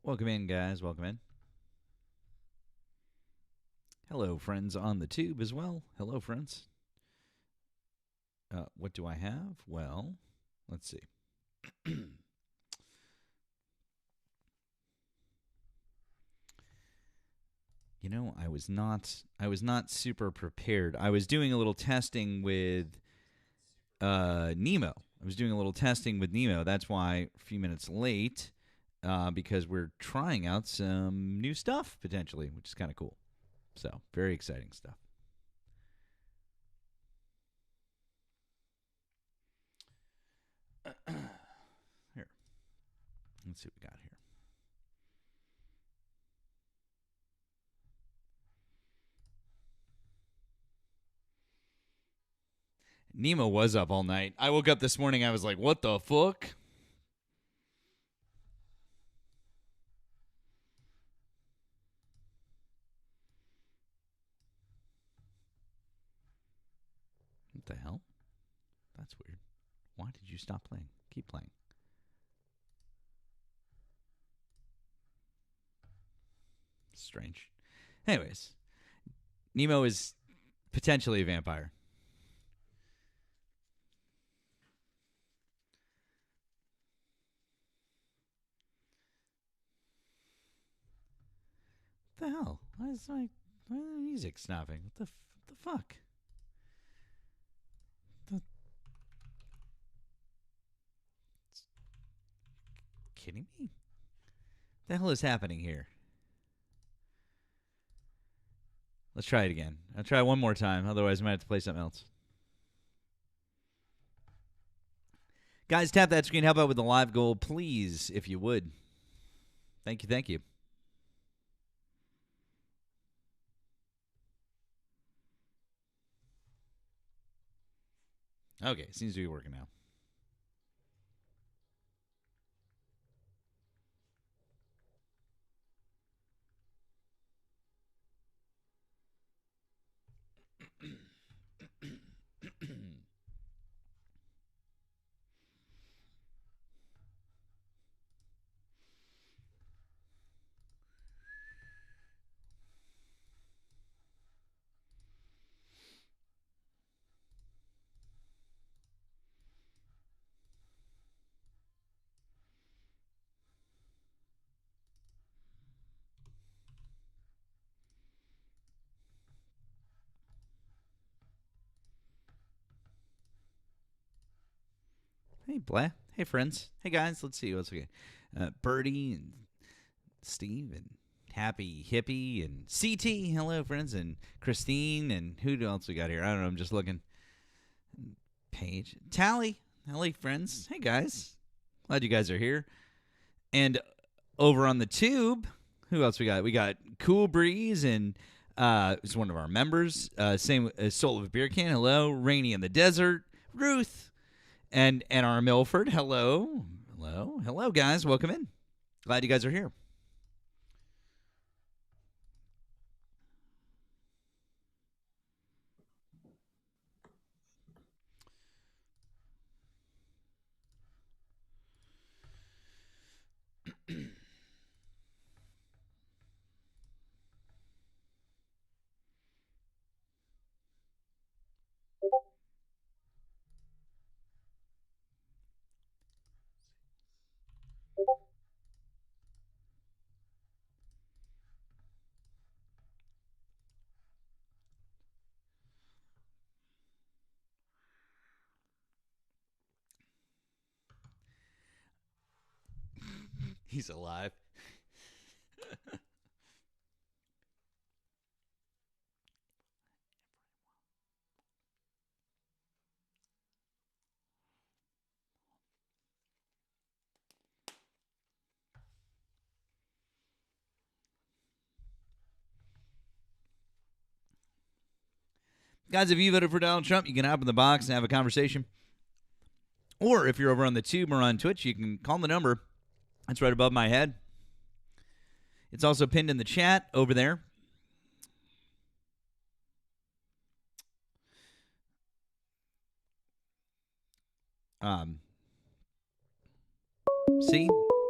Welcome in, guys. Welcome in. Hello, friends on the tube as well. Hello, friends. What do I have? Well, let's see. I was not super prepared. I was doing a little testing with Nemo. I was doing a little testing with Nemo. That's why a few minutes late, because we're trying out some new stuff potentially, which is kind of cool. So, very exciting stuff. Here, let's see what we got here. Nemo was up all night. I woke up this morning. I was like, what the fuck? What the hell? That's weird. Why did you stop playing? Keep playing. Strange. Anyways, Nemo is potentially a vampire. What the hell? Why is the music snapping? What the fuck? The, kidding me? What the hell is happening here? Let's try it again. I'll try one more time. Otherwise, I might have to play something else. Guys, tap that screen. Help out with the live goal, please, if you would. Thank you. Thank you. Okay, seems to be working now. Hey, Blah. Hey, friends. Hey, guys. Let's see what's okay. Birdie and Steve and Happy Hippie and CT. Hello, friends. And Christine. And who else we got here? I don't know. I'm just looking. Paige. Tally. Hello, friends. Hey, guys. Glad you guys are here. And over on the tube, who else we got? We got Cool Breeze and it's one of our members. Same as Soul of a Beer Can. Hello. Rainy in the Desert. Ruth. And our Milford. Hello. Hello. Hello, guys. Welcome in. Glad you guys are here. He's alive. Guys, if you voted for Donald Trump, you can hop in the box and have a conversation. Or if you're over on the tube or on Twitch, you can call the number. That's right above my head. It's also pinned in the chat over there. See?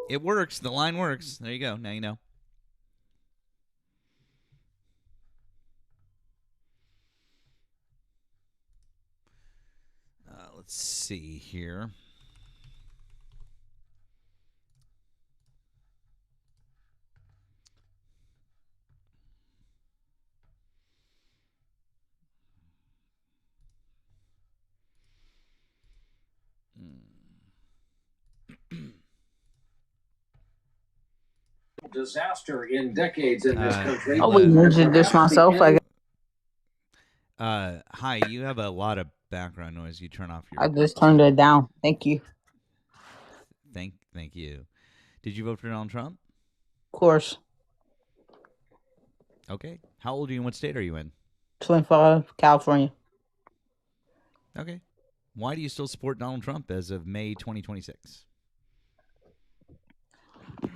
It works. The line works. There you go. Now you know. Let's see here. Disaster in decades in this country. I wouldn't introduce myself. Hi, you have a lot of background noise. You turn off your. I just turned it down. Thank you. Thank you. Did you vote for Donald Trump? Of course. Okay. How old are you and what state are you in? 25, California. Okay. Why do you still support Donald Trump as of May 2026?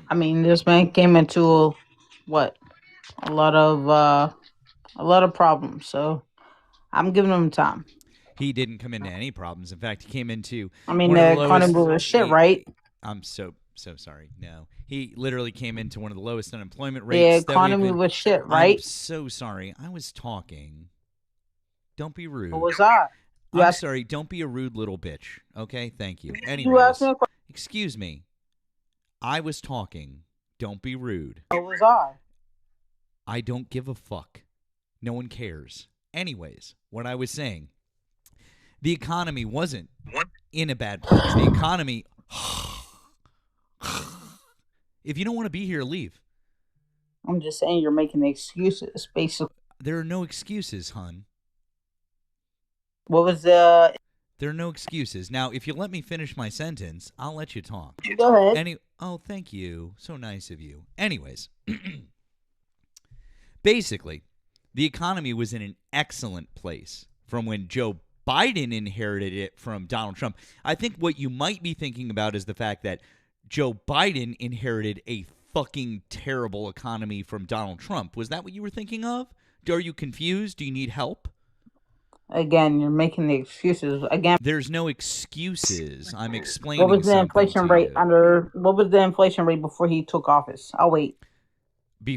I mean, this man came into a lot of problems. So I'm giving him time. He didn't come into any problems. In fact, he came into I mean, one of the the economy lowest. was shit, right? I'm so sorry. No, he literally came into one of the lowest unemployment The rates. economy was shit, right? I'm so sorry. I was talking. Don't be rude. What was I? I'm sorry. Don't be a rude little bitch. Okay, thank you. You Anyways, asked me a question. excuse me. I was talking. Don't be rude. What was I? I don't give a fuck. No one cares. Anyways, what I was saying, the economy wasn't in a bad place. The economy, if you don't want to be here, leave. I'm just saying you're making excuses, basically. There are no excuses, hun. What was the... There are no excuses. Now, if you let me finish my sentence, I'll let you talk. Go ahead. Oh, thank you. So nice of you. Anyways, basically, the economy was in an excellent place from when Joe Biden inherited it from Donald Trump. I think what you might be thinking about is the fact that Joe Biden inherited a fucking terrible economy from Donald Trump. Was that what you were thinking of? Are you confused? Do you need help? Again, you're making the excuses. Again, there's no excuses. I'm explaining. What was the inflation rate What was the inflation rate before he took office? I'll wait.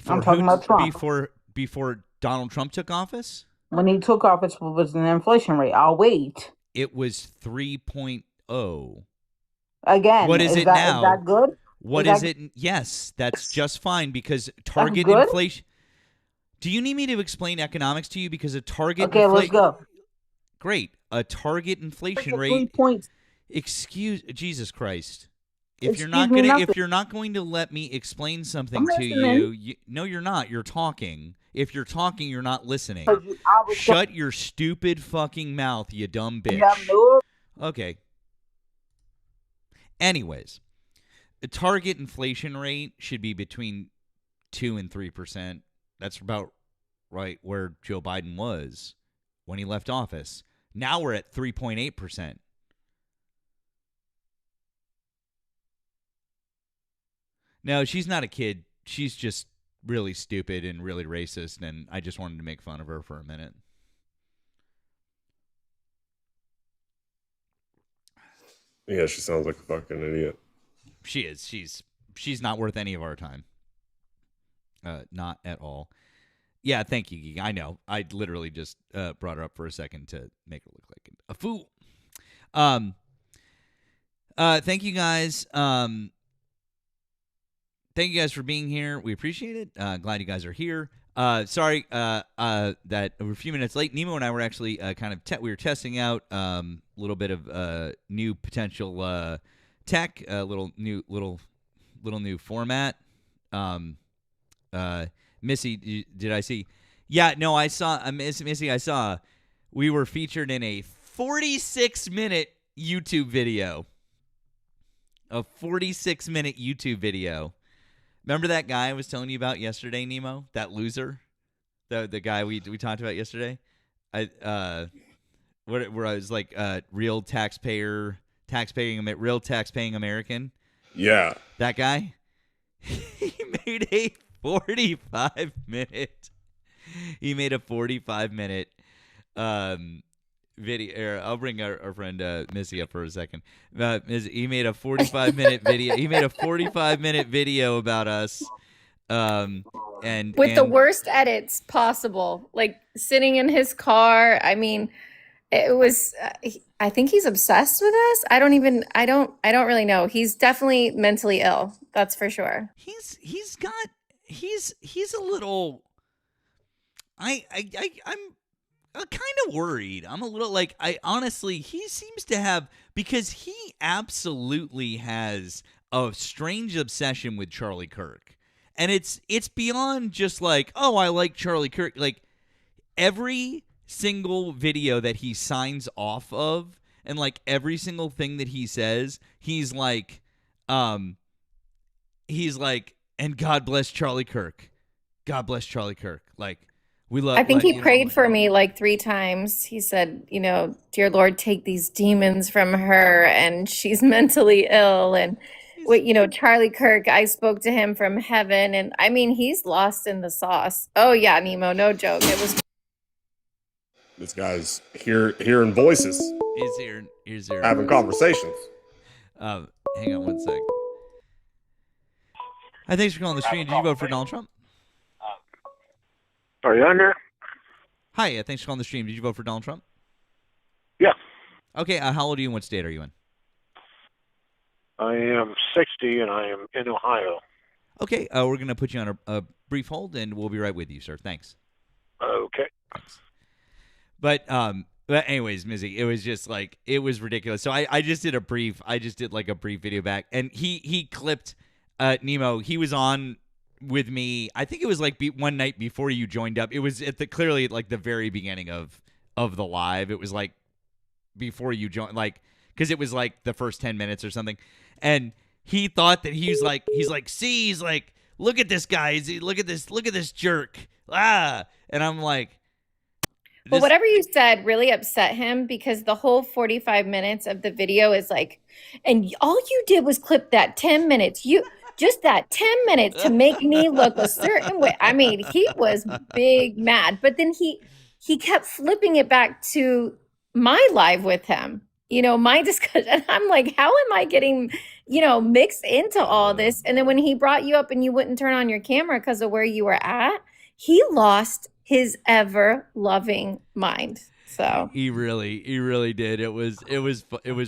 I'm talking about Trump. Before Donald Trump took office? When he took office, what was the inflation rate? I'll wait. It was 3.0. Again, what is it now? Is that good? What is it? Yes, that's just fine because target inflation. Do you need me to explain economics to you? Because a target. Okay, let's go. Great. A target inflation rate. Excuse Jesus Christ. If you're not going to let me explain something to you, no, you're not. You're talking. If you're talking, you're not listening. Shut your stupid fucking mouth, you dumb bitch. Okay. Anyways, a target inflation rate should be between 2 and 3%. That's about right where Joe Biden was when he left office. Now we're at 3.8%. No, she's not a kid. She's just really stupid and really racist, and I just wanted to make fun of her for a minute. Yeah, she sounds like a fucking idiot. She is. She's not worth any of our time. Not at all. Yeah, thank you, Geek. I know. I literally just brought her up for a second to make her look like a fool. Thank you guys. Thank you guys for being here. We appreciate it. Glad you guys are here. Sorry that we're a few minutes late. Nemo and I were actually we were testing out a little bit of new potential tech, little new format. Missy, did I see? Yeah, no, I saw. Missy, I saw. We were featured in a 46-minute YouTube video. A 46-minute YouTube video. Remember that guy I was telling you about yesterday, Nemo? That loser, the guy we talked about yesterday. Where I was like, real taxpaying American. Yeah, that guy. He made a 45-minute. He made a 45-minute video. I'll bring our friend Missy up for a second. He made a 45-minute video. He made a 45-minute video about us. And with the worst edits possible, like sitting in his car. I mean, it was. I think he's obsessed with us. I don't really know. He's definitely mentally ill. That's for sure. He's a little. I'm kind of worried. I'm a little like honestly, he seems to have, because he absolutely has a strange obsession with Charlie Kirk. And it's beyond just like, oh, I like Charlie Kirk. Like every single video that he signs off of, and like every single thing that he says, he's like, and God bless Charlie Kirk. God bless Charlie Kirk. Like we love. I think he prayed like, for me like 3 times. He said, dear Lord, take these demons from her, and she's mentally ill. And Charlie Kirk, I spoke to him from heaven, and I mean, he's lost in the sauce. Oh yeah, Nemo, no joke. It was. This guy's hearing voices. He's here. Having conversations. Hang on one sec. Hi, thanks for calling the stream. Did you vote for Donald Trump? Are you on there? Hi, thanks for calling the stream. Did you vote for Donald Trump? Yeah. Okay, how old are you and what state are you in? I am 60 and I am in Ohio. Okay, we're going to put you on a brief hold, and we'll be right with you, sir. Thanks. Okay. Thanks. But anyways, Mizzy, it was just like, it was ridiculous. So I just did a brief video back, and he clipped Nemo. He was on with me. I think it was like one night before you joined up. It was clearly like the very beginning of the live. It was like before you joined, like, because it was like the first 10 minutes or something. And he thought that he's like, look at this guy. Look at this jerk. And I'm like, Well, whatever you said really upset him, because the whole 45 minutes of the video is like, and all you did was clip that 10 minutes. Just that 10 minutes to make me look a certain way. I mean, he was big mad, but then he kept flipping it back to my live with him, my discussion. I'm like, how am I getting, mixed into all this? And then when he brought you up and you wouldn't turn on your camera because of where you were at, he lost his ever loving mind. So he really did. It was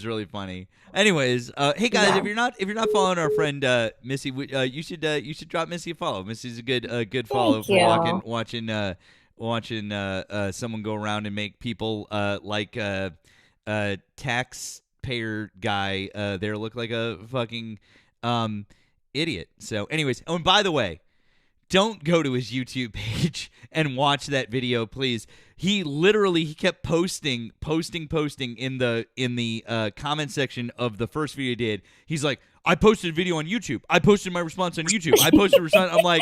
really funny. Anyways, hey guys, Yeah. if you're not following our friend Missy, you should drop Missy a follow. Missy's a good follow Thank for you. watching someone go around and make people like taxpayer guy there look like a fucking idiot. So anyways, oh, and by the way, don't go to his YouTube page and watch that video, please. He kept posting in the comment section of the first video he did. He's like, I posted a video on YouTube. I posted my response on YouTube. I posted a response. I'm like,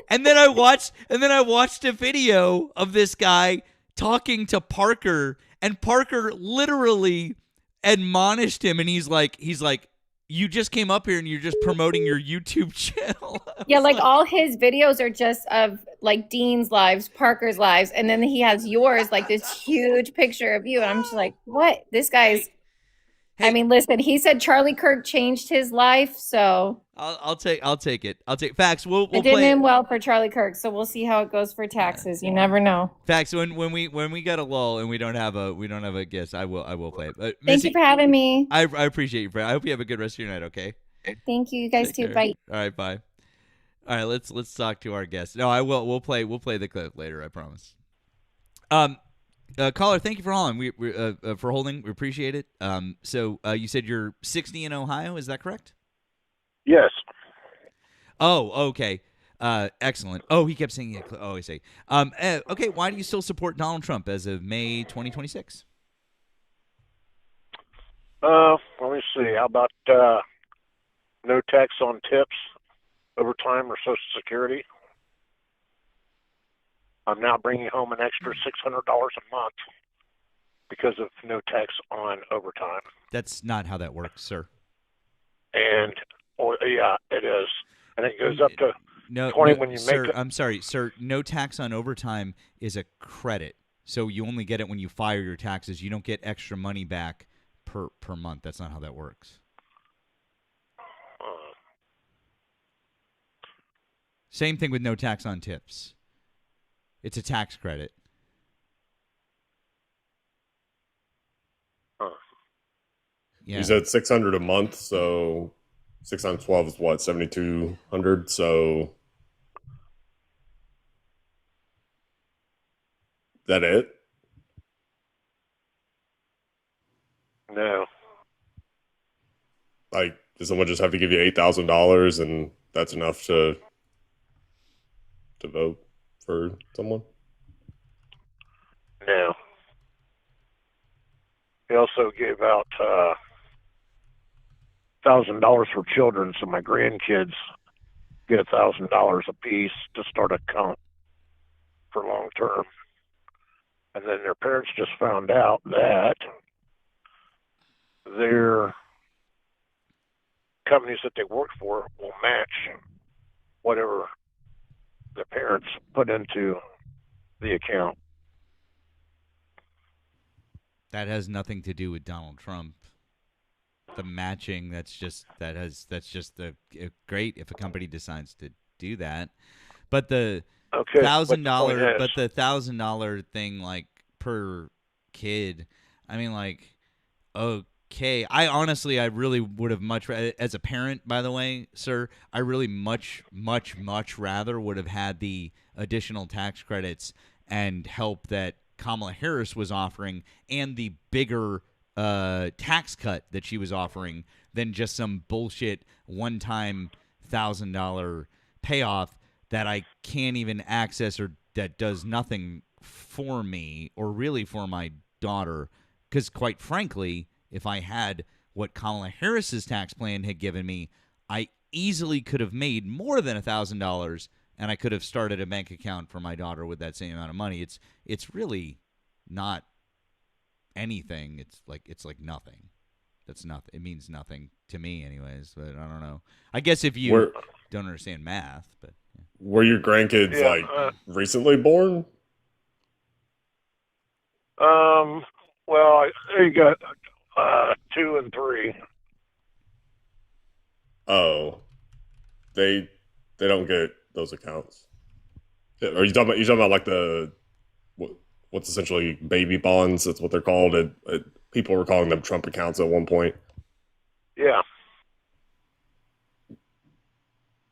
and then I watched a video of this guy talking to Parker, and Parker literally admonished him, and he's like, you just came up here and you're just promoting your YouTube channel. Yeah, like all his videos are just of like Dean's lives, Parker's lives, and then he has yours, like this huge picture of you. And I'm just like, what? This guy's. Hey. I mean, listen, he said Charlie Kirk changed his life, so I'll take it. Facts. We'll it didn't play end well for Charlie Kirk. So we'll see how it goes for taxes. You never know. Facts. When we got a lull and we don't have a guest, I will play it. But Thank Missy, you for having me. I appreciate you, friend. I hope you have a good rest of your night. Okay. Thank you. You guys Take too. care. Bye. All right. Bye. All right. Let's talk to our guest. No, I will. We'll play the clip later. I promise. Caller, thank you for holding. For holding. We appreciate it. So you said you're 60 in Ohio. Is that correct? Yes. Oh, okay. Excellent. Oh, he kept saying it. Oh, I see. Okay. Why do you still support Donald Trump as of May 2026? Let me see. How about no tax on tips, overtime, or Social Security? I'm now bringing home an extra $600 a month because of no tax on overtime. That's not how that works, sir. And yeah, it is, and it goes up to 20 when you sir, make it. I'm sorry, sir. No tax on overtime is a credit. So you only get it when you file your taxes. You don't get extra money back per month. That's not how that works. Same thing with no tax on tips. It's a tax credit. Yeah. You said 600 a month, so 6 times 12 is what, 7,200. So that it? No. Like, does someone just have to give you $8,000 and that's enough to vote for someone? No. He also gave out $1,000 for children, so my grandkids get $1,000 a piece to start an account for long term. And then their parents just found out that their companies that they work for will match whatever the parents put into the account. That has nothing to do with Donald Trump. The matching, that's just great if a company decides to do that. But the $1,000 thing, like, per kid, I mean, like, okay. I really would have as a parent, by the way, sir, I really much rather would have had the additional tax credits and help that Kamala Harris was offering and the bigger tax cut that she was offering than just some bullshit one-time $1,000 payoff that I can't even access or that does nothing for me or really for my daughter. Because quite frankly, if I had what Kamala Harris's tax plan had given me, I easily could have made more than $1,000 and I could have started a bank account for my daughter with that same amount of money. It's really not anything. It's like nothing. That's nothing. It means nothing to me, anyways. But I don't know. I guess if you don't understand math, but were your grandkids recently born? Well, you got 2 and 3. Oh, they don't get those accounts. Are you talking about like the what's essentially baby bonds? That's what they're called. People were calling them Trump accounts at one point. Yeah.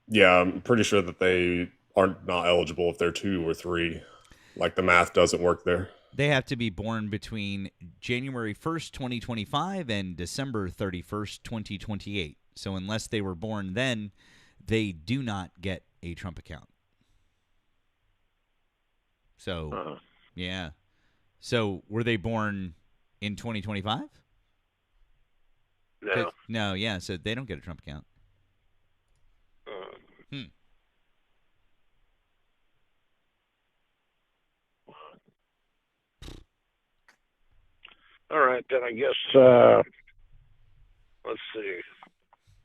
Yeah, I'm pretty sure that they are not eligible if they're 2 or 3. Like, the math doesn't work there. They have to be born between January 1st, 2025 and December 31st, 2028. So unless they were born then, they do not get a Trump account. So, yeah. So were they born in 2025? No. No, yeah. So they don't get a Trump account. All right, then I guess, let's see.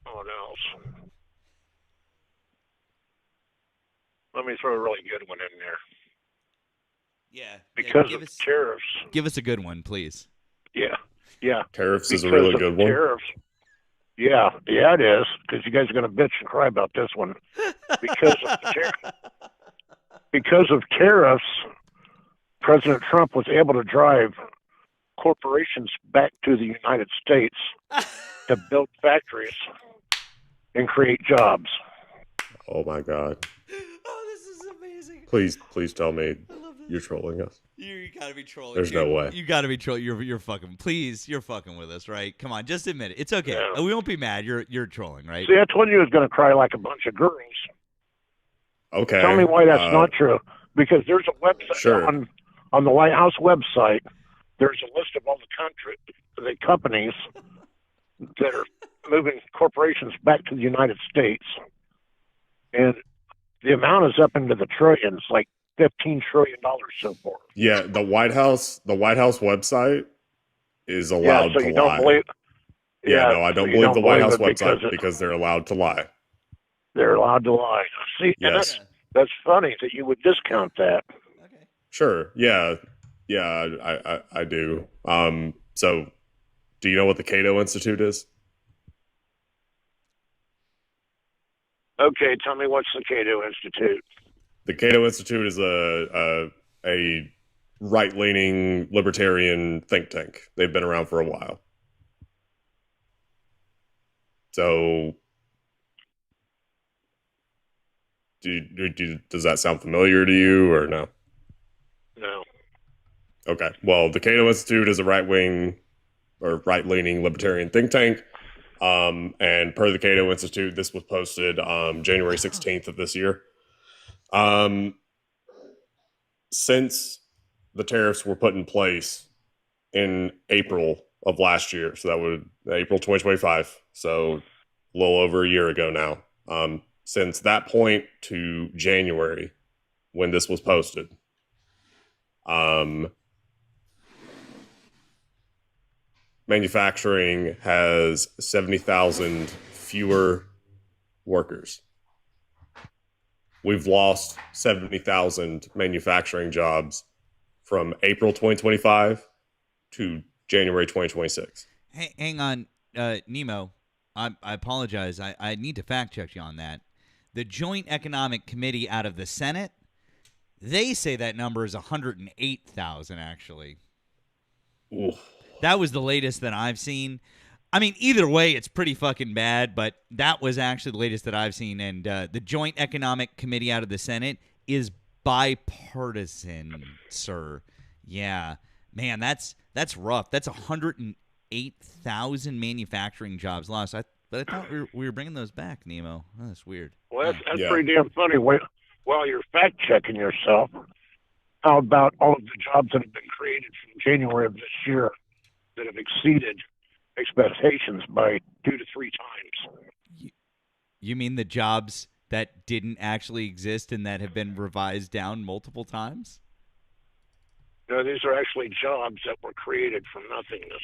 What else? Let me throw a really good one in there. Yeah. Because of tariffs. Give us a good one, please. Yeah. Tariffs is a really good one. Tariffs. Yeah, it is, because you guys are going to bitch and cry about this one. Because of tariffs, President Trump was able to drive corporations back to the United States to build factories and create jobs. Oh my God. Oh, this is amazing. Please tell me you're trolling us. You gotta be trolling. There's no way. You gotta be trolling. You're fucking. Please, you're fucking with us, right? Come on, just admit it. It's okay. Yeah. We won't be mad. You're trolling, right? See, I told you I was going to cry like a bunch of girls. Okay. Tell me why that's not true. Because there's a website on the White House website. There's a list of all the companies that are moving corporations back to the United States, and the amount is up into the trillions, like $15 trillion so far. Yeah, the White House website is allowed to lie. Don't believe? No, I don't believe the White House website because they're allowed to lie. They're allowed to lie. See, yes. And that's funny that you would discount that. Okay. Sure. Yeah. Yeah, I do. So do you know what the Cato Institute is? Okay, tell me what's the Cato Institute? The Cato Institute is a right-leaning libertarian think tank. They've been around for a while. So, does that sound familiar to you or no? No. Okay. Well, the Cato Institute is a right-wing or right-leaning libertarian think tank. And per the Cato Institute, this was posted January 16th of this year. Since the tariffs were put in place in April of last year, so that would April 2025, so a little over a year ago now. Since that point to January, when this was posted, manufacturing has 70,000 fewer workers. We've lost 70,000 manufacturing jobs from April 2025 to January 2026. Hey, hang on, Nemo. I apologize. I need to fact check you on that. The Joint Economic Committee out of the Senate, they say that number is 108,000, actually. Ooh. That was the latest that I've seen. I mean, either way, it's pretty fucking bad, but that was actually the latest that I've seen. And the Joint Economic Committee out of the Senate is bipartisan, sir. Yeah. Man, that's rough. That's 108,000 manufacturing jobs lost. But I thought we were bringing those back, Nemo. Oh, that's weird. Well, that's pretty damn funny. While you're fact-checking yourself, how about all of the jobs that have been created from January of this year that have exceeded expectations by 2 to 3 times? You mean the jobs that didn't actually exist and that have been revised down multiple times? No, these are actually jobs that were created from nothingness.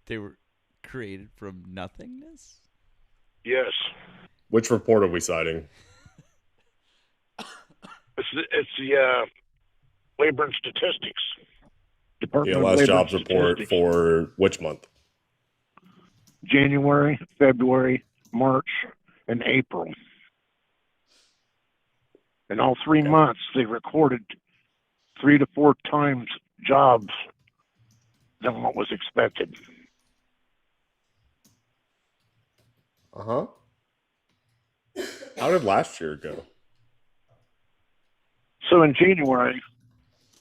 They were created from nothingness? Yes. Which report are we citing? It's the Labor and Statistics Department The of last Labor jobs and report Statistics. for which month? January, February, March, and April. In all 3 months, they recorded 3 to 4 times jobs than what was expected. Uh-huh. How did last year go? So in January,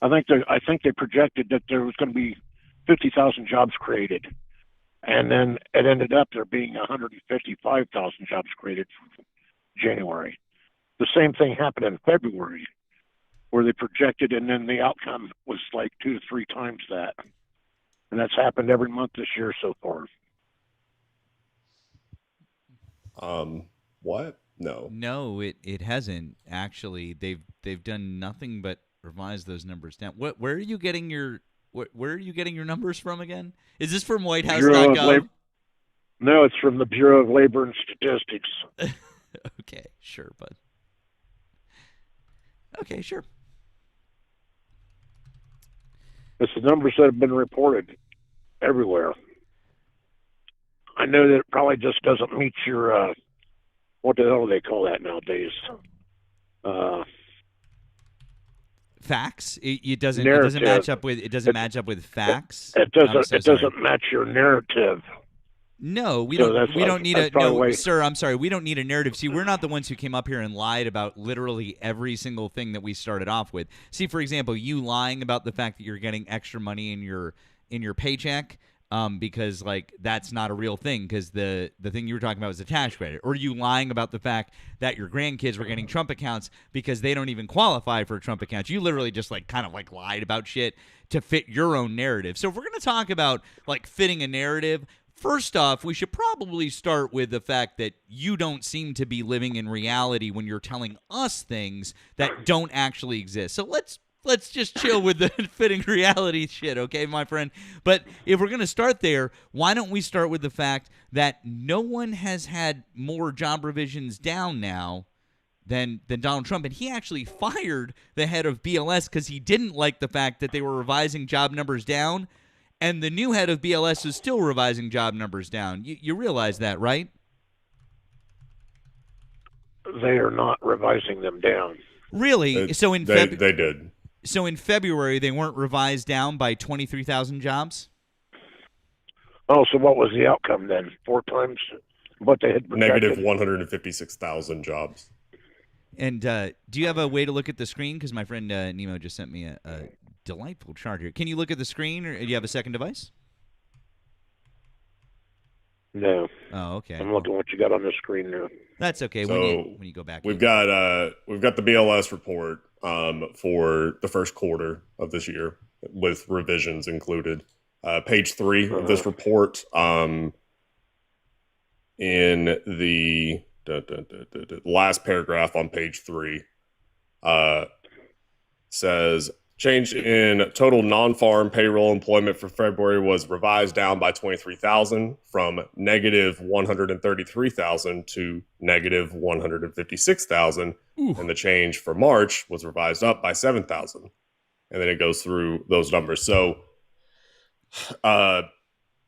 I think they projected that there was going to be 50,000 jobs created, and then it ended up there being 155,000 jobs created for January. The same thing happened in February, where they projected, and then the outcome was like 2 to 3 times that, and that's happened every month this year so far. What? No, it hasn't actually. They've done nothing but revise those numbers down. Where are you getting your numbers from again? Is this from WhiteHouse.gov? No, it's from the Bureau of Labor and Statistics. Okay, sure, bud. Okay, sure. It's the numbers that have been reported everywhere. I know that it probably just doesn't meet your what the hell do they call that nowadays? Facts. It doesn't narrative. match up with match up with facts. It doesn't match your narrative. No, we So don't need a no, way. sir. I'm sorry. We don't need a narrative. See, we're not the ones who came up here and lied about literally every single thing that we started off with. See, for example, you lying about the fact that you're getting extra money in your paycheck. Because like that's not a real thing because the thing you were talking about was a tax credit, or you lying about the fact that your grandkids were getting Trump accounts because they don't even qualify for a Trump account. You literally just like kind of like lied about shit to fit your own narrative. So if we're gonna talk about like fitting a narrative, first off, we should probably start with the fact that you don't seem to be living in reality when you're telling us things that don't actually exist. So let's just chill with the fitting reality shit, okay, my friend? But if we're going to start there, why don't we start with the fact that no one has had more job revisions down now than Donald Trump, and he actually fired the head of BLS because he didn't like the fact that they were revising job numbers down, and the new head of BLS is still revising job numbers down. You realize that, right? They are not revising them down. Really? They did. So in February, they weren't revised down by 23,000 jobs? Oh, so what was the outcome then? 4 times what they had projected? Negative 156,000 jobs. And do you have a way to look at the screen? Because my friend Nemo just sent me a delightful chart here. Can you look at the screen, or do you have a second device? No. Oh, okay. I'm looking what you got on the screen now. That's okay. So when you go back, we've got the BLS report for the first quarter of this year with revisions included. Page 3 of this report, in the last paragraph on page 3, says change in total non-farm payroll employment for February was revised down by 23,000 from negative 133,000 to negative 156,000. And the change for March was revised up by 7,000. And then it goes through those numbers. So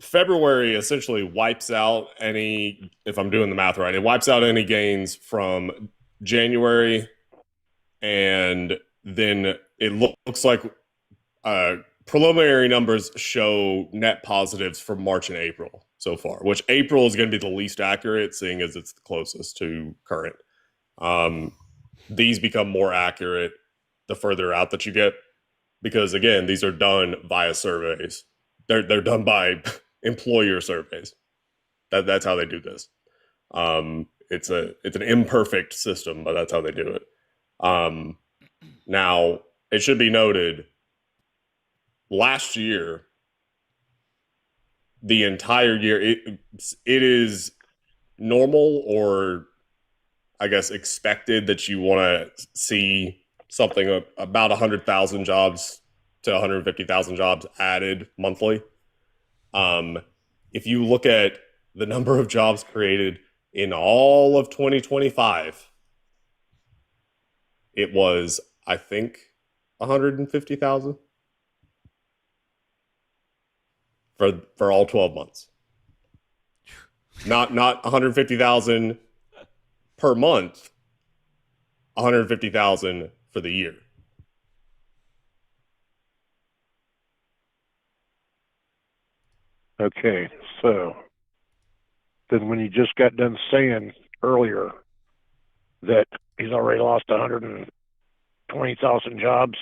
February essentially wipes out any, if I'm doing the math right, it wipes out any gains from January, and then it looks like preliminary numbers show net positives for March and April so far, which April is going to be the least accurate, seeing as it's the closest to current. These become more accurate the further out that you get, because again, these are done via surveys. They're done by employer surveys. That's how they do this. It's an imperfect system, but that's how they do it. Now, it should be noted, last year, the entire year, it is normal, or I guess expected, that you want to see something about 100,000 jobs to 150,000 jobs added monthly. If you look at the number of jobs created in all of 2025, it was, I think, 150,000 for all 12 months. Not 150,000 per month, 150,000 for the year. Okay, so then when you just got done saying earlier that he's already lost 120,000 jobs,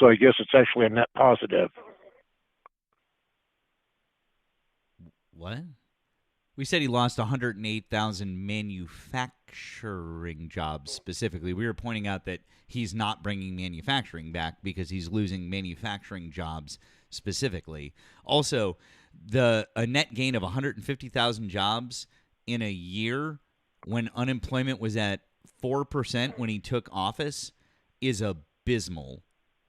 so I guess it's actually a net positive. What? We said he lost 108,000 manufacturing jobs specifically. We were pointing out that he's not bringing manufacturing back because he's losing manufacturing jobs specifically. Also, a net gain of 150,000 jobs in a year when unemployment was at 4% when he took office is abysmal.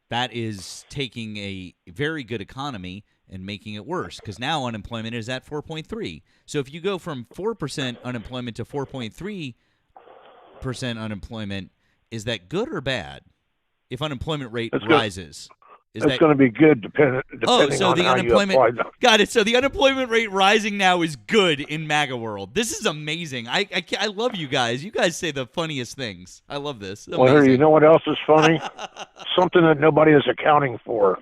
That is taking a very good economy and making it worse, because now unemployment is at 4.3. So if you go from 4% unemployment to 4.3% unemployment, is that good or bad? If unemployment rate rises, it's going to be good depending on the how unemployment, you apply them. Got it. So the unemployment rate rising now is good in MAGA world. This is amazing. I love you guys. You guys say the funniest things. I love this. Well, you know what else is funny? Something that nobody is accounting for.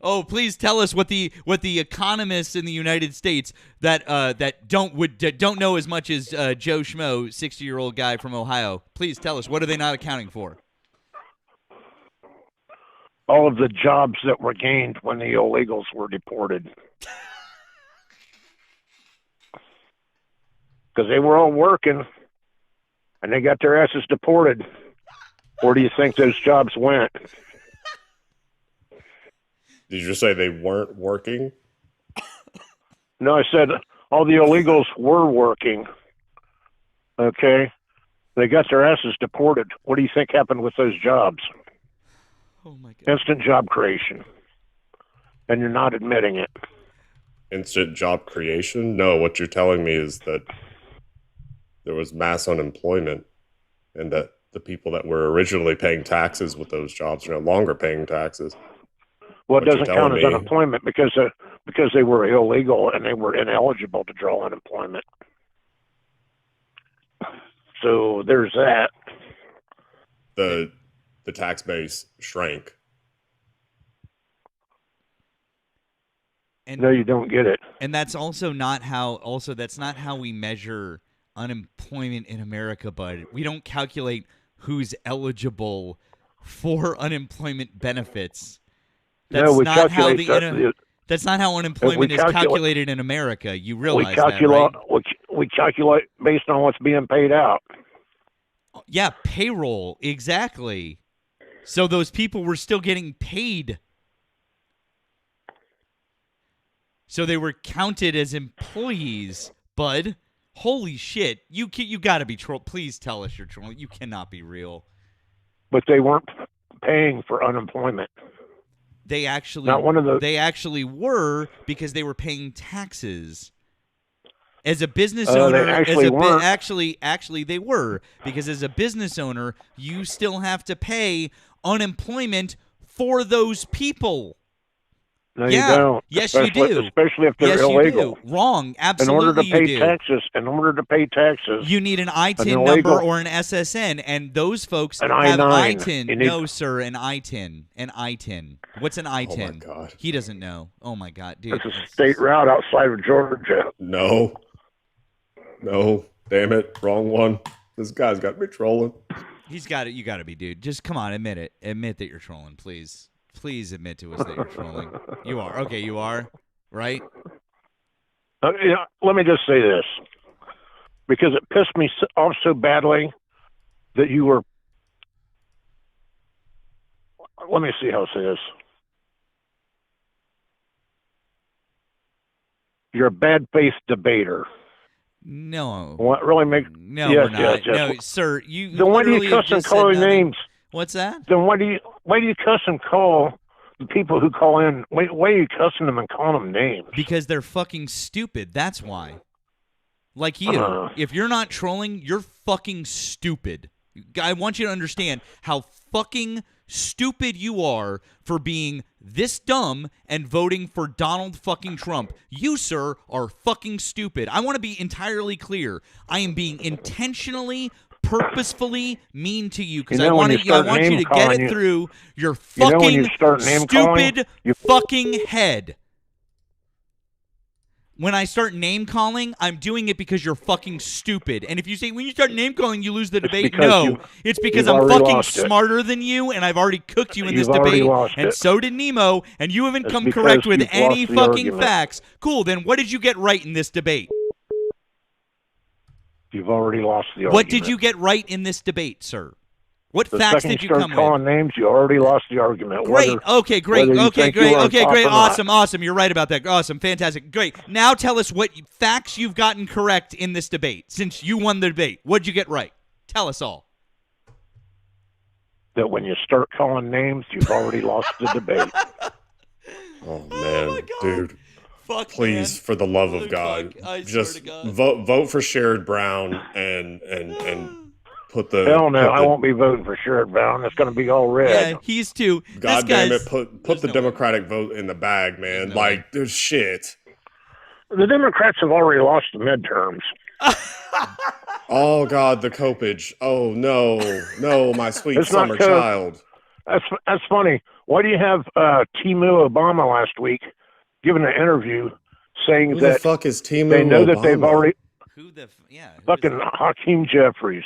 Oh, please tell us what the economists in the United States that don't know as much as Joe Schmo, 60-year-old guy from Ohio. Please tell us, what are they not accounting for? All of the jobs that were gained when the illegals were deported. Because they were all working, and they got their asses deported. Where do you think those jobs went? Did you just say they weren't working? No, I said all the illegals were working. Okay? They got their asses deported. What do you think happened with those jobs? Oh my God. Instant job creation. And you're not admitting it. Instant job creation? No, what you're telling me is that there was mass unemployment. and that the people that were originally paying taxes with those jobs are no longer paying taxes. Well, it What you're doesn't count as telling me- unemployment because they were illegal and they were ineligible to draw unemployment. So there's that. The tax base shrank. And No, you don't get it. And that's also not how. Also, that's not how we measure unemployment in America, bud. We don't calculate who's eligible for unemployment benefits. That's No, we not how calculate that's not how unemployment is calculated in America. You realize that, right? We calculate based on what's being paid out. Yeah, payroll, exactly. So those people were still getting paid. So they were counted as employees, bud. Holy shit. You got to be troll. Please tell us you're trolling. You cannot be real. But they weren't paying for unemployment. They actually Not one of those. They actually were, because they were paying taxes. As a business owner, they actually weren't. Actually they were, because as a business owner, you still have to pay unemployment for those people. No, you don't. Yes, you do. Especially if they're yes, illegal. You do. Wrong. Absolutely, in order to pay you do. taxes, you need an ITIN number or an SSN, and those folks have ITIN. No, sir, an ITIN. An ITIN. What's an ITIN? Oh my God. He doesn't know. Oh my God, dude. It's a state route outside of Georgia. No, damn it, wrong one. This guy's got me trolling. He's got it. You got to be, dude. Just come on, admit it. Admit that you're trolling, please. Please admit to us that you're trolling. You are. Okay, you are. Right? Let me just say this. Because it pissed me off so badly that you were... Let me see how to say this. You're a bad-faced debater. No. What really makes... No, yes, we're not. Yes. No, sir, you then why do you literally cuss have and just call said names? nothing. What's that? Then why do you cuss and call the people who call in? Why are you cussing them and calling them names? Because they're fucking stupid. That's why. Like you. If you're not trolling, you're fucking stupid. I want you to understand how fucking stupid you are for being this dumb and voting for Donald fucking Trump. You, sir, are fucking stupid. I want to be entirely clear. I am being intentionally, purposefully mean to you because I want you to get it through your fucking stupid fucking head. When I start name calling, I'm doing it because you're fucking stupid. And if you say when you start name calling, you lose the debate, it's because I'm fucking smarter than you, and I've already cooked you in this debate. And so did Nemo, and you haven't come correct with any fucking facts. Cool. Then what did you get right in this debate? You've already lost the argument. What did you get right in this debate, sir? What facts did you come with? The second you start calling names, you already lost the argument. Great. Okay, great. Okay, great. Awesome. You're right about that. Awesome. Fantastic. Great. Now tell us what facts you've gotten correct in this debate since you won the debate. What did you get right? Tell us all. That when you start calling names, you've already lost the debate. Oh, man. Dude. Fuck, please, man. For the love of God, just vote for Sherrod Brown and put the hell no. I won't be voting for Sherrod Brown. It's going to be all red. Yeah, he's too. God damn it! Put the Democratic vote in the bag, man. There's shit. The Democrats have already lost the midterms. Oh God, the copage. Oh no, my sweet summer child. That's funny. Why do you have Timu Obama last week giving an interview saying Who that the fuck is Timu they know Obama? that they've already fucking that? Hakeem Jeffries.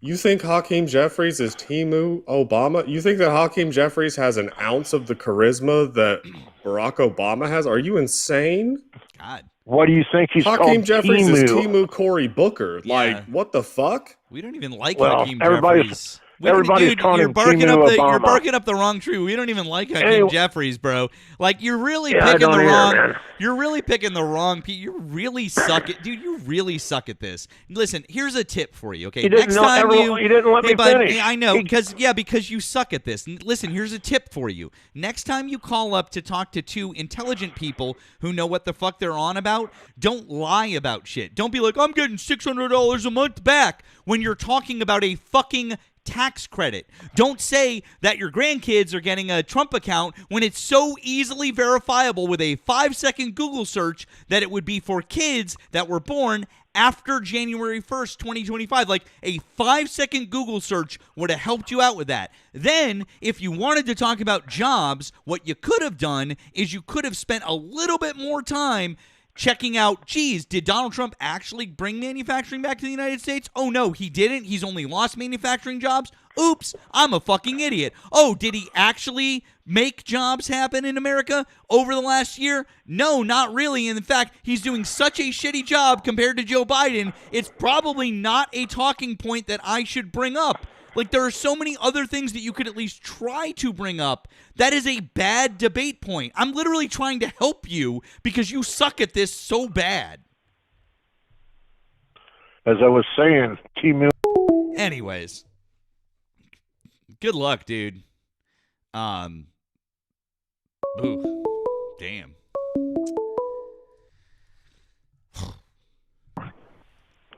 You think Hakeem Jeffries is Timu Obama? You think that Hakeem Jeffries has an ounce of the charisma that Barack Obama has? Are you insane? God. What do you think he's called? Hakeem Jeffries Timu? is Timu Cory Booker. Yeah. What the fuck? We don't even like Hakeem Jeffries. Everybody's dude, taunting you're barking Timu up Obama. you're barking up the wrong tree. We don't even like Hakeem Anyway. Jeffries, bro. Like you're really Yeah, I picking the don't either, wrong. man. You're really picking the wrong. You really suck at, dude. You really suck at this. Listen, here's a tip for you. Okay, You didn't next time you didn't let hey, me bud, finish. I know because you suck at this. Listen, here's a tip for you. Next time you call up to talk to two intelligent people who know what the fuck they're on about, don't lie about shit. Don't be like, I'm getting $600 a month back when you're talking about a fucking tax credit. Don't say that your grandkids are getting a Trump account when it's so easily verifiable with a 5-second Google search that it would be for kids that were born after January 1st, 2025. Like a 5-second Google search would have helped you out with that. Then, if you wanted to talk about jobs, what you could have done is you could have spent a little bit more time checking out, geez, did Donald Trump actually bring manufacturing back to the United States? Oh, no, he didn't. He's only lost manufacturing jobs. Oops, I'm a fucking idiot. Oh, did he actually make jobs happen in America over the last year? No, not really. And in fact, he's doing such a shitty job compared to Joe Biden, it's probably not a talking point that I should bring up. Like, there are so many other things that you could at least try to bring up. That is a bad debate point. I'm literally trying to help you because you suck at this so bad. As I was saying, Timu. Anyways, good luck, dude. Ooh, damn.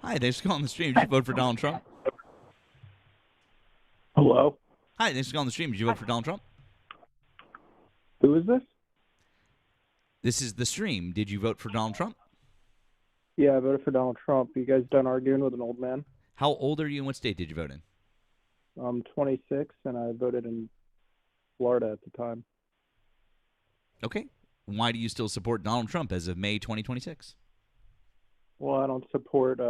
Hi, thanks for calling the stream. Did you vote for Donald Trump? Hello? Hi, thanks for calling the stream. Did you vote for Donald Trump? Who is this? This is the stream. Did you vote for Donald Trump? Yeah, I voted for Donald Trump. You guys done arguing with an old man? How old are you and what state did you vote in? I'm 26, and I voted in Florida at the time. Okay. Why do you still support Donald Trump as of May 2026? Well, I don't support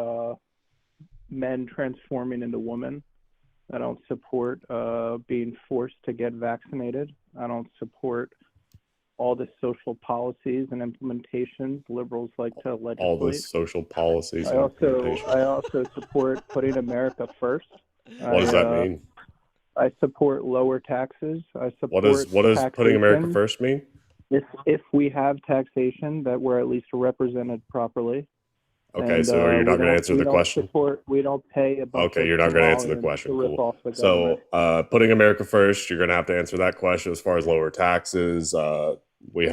men transforming into women. I don't support being forced to get vaccinated. I don't support all the social policies and implementations liberals like to legislate. All the social policies. I also support putting America first. What does that mean? I support lower taxes. I support what does putting America first mean? If we have taxation, that we're at least represented properly. Okay, and, so you're not going to answer the question? We don't pay a bunch Okay, you're not going to answer the question. Cool. So putting America first, you're going to have to answer that question as far as lower taxes. We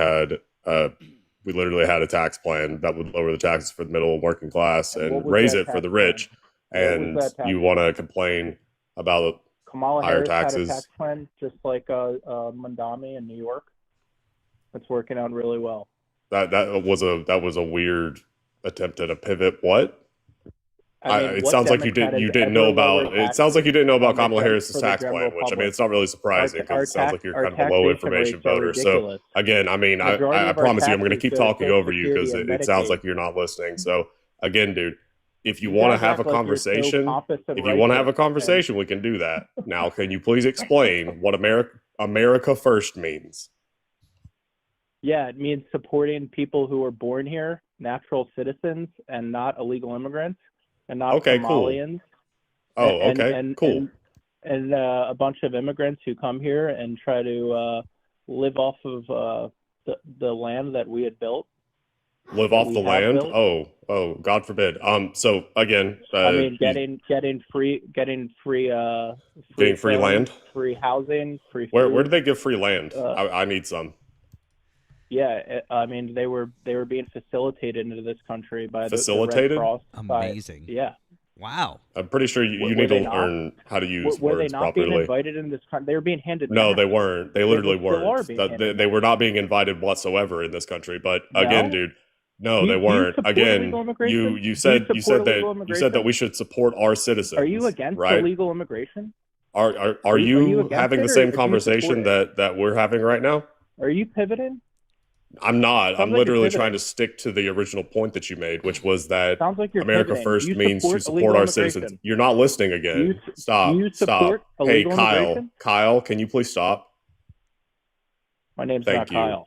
literally had a tax plan that would lower the taxes for the middle and working class and raise it for the rich. And you want to complain about Kamala higher Harris taxes. Had a tax plan just like Mondami in New York. It's working out really well. That was a weird attempt at a pivot. What? It sounds like you didn't know about. It sounds like you didn't know about Kamala Harris's tax plan, which I mean, it's not really surprising because it sounds like you're kind of a low information voter. So again, I mean, I promise you, I'm going to keep talking over you because it sounds like you're not listening. So again, dude, if you want to have a conversation, we can do that. Now, can you please explain what America first means? Yeah, it means supporting people who are born here, natural citizens, and not illegal immigrants, and not Somalians. Cool. Cool. And a bunch of immigrants who come here and try to live off of the land that we had built. Live off the land? Oh, God forbid. So again, I mean, getting free land, free housing, free food. Where do they give free land? I need some. Yeah, I mean, they were being facilitated into this country by the Red facilitated. Cross. Amazing. Yeah. Wow. I'm pretty sure you need to learn how to use were words they not properly. Being invited in this country? They were being handed. No, down. they weren't. They literally weren't. They were not being invited whatsoever in this country. But again, dude, no, they weren't. Again, you said that we should support our citizens. Are you against illegal immigration? Are you having the same conversation that we're having right now? Are you pivoting? I'm not. I'm literally trying to stick to the original point that you made, which was that America first means to support our citizens. You're not listening again. Stop. Hey, Kyle, can you please stop? My name's not Kyle.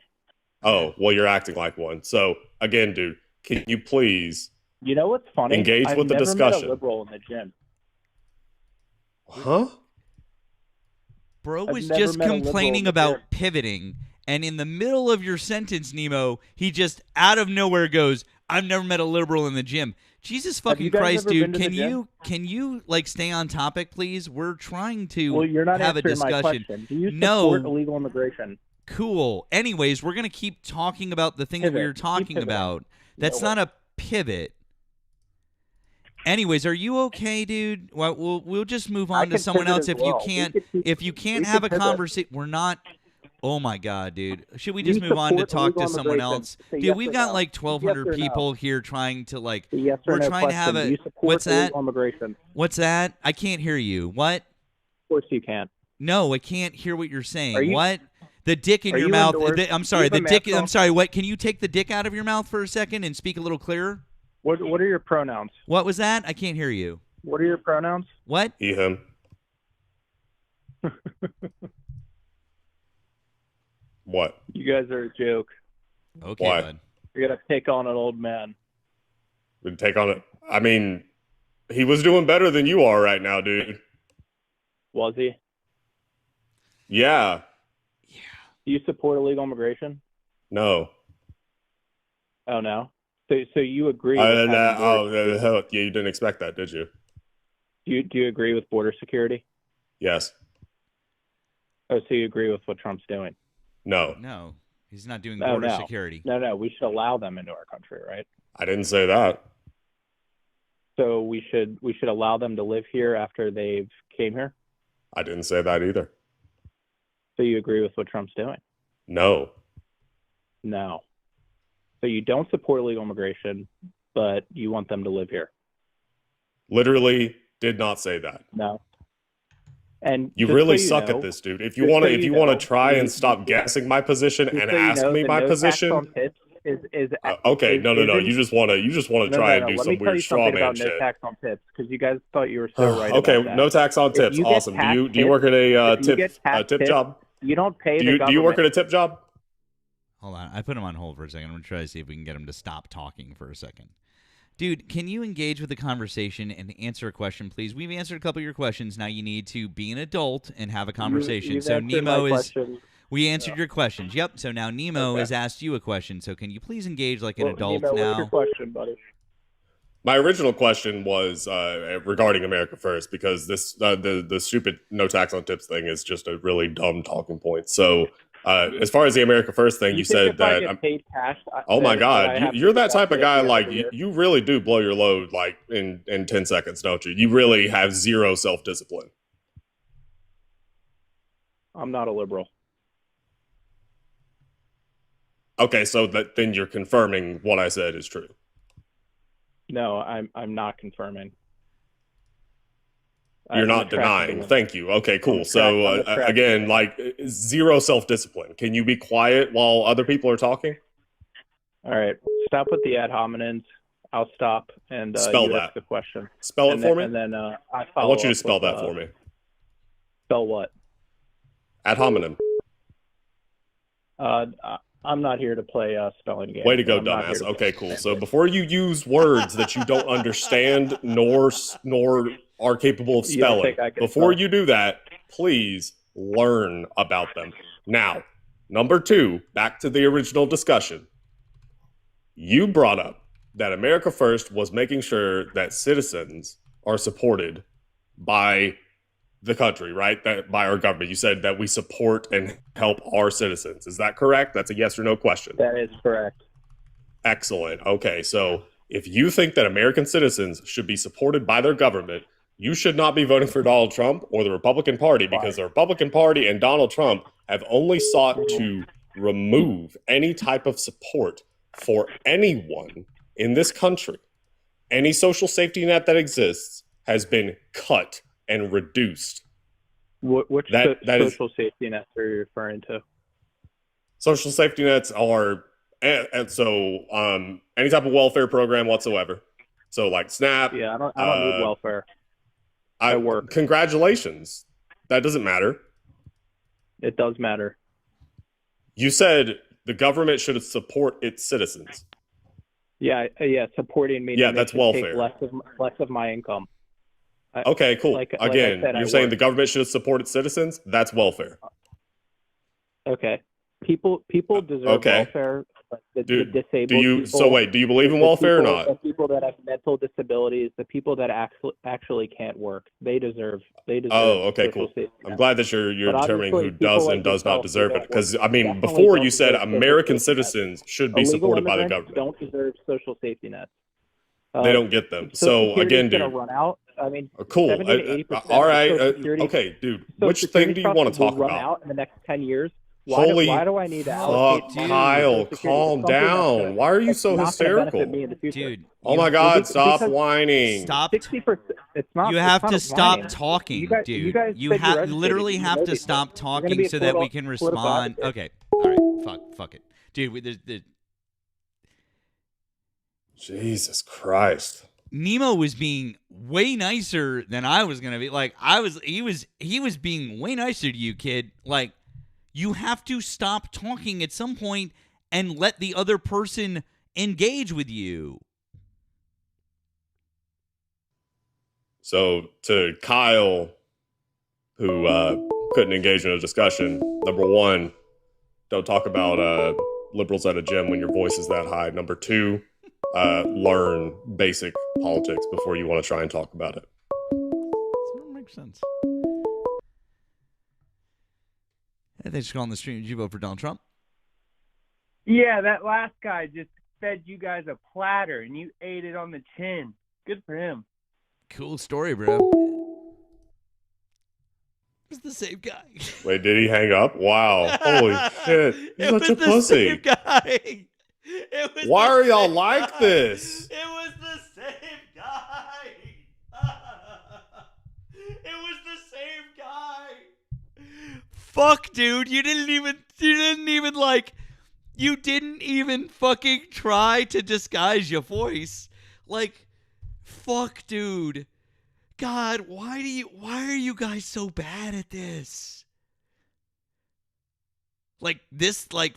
Oh, well, you're acting like one. So again, dude, can you please? You know what's funny? Engage with the discussion. Met a liberal in the gym. Huh? Bro I've was never just met a liberal in complaining the about gym. pivoting, and in the middle of your sentence, Nemo, he just out of nowhere goes, "I've never met a liberal in the gym." Jesus Have you fucking guys Christ, ever been dude! to the gym? Can you like stay on topic, please? We're trying to Well, you're not have a answering my discussion. question. Do you No. support illegal immigration? Cool. Anyways, we're gonna keep talking about the thing that we Pivot. were Keep talking pivoting. about. That's not a pivot. Anyways, are you okay, dude? Well, we'll just move I on to can someone pivot else as well. if you can't we have could a pivot. conversation. We're not. Oh my God, dude! Should we Do you just move on to support talk to illegal someone immigration? else, Say dude? yes We've or got no. like 1,200 Yes or no. people here trying to like. The yes or We're no trying to have question. a. Do you support What's that? illegal immigration? What's that? I can't hear you. What? Of course you can. No, I can't hear what you're saying. Are you- What? The dick in Are your you mouth. indoors? I'm Do sorry. you The have a dick. mask on? I'm sorry. What? Can you take the dick out of your mouth for a second and speak a little clearer? What are your pronouns? What was that? I can't hear you. What are your pronouns? What? He, him. What? You guys are a joke. Okay, Why? bud. You're gonna pick on an old man. Would take on it. I mean, he was doing better than you are right now, dude. Was he? Yeah. Do you support illegal immigration? No. Oh no. So you agree? With having border security? Hell, yeah, you didn't expect that, did you? Do you agree with border security? Yes. Oh, so you agree with what Trump's doing? No. No, he's not doing No, border no. security. No. We should allow them into our country, right? I didn't say that. So we should allow them to live here after they've came here. I didn't say that either. So you agree with what Trump's doing? No. No. So you don't support illegal immigration, but you want them to live here? Literally did not say that. No. And You just really so suck know, at this, dude. If you just want to, so if you you want know, to try you- and stop guessing my position just and so you ask know, me the my no tax position, on tips is okay, no. isn't- You just want to try and do Let some me tell weird you straw something man about shit. no tax on tips because you guys thought you were so right. Okay, about that. no tax on If tips. you get Awesome. tax Do you tips- work at a if you get tip tax tip tips, job? You don't pay the Do government. you work at a tip job? Hold on. I put him on hold for a second. I'm going to try to see if we can get him to stop talking for a second. Dude, can you engage with the conversation and answer a question, please? We've answered a couple of your questions. Now you need to be an adult and have a conversation. You've So answered Nemo my is... question. We answered your questions. Yep. So now Nemo Okay. has asked you a question. So can you please engage like an adult Nemo, now? what's your question, buddy? My original question was regarding America First because this the stupid no tax on tips thing is just a really dumb talking point. So as far as the America First thing, you think said if I that. get paid cash, Oh my that I God, have to you're that type of deduct guy. it Like every year? you really do blow your load like in 10 seconds, don't you? You really have zero self discipline. I'm not a liberal. Okay, so then you're confirming what I said is true. No, I'm not confirming. You're I'm not attracted to denying. women. Thank you. Okay, cool. I'm So attracted to again, women. like zero self discipline. Can you be quiet while other people are talking? All right, stop with the ad hominems. I'll stop and Spell you that. ask the question. Spell it And for then, me. And then I I follow want you to up spell with, that for me. Spell what? Ad hominem. I'm not here to play spelling games. Way to go, I'm not here dumbass. to Okay, play cool. games. So before you use words that you don't understand nor are capable of You don't spelling, think I can before spell? you do that, please learn about them. Now, number 2, back to the original discussion. You brought up that America First was making sure that citizens are supported by the country, right? That by our government. You said that we support and help our citizens. Is that correct? That's a yes or no question. That is correct. Excellent. Okay, so if you think that American citizens should be supported by their government, you should not be voting for Donald Trump or the Republican Party because the Republican Party and Donald Trump have only sought to remove any type of support for anyone in this country. Any social safety net that exists has been cut and reduced. Which That is- social safety nets are you referring to? Social safety nets are and so any type of welfare program whatsoever. So like SNAP. Yeah, I don't need welfare. I work. Congratulations. That doesn't matter. It does matter. You said the government should support its citizens. Yeah, supporting me. Yeah, to that's make it take welfare. less of my income. Okay, cool. Like Again, I said, you're saying the government should support its citizens? That's welfare. Okay. People deserve Okay. welfare. But the Do disabled you? people, So wait, do you believe in welfare or not? The people that have mental disabilities, the people that actually can't work, they deserve. Oh, okay, social cool. safety I'm net. glad that you're But determining obviously, who does people and like does not yourself who deserve it. don't work Because I mean, definitely before don't you said deserve social American safety nets. citizens should be Illegal supported by the immigrants government. don't deserve social safety nets. They don't get them. Social So Security again, is going to dude. run out. I mean, Cool. 70 to 80% All of right. Social Security, Okay, dude. Social Which Security thing do you trust want to will talk run about? out in the next 10 years. Why Holy do I need to allocate fuck, money Kyle, to Social Security? calm down. Why are you so It's not going to benefit hysterical? me in the future. Dude. Oh my God, stop whining. Stop. 60%. It's not. You have to stop whining. talking, You dude. guys You said you're educated. literally You have know to these stop things. You're gonna be talking a so that we can political respond. advocate. Okay. All right. Fuck it. Dude, Jesus Christ. Nemo was being way nicer than I was gonna be. Like he was being way nicer to you, kid. Like, you have to stop talking at some point and let the other person engage with you. So to Kyle, who couldn't engage in a discussion, number one, don't talk about liberals at a gym when your voice is that high. Number two, learn basic politics before you want to try and talk about it. That makes sense. Hey, thanks for calling the stream. Did you vote for Donald Trump? Yeah, that last guy just fed you guys a platter and you ate it on the chin. Good for him. Cool story, bro. It was the same guy. Wait, did he hang up? Wow. Holy shit. You're such a pussy. Same guy. Why are y'all like this? It was the same guy. It was the same guy. Fuck, dude. You didn't even fucking try to disguise your voice. Like, fuck, dude. God, why are you guys so bad at this? Like this guy,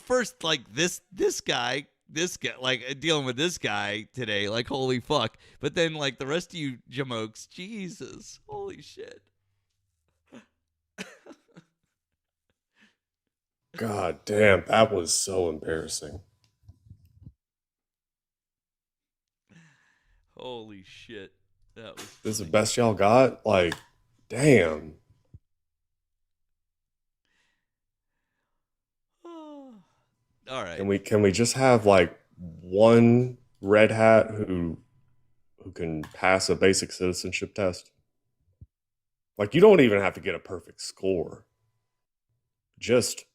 like dealing with this guy today, like, holy fuck. But then, like, the rest of you jamokes, Jesus, holy shit. God damn, that was so embarrassing. Holy shit. That was This is the best y'all got? Like, damn. all right. Can we just have like one red hat who can pass a basic citizenship test? Like, you don't even have to get a perfect score. Just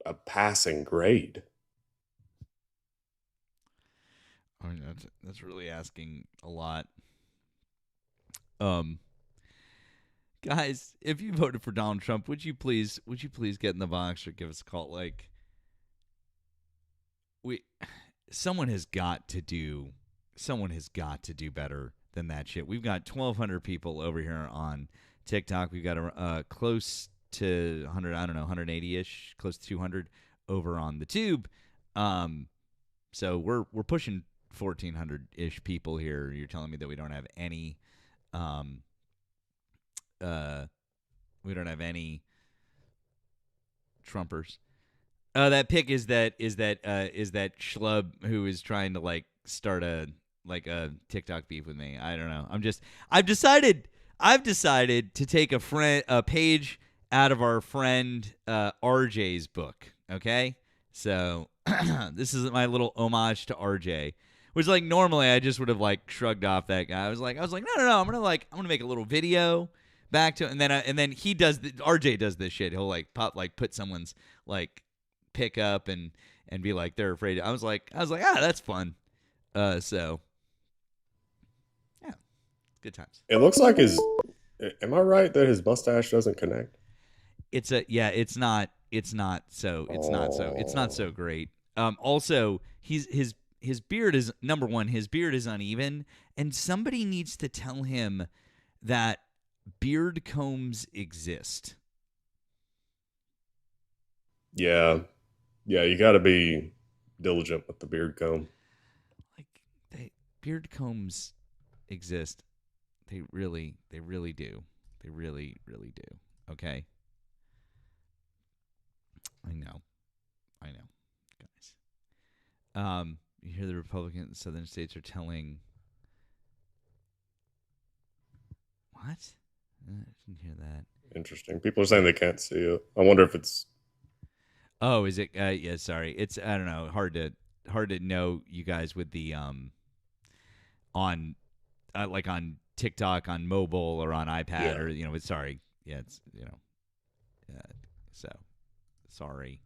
a passing grade. I mean, that's really asking a lot. Guys, if you voted for Donald Trump, would you please get in the box or give us a call? Like, someone has got to do better than that shit. We've got 1,200 people over here on TikTok. We've got close to 100, I don't know, 180-ish, close to 200 over on the tube. So we're pushing 1,400-ish people here. You're telling me that we don't have any Trumpers. That pick is that schlub who is trying to like start a TikTok beef with me. I don't know. I've decided to take a page out of our friend RJ's book. Okay, so this is my little homage to RJ. Which, like, normally I just would have like shrugged off that guy. I was like, no, I'm gonna make a little video back to, and then he does RJ does this shit. He'll like put someone's like pick up and be like they're afraid. I was like, that's fun. So yeah, good times. It looks like am I right that his mustache doesn't connect? It's not so great. Also, his beard is, number one, his beard is uneven, and somebody needs to tell him that beard combs exist. Yeah, you got to be diligent with the beard comb. Like, beard combs exist. They really do. They really do. Okay. I know, guys. You hear the Republicans in southern states are telling. What? I didn't hear that. Interesting. People are saying they can't see it. I wonder if it's. Oh, is it? Yeah, sorry. It's I don't know. Hard to know. You guys with the on like on TikTok, on mobile, or on iPad, or it's sorry. Yeah, it's so sorry.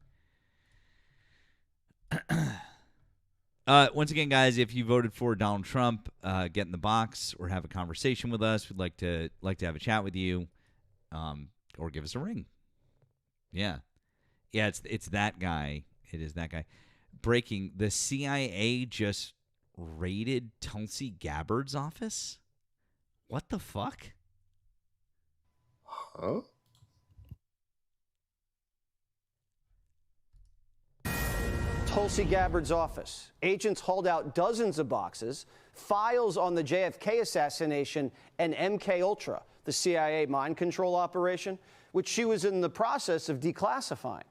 Once again, guys, if you voted for Donald Trump, get in the box or have a conversation with us. We'd like to have a chat with you, or give us a ring. Yeah, it's that guy. It is that guy. Breaking: the CIA just raided Tulsi Gabbard's office. What the fuck? Huh? Tulsi Gabbard's office. Agents hauled out dozens of boxes, files on the JFK assassination and MK Ultra, the CIA mind control operation, which she was in the process of declassifying.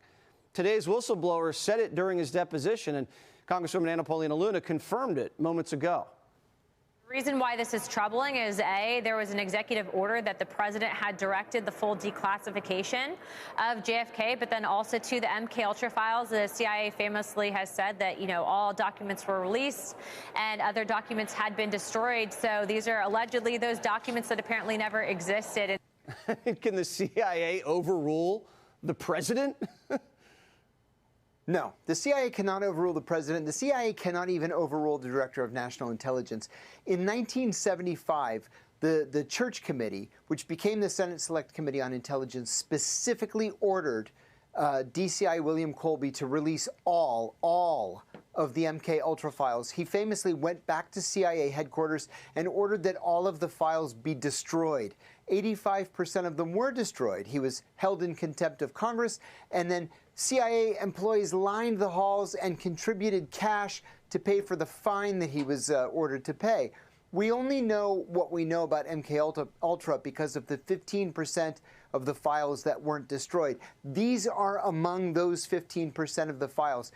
Today's whistleblower said it during his deposition, and Congresswoman Anna Paulina Luna confirmed it moments ago. The reason why this is troubling is, A, there was an executive order that the president had directed the full declassification of JFK, but then also to the MK Ultra files. The CIA famously has said that, all documents were released and other documents had been destroyed. So these are allegedly those documents that apparently never existed. Can the CIA overrule the president? No, the CIA cannot overrule the president. The CIA cannot even overrule the director of national intelligence. In 1975, the Church Committee, which became the Senate Select Committee on Intelligence, specifically ordered DCI William Colby to release all of the MK Ultra files. He famously went back to CIA headquarters and ordered that all of the files be destroyed. 85% of them were destroyed. He was held in contempt of Congress, and then CIA employees lined the halls and contributed cash to pay for the fine that he was ordered to pay. We only know what we know about MK Ultra because of the 15% of the files that weren't destroyed. These are among those 15% of the files.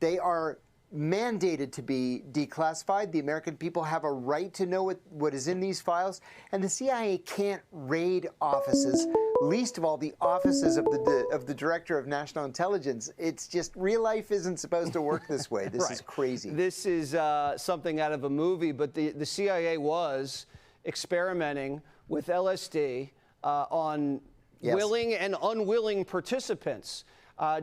They are mandated to be declassified. The American people have a right to know what is in these files, and the CIA can't raid offices, least of all the offices of the Director of National Intelligence. It's just, real life isn't supposed to work this way. This is crazy. This is something out of a movie, but the CIA was experimenting with LSD on willing and unwilling participants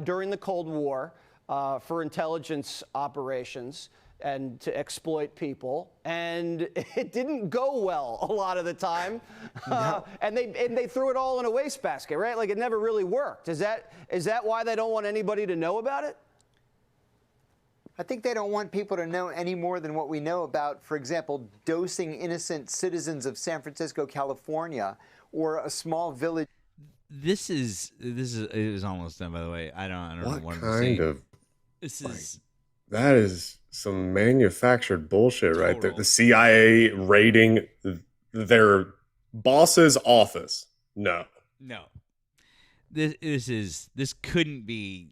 during the Cold War. For intelligence operations and to exploit people, and it didn't go well a lot of the time. No. And they threw it all in a wastebasket, right? Like, it never really worked. Is that why they don't want anybody to know about it? I think they don't want people to know any more than what we know about, for example, dosing innocent citizens of San Francisco, California, or a small village. This is it is almost done, by the way. I don't know what kind of. This is that is some manufactured bullshit right there. The CIA raiding their boss's office. No. This couldn't be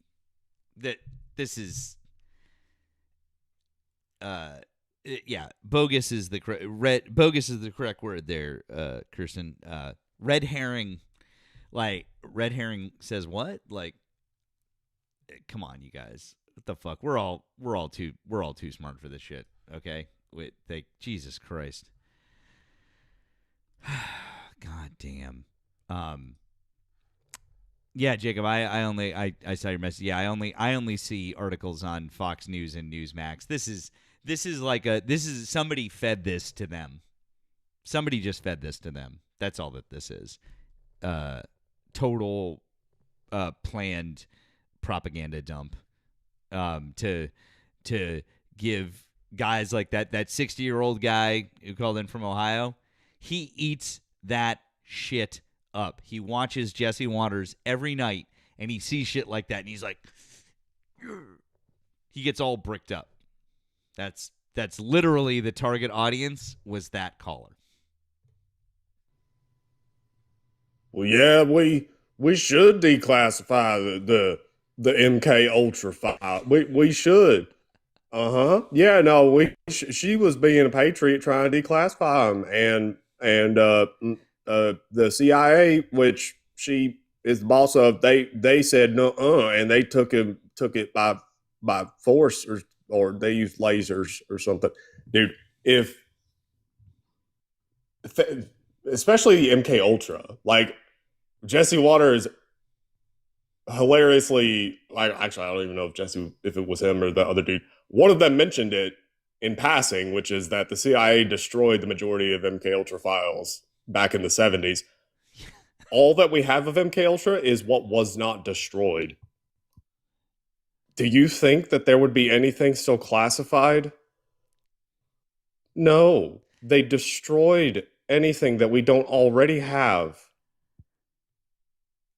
that. This is bogus is the bogus is the correct word there, Kirsten. Red herring, like red herring says what? Like, come on, you guys. What the fuck? We're all too smart for this shit. Okay, Jesus Christ. God damn. Yeah, Jacob. I saw your message. Yeah, I only see articles on Fox News and Newsmax. This is somebody fed this to them. Somebody just fed this to them. That's all that this is. Total planned propaganda dump. To give guys like that 60-year-old guy who called in from Ohio, he eats that shit up. He watches Jesse Waters every night, and he sees shit like that, and he's like, he gets all bricked up. That's literally the target audience was that caller. well, yeah, we should declassify the MK Ultra file. We should. Yeah, no, she was being a patriot trying to declassify them, and the CIA, which she is the boss of, they said no, and they took it by force, or they used lasers or something, dude. If especially MK Ultra, like Jesse Waters hilariously, like, actually I don't even know if it was him or the other dude. One of them mentioned it in passing, which is that the CIA destroyed the majority of MK Ultra files back in the 70s. All that we have of MK Ultra is what was not destroyed. Do you think that there would be anything still classified? No, they destroyed anything that we don't already have.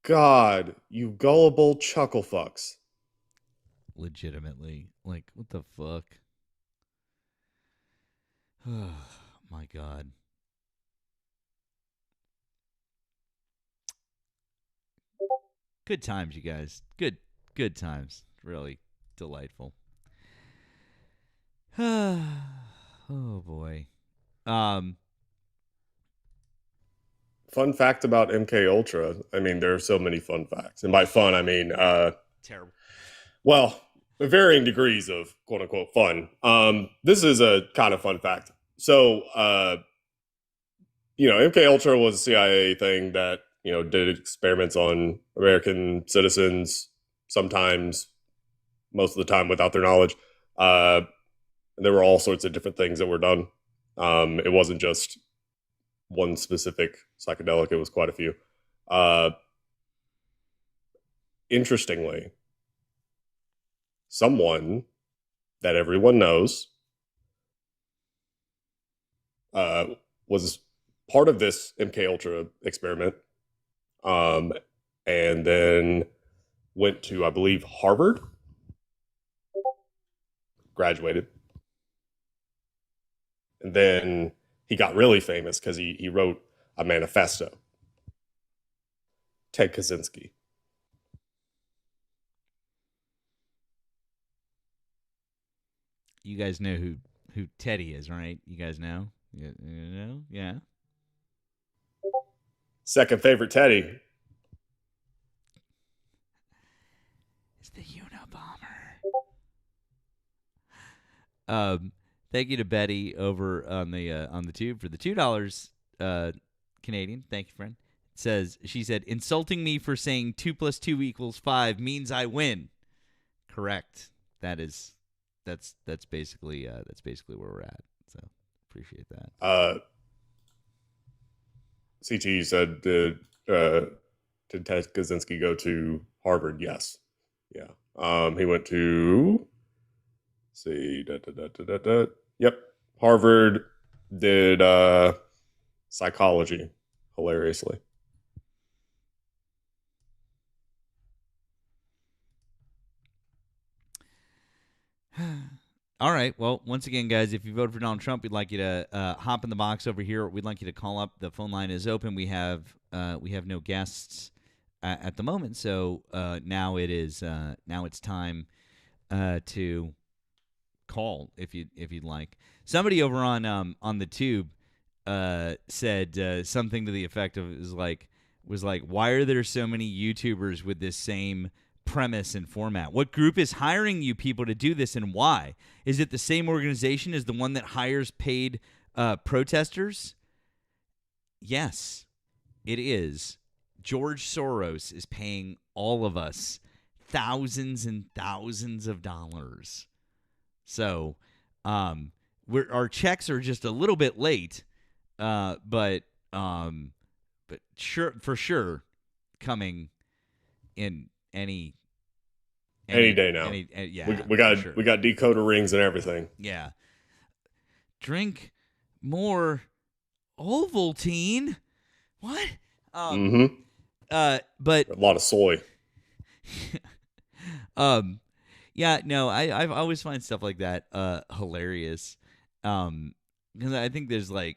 God, you gullible chuckle fucks. Legitimately. Like, what the fuck? Oh, my God. Good times, you guys. Good times. Really delightful. Oh, boy. Fun fact about MK Ultra. I mean, there are so many fun facts. And by fun, I mean terrible. Well, varying degrees of quote unquote fun. This is a kind of fun fact. So MK Ultra was a CIA thing that, did experiments on American citizens, sometimes, most of the time without their knowledge. There were all sorts of different things that were done. It wasn't just one specific psychedelic, it was quite a few. Interestingly, someone that everyone knows was part of this MK Ultra experiment, and then went to, I believe, Harvard, graduated, and then he got really famous because he wrote a manifesto. Ted Kaczynski. You guys know who Teddy is, right? You guys know? You know? Yeah. Second favorite Teddy. It's the Unabomber. Thank you to Betty over on the tube for the $2 Canadian. Thank you, friend. She said, insulting me for saying 2 + 2 = 5 means I win. Correct. That's basically where we're at. So appreciate that. CT said, did Ted Kaczynski go to Harvard? Yes. Yeah. He went to, yep, Harvard, did psychology, hilariously. All right. Well, once again, guys, if you voted for Donald Trump, we'd like you to hop in the box over here. We'd like you to call up. The phone line is open. We have no guests at the moment, so now it's time to call if you'd like. Somebody over on the tube said something to the effect of was like, why are there so many YouTubers with this same premise and format? What group is hiring you people to do this, and why? Is it the same organization as the one that hires paid protesters? Yes, it is. George Soros is paying all of us thousands and thousands of dollars. So our checks are just a little bit late, but for sure coming in any day now. Yeah, we got decoder rings and everything. Yeah. Drink more Ovaltine. What? But a lot of soy. Yeah, no, I always find stuff like that hilarious. Because I think there's there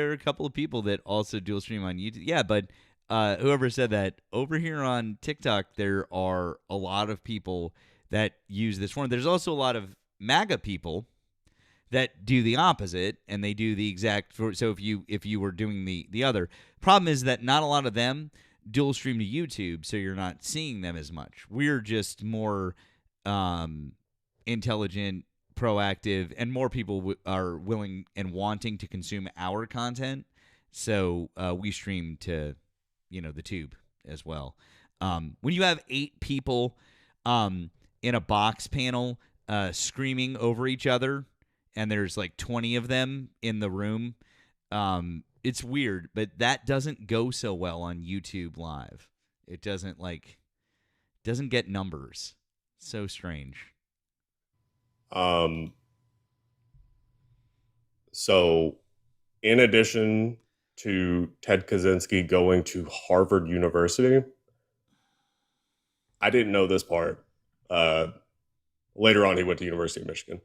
are a couple of people that also dual stream on YouTube. Yeah, but whoever said that, over here on TikTok, there are a lot of people that use this form. There's also a lot of MAGA people that do the opposite, and they do the exact. So if you were doing the other, problem is that not a lot of them dual stream to YouTube, so you're not seeing them as much. We're just more intelligent, proactive, and more people are willing and wanting to consume our content. So we stream to, the tube as well. When you have 8 people in a box panel screaming over each other, and there's like 20 of them in the room, it's weird, but that doesn't go so well on YouTube Live. It doesn't get numbers. So strange. So in addition to Ted Kaczynski going to Harvard University, I didn't know this part. Later on, he went to University of Michigan.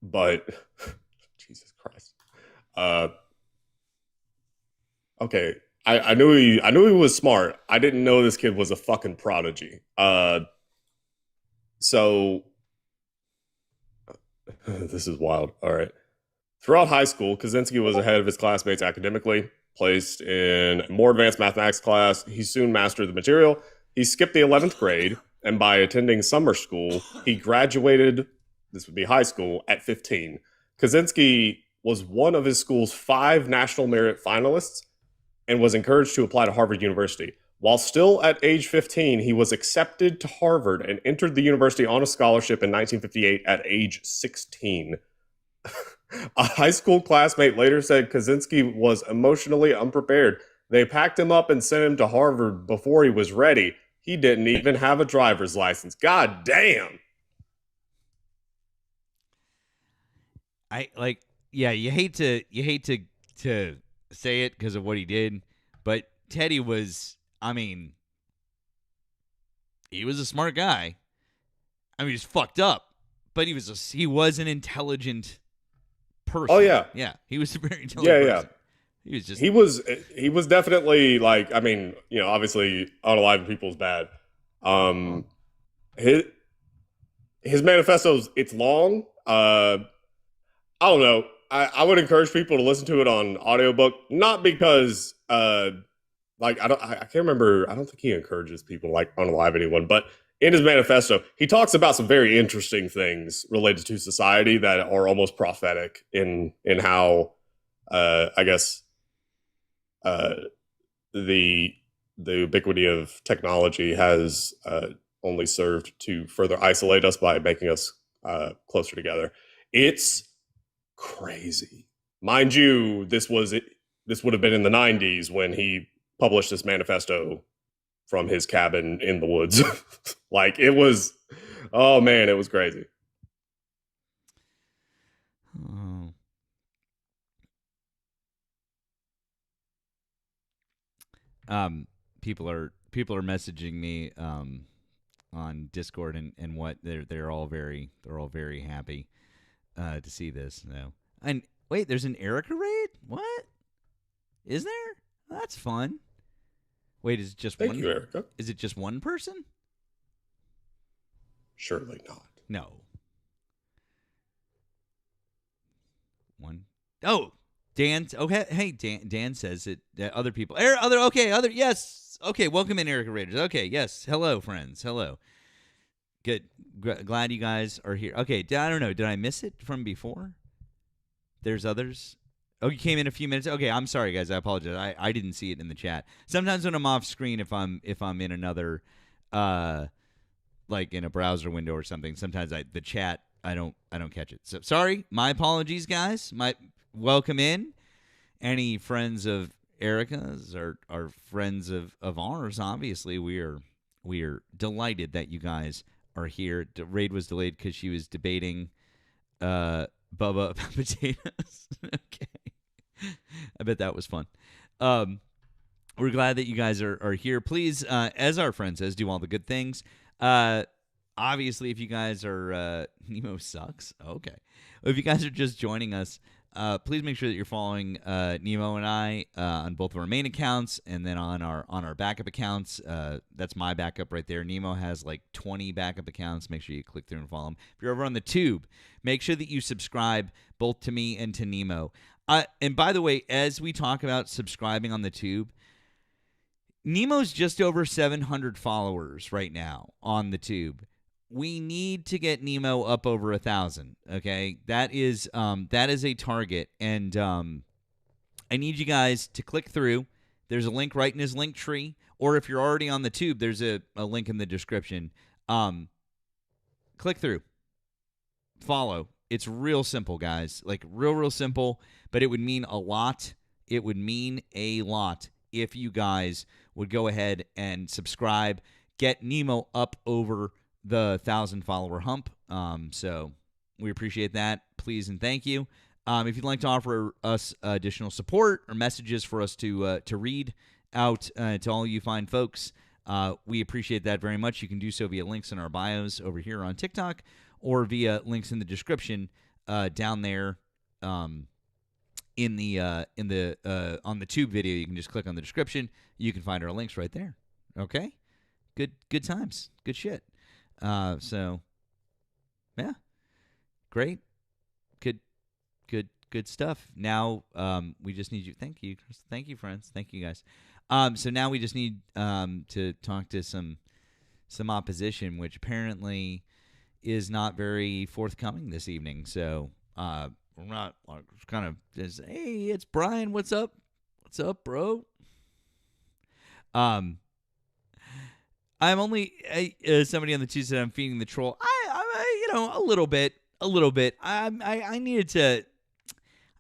But Jesus Christ. Okay. I knew he was smart. I didn't know this kid was a fucking prodigy. So this is wild. All right. Throughout high school, Kaczynski was ahead of his classmates academically, placed in a more advanced mathematics class. He soon mastered the material. He skipped the 11th grade, and by attending summer school, he graduated, this would be high school, at 15. Kaczynski was one of his school's 5 national merit finalists and was encouraged to apply to Harvard University. While still at age 15, he was accepted to Harvard and entered the university on a scholarship in 1958 at age 16. A high school classmate later said Kaczynski was emotionally unprepared. They packed him up and sent him to Harvard before he was ready. He didn't even have a driver's license. God damn. You hate to say it because of what he did, but Teddy was, he was a smart guy. He's fucked up, but he was an intelligent person. Oh yeah. Yeah. He was a very intelligent person. He was definitely obviously unaliving people is bad. His manifesto's, it's long. I don't know. I would encourage people to listen to it on audiobook, not because I can't remember. I don't think he encourages people to unalive anyone, but in his manifesto, he talks about some very interesting things related to society that are almost prophetic in how the ubiquity of technology has only served to further isolate us by making us closer together. It's crazy. Mind you, this would have been in the 90s when he published this manifesto from his cabin in the woods. It was, oh man, it was crazy. Oh. People are messaging me on Discord and what they're all very happy to see this. No. And wait, there's an Erika raid? What? Is there? That's fun. Wait, is it just Thank one? you, Erika. Is it just one person? Surely not. No. One. Oh, Dan. Okay. Hey, Dan says it. Other people. Yes. Okay. Welcome in, Erika Raiders. Okay. Yes. Hello, friends. Hello. Good. Glad you guys are here. Okay. I don't know. Did I miss it from before? There's others. Oh, you came in a few minutes. Okay. I'm sorry, guys. I apologize. I didn't see it in the chat. Sometimes when I'm off screen, if I'm in another, like in a browser window or something, sometimes the chat I don't catch it. So sorry. My apologies, guys. Welcome in. Any friends of Erika's are friends of ours. Obviously, we are delighted that you guys are here. The raid was delayed because she was debating Bubba about potatoes. Okay, I bet that was fun. We're glad that you guys are here. Please, as our friend says, do all the good things. Obviously, if you guys are Nemo sucks. Okay, if you guys are just joining us. please make sure that you're following Nemo and I on both of our main accounts and then on our backup accounts. That's my backup right there. Nemo has like 20 backup accounts. Make sure you click through and follow them. If you're over on the tube, make sure that you subscribe both to me and to Nemo. And by the way, as we talk about subscribing on the tube, Nemo's just over 700 followers right now on the tube. We need to get Nemo up over 1,000. Okay, that is a target, and I need you guys to click through. There's a link right in his link tree, or if you're already on the tube, there's a link in the description. Click through, follow. It's real simple, guys. Like real simple, but it would mean a lot. It would mean a lot if you guys would go ahead and subscribe, get Nemo up over the 1,000-follower hump. So we appreciate that. Please and thank you. If you'd like to offer us additional support or messages for us to read out to all you fine folks, we appreciate that very much. You can do so via links in our bios over here on TikTok or via links in the description down there on the tube video. You can just click on the description. You can find our links right there. Okay? Good times. Good shit. So, yeah, great, good stuff. Now, we just need you. Thank you, friends. Thank you, guys. So now we just need to talk to some opposition, which apparently is not very forthcoming this evening. So, we're not kind of just, hey, it's Brian. What's up? What's up, bro? I'm only somebody on the Tuesday. I'm feeding the troll. I'm a little bit. I needed to.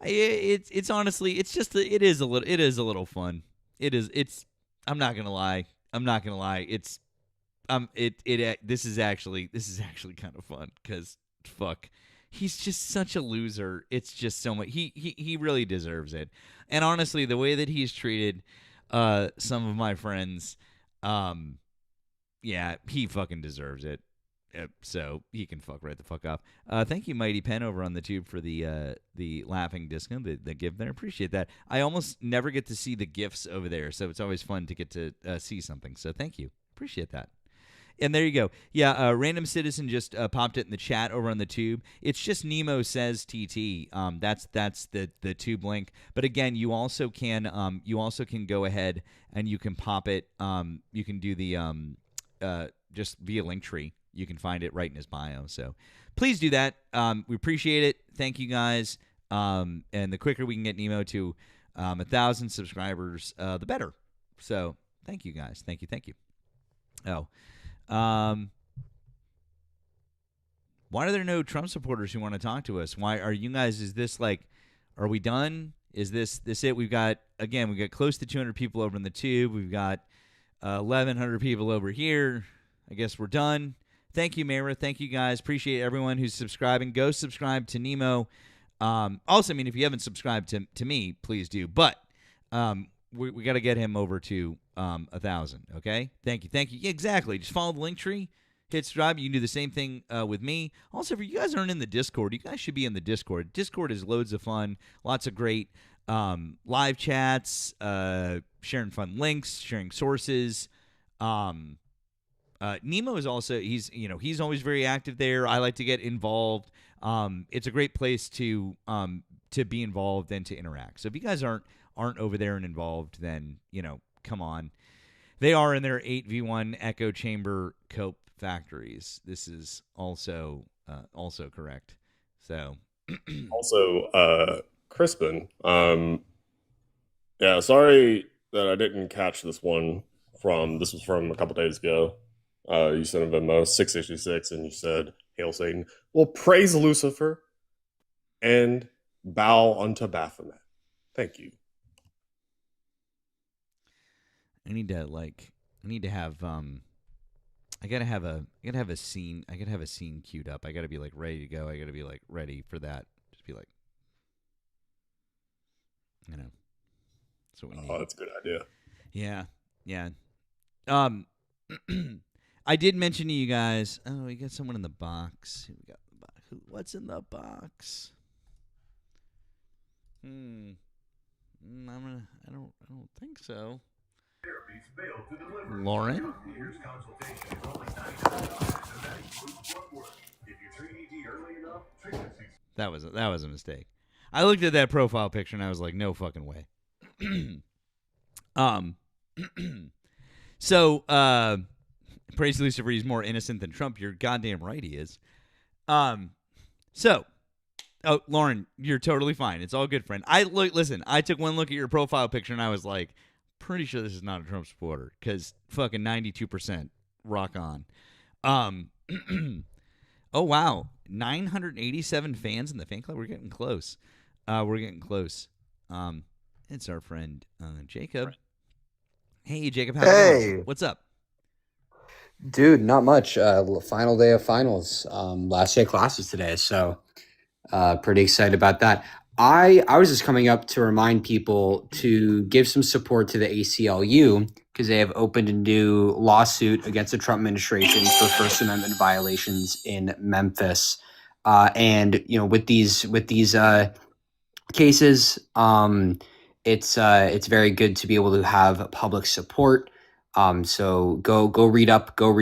It's honestly, it's just it is a little fun. It's. I'm not gonna lie. It's. This is actually kind of fun because fuck, he's just such a loser. It's just so much. He really deserves it. And honestly, the way that he's treated some of my friends, yeah, he fucking deserves it. So he can fuck right the fuck off. Thank you, Mighty Pen, over on the tube for the laughing disco, the gift there. Appreciate that. I almost never get to see the gifts over there, so it's always fun to get to see something. So thank you. Appreciate that. And there you go. Yeah, random citizen just popped it in the chat over on the tube. It's just Nemo says TT. That's the tube link. But again, you also can go ahead and you can pop it. You can do the just via Linktree. You can find it right in his bio. So please do that. We appreciate it. Thank you guys. And the quicker we can get Nemo to 1,000 subscribers, the better. So thank you guys. Thank you. Oh. Why are there no Trump supporters who want to talk to us? Why are you guys? Is this like, are we done? Is this it? We've got close to 200 people over in the tube. We've got 1,100 people over here. I guess we're done. Thank you, Mara. Thank you, guys. Appreciate everyone who's subscribing. Go subscribe to Nemo. Also, I mean, if you haven't subscribed to me, please do. But we got to get him over to 1,000. Okay. Thank you. Yeah, exactly. Just follow the link tree. Hit subscribe. You can do the same thing with me. Also, if you guys aren't in the Discord, you guys should be in the Discord. Discord is loads of fun. Lots of great live chats, sharing fun links, sharing sources. Nemo is also he's always very active there. I like to get involved. It's a great place to be involved and to interact. So if you guys aren't over there and involved, then come on. They are in their 8v1 echo chamber cope factories. This is also correct. So also Crispin. Yeah, sorry that I didn't catch this one this was from a couple days ago. You sent a Venmo 666 and you said, "Hail Satan." Well, praise Lucifer and bow unto Baphomet. Thank you. I gotta have a scene. I gotta have a scene queued up. I gotta be like ready to go. I gotta be like ready for that. Just be like, that's what we need. Oh, that's a good idea. Yeah. I did mention to you guys. Oh, we got someone in the box. Who we got in the box? What's in the box? I don't think so. Lauren? That was a mistake. I looked at that profile picture and I was like, no fucking way. So praise Lucifer, he's more innocent than Trump. You're goddamn right he is. So Lauren, you're totally fine. It's all good, friend. Listen, I took one look at your profile picture and I was like, pretty sure this is not a Trump supporter because fucking 92%. Rock on. Oh wow, 987 fans in the fan club. We're getting close. It's our friend Jacob. Hey Jacob, how's it going? What's up? Dude, not much. Final day of finals. Last day of classes today, so pretty excited about that. I was just coming up to remind people to give some support to the ACLU because they have opened a new lawsuit against the Trump administration for First Amendment violations in Memphis. And with these cases, it's very good to be able to have public support. So go read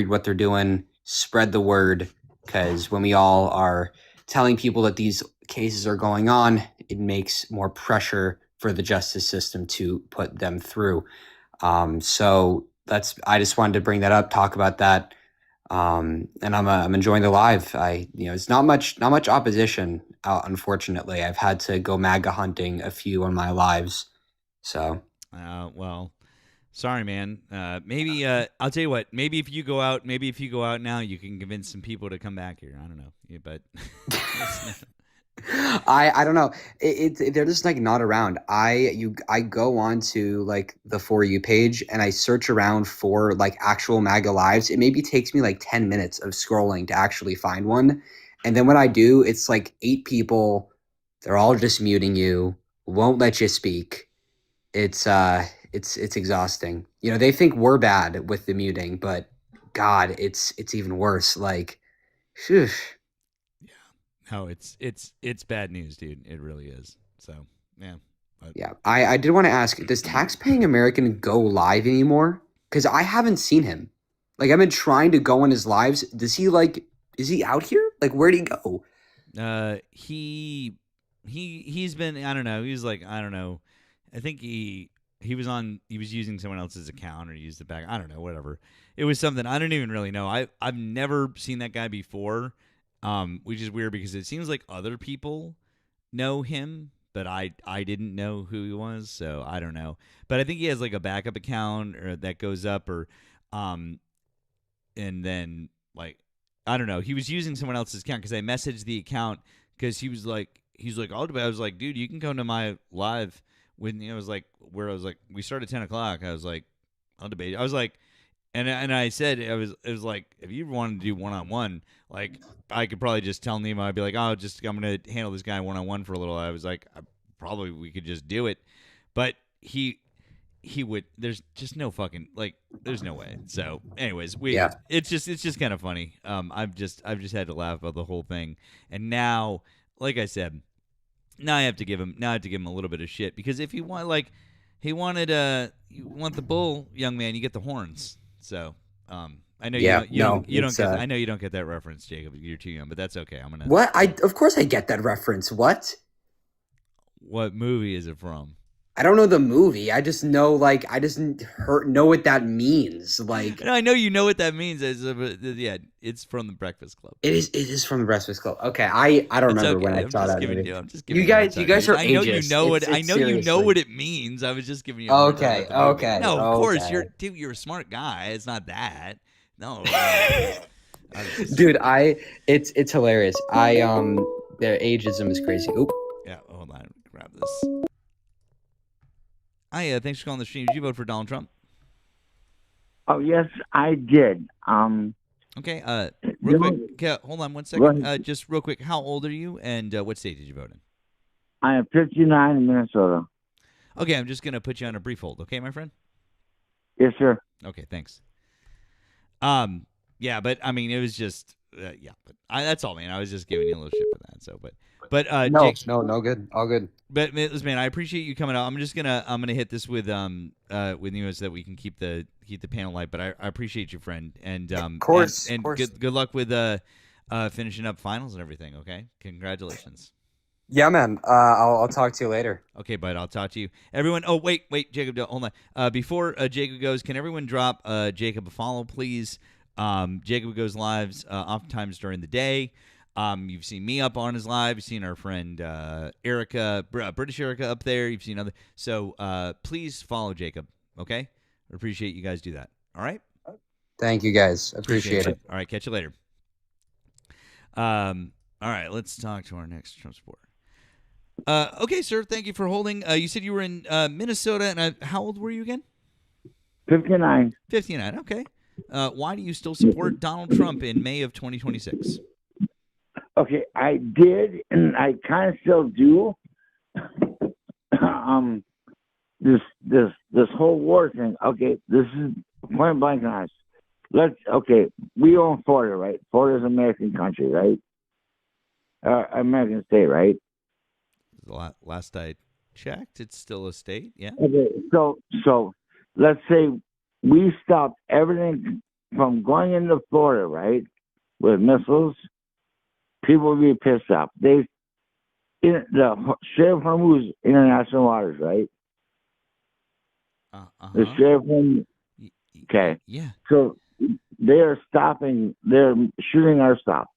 what they're doing, spread the word, because when we all are telling people that these cases are going on, it makes more pressure for the justice system to put them through. So I just wanted to bring that up, talk about that. And I'm enjoying the live. It's not much opposition. Unfortunately, I've had to go MAGA hunting a few on my lives. So, well, sorry, man. Maybe I'll tell you what. Maybe if you go out now, you can convince some people to come back here. I don't know, but I don't know. They're just like not around. I go on to like the For You page and I search around for like actual MAGA lives. It maybe takes me like 10 minutes of scrolling to actually find one. And then when I do, it's like 8 people. They're all just muting you, won't let you speak. It's exhausting. They think we're bad with the muting, but God, it's even worse. Like, phew. No, it's bad news, dude. It really is. So, yeah. Yeah, I did want to ask, does Taxpaying American go live anymore? Because I haven't seen him. Like, I've been trying to go on his lives. Is he out here? Like, where'd he go? He's been, I don't know. He was like, I don't know. I think he was using someone else's account or used it back. I don't know, whatever. It was something. I don't even really know. I've never seen that guy before. Which is weird because it seems like other people know him, but I didn't know who he was, so I don't know. But I think he has like a backup account or that goes up or and then like I don't know. He was using someone else's account because I messaged the account because he was like I'll debate. I was like, dude, you can come to my live when I was like we start at 10 o'clock. I was like, I'll debate. I was like. And I said it was like if you wanted to do one-on-one, like I could probably just tell Nemo, I'd be like, I'm gonna handle this guy one-on-one for a little. I was like, probably we could just do it, but he would. There's just no fucking like. There's no way. So, anyways, it's just kind of funny. I've just had to laugh about the whole thing, and now, like I said, now I have to give him a little bit of shit because if you want you want the bull, young man, you get the horns. So, I know I know you don't get that reference, Jacob. You're too young, but that's okay. What? Of course I get that reference. What movie is it from? I don't know the movie. I just know know what that means. Like, I know you know what that means. Yeah, it's from The Breakfast Club. It is from The Breakfast Club. Okay, I don't remember when I saw that movie. I'm just giving you guys are ageist. I know you know what it means. I was just giving you. Okay. No, of course you're a smart guy. It's not that. No. Dude, it's hilarious. Their ageism is crazy. Oop. Yeah, hold on. Grab this. Hi, thanks for calling the stream. Did you vote for Donald Trump? Oh, yes, I did. Okay, real quick. Hold on 1 second. Just real quick, how old are you, and what state did you vote in? I am 59 in Minnesota. Okay, I'm just going to put you on a brief hold, okay, my friend? Yes, sir. Okay, thanks. Yeah, but, I mean, it was just, yeah, but that's all, man. I was just giving you a little shit for that. So, but No, Jake, no good, all good. But man, I appreciate you coming out. I'm gonna hit this with news so that we can keep the panel light. But I appreciate you, friend, and of course, and of course. good luck with finishing up finals and everything. Okay, congratulations. Yeah, man. I'll talk to you later. Okay, bud. I'll talk to you, everyone. Oh, wait, Jacob, hold on. Before Jacob goes, can everyone drop Jacob a follow, please? Jacob goes lives oftentimes during the day. You've seen me up on his live. You've seen our friend Erika, British Erika up there. You've seen other. So please follow Jacob. Okay, I appreciate you guys do that. All right. Thank you, guys. Appreciate it. All right, catch you later. All right, let's talk to our next Trump supporter. Okay, sir. Thank you for holding. You said you were in Minnesota, and how old were you again? 59. 59. Okay. Why do you still support Donald Trump in May of 2026? Okay, I did, and I kind of still do. This whole war thing. Okay, this is point blank honest. We own Florida, right? Florida's an American country, right? American state, right? Last I checked, it's still a state. Yeah. Okay, so let's say we stopped everything from going into Florida, right? With missiles, people would be pissed off. The Strait of Hormuz international waters, right? The Strait of Hormuz. Okay. Yeah. So they are stopping. They're shooting our stuff.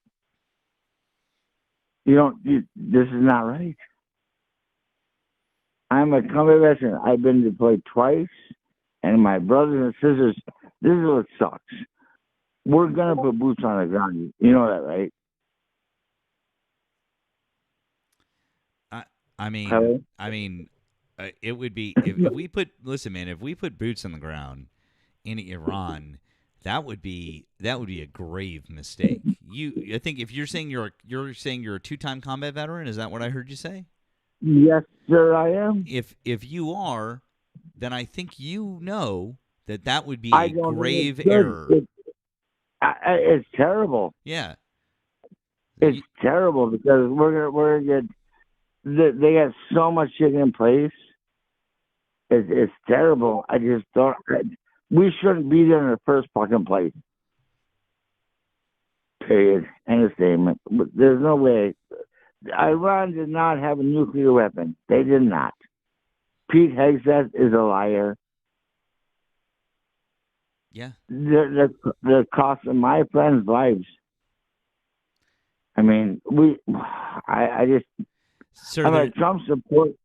This is not right. I'm a combat veteran. I've been deployed twice, and my brothers and sisters. This is what sucks. We're gonna put boots on the ground. You know that, right? It would be if we put. Listen, man, if we put boots on the ground in Iran, that would be a grave mistake. I think if you're saying you're a 2-time combat veteran, is that what I heard you say? Yes, sir, I am. If you are, then I think you know that would be a grave error. It's terrible. Yeah, it's terrible because we're gonna get. They got so much shit in place. It's terrible. I just don't. We shouldn't be there in the first fucking place. Period. End of statement. But there's no way. Iran did not have a nuclear weapon. They did not. Pete Hegseth is a liar. Yeah. They're costing my friends' lives. I mean, I just. Sir, I'm a Trump support.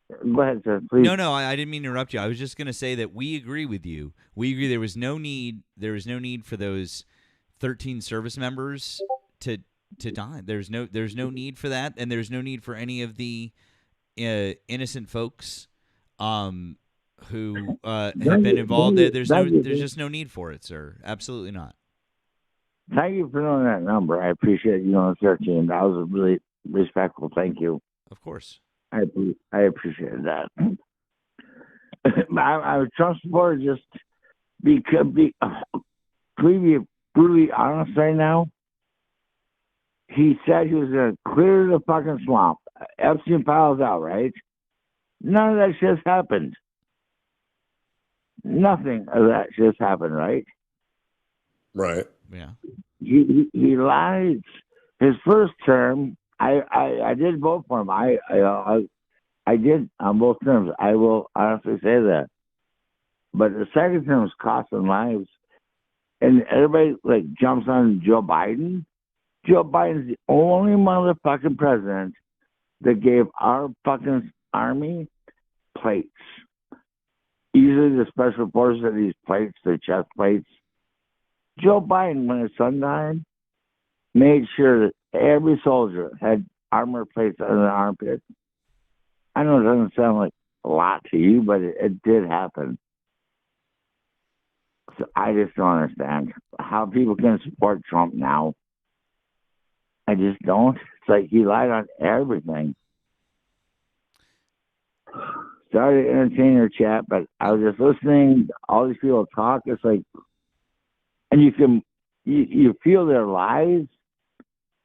Go ahead, sir, please. No, I didn't mean to interrupt you. I was just going to say that we agree with you. We agree there was no need for those 13 service members to die. There's no need for that, and there's no need for any of the innocent folks who have been involved. There's just no need for it, sir. Absolutely not. Thank you for knowing that number. I appreciate you on 13. That was really respectful. Thank you. Of course. I appreciate that. I'm a Trump supporter just because. Can we be brutally honest right now? He said he was going to clear the fucking swamp. Epstein files out, right? None of that shit's happened. Nothing of that shit's happened, right? Right. Yeah. He lied. His first term, I did vote for him. I did on both terms. I will honestly say that. But the second term was costing lives. And everybody jumps on Joe Biden. Joe Biden's the only motherfucking president that gave our fucking army plates. Usually the special forces have these plates, the chest plates. Joe Biden, when his son died, made sure that every soldier had armor plates on their armpit. I know it doesn't sound like a lot to you, but it did happen. So I just don't understand how people can support Trump now. I just don't. It's like he lied on everything. Sorry to entertain your chat, but I was just listening. All these people talk. It's like, and you feel their lies.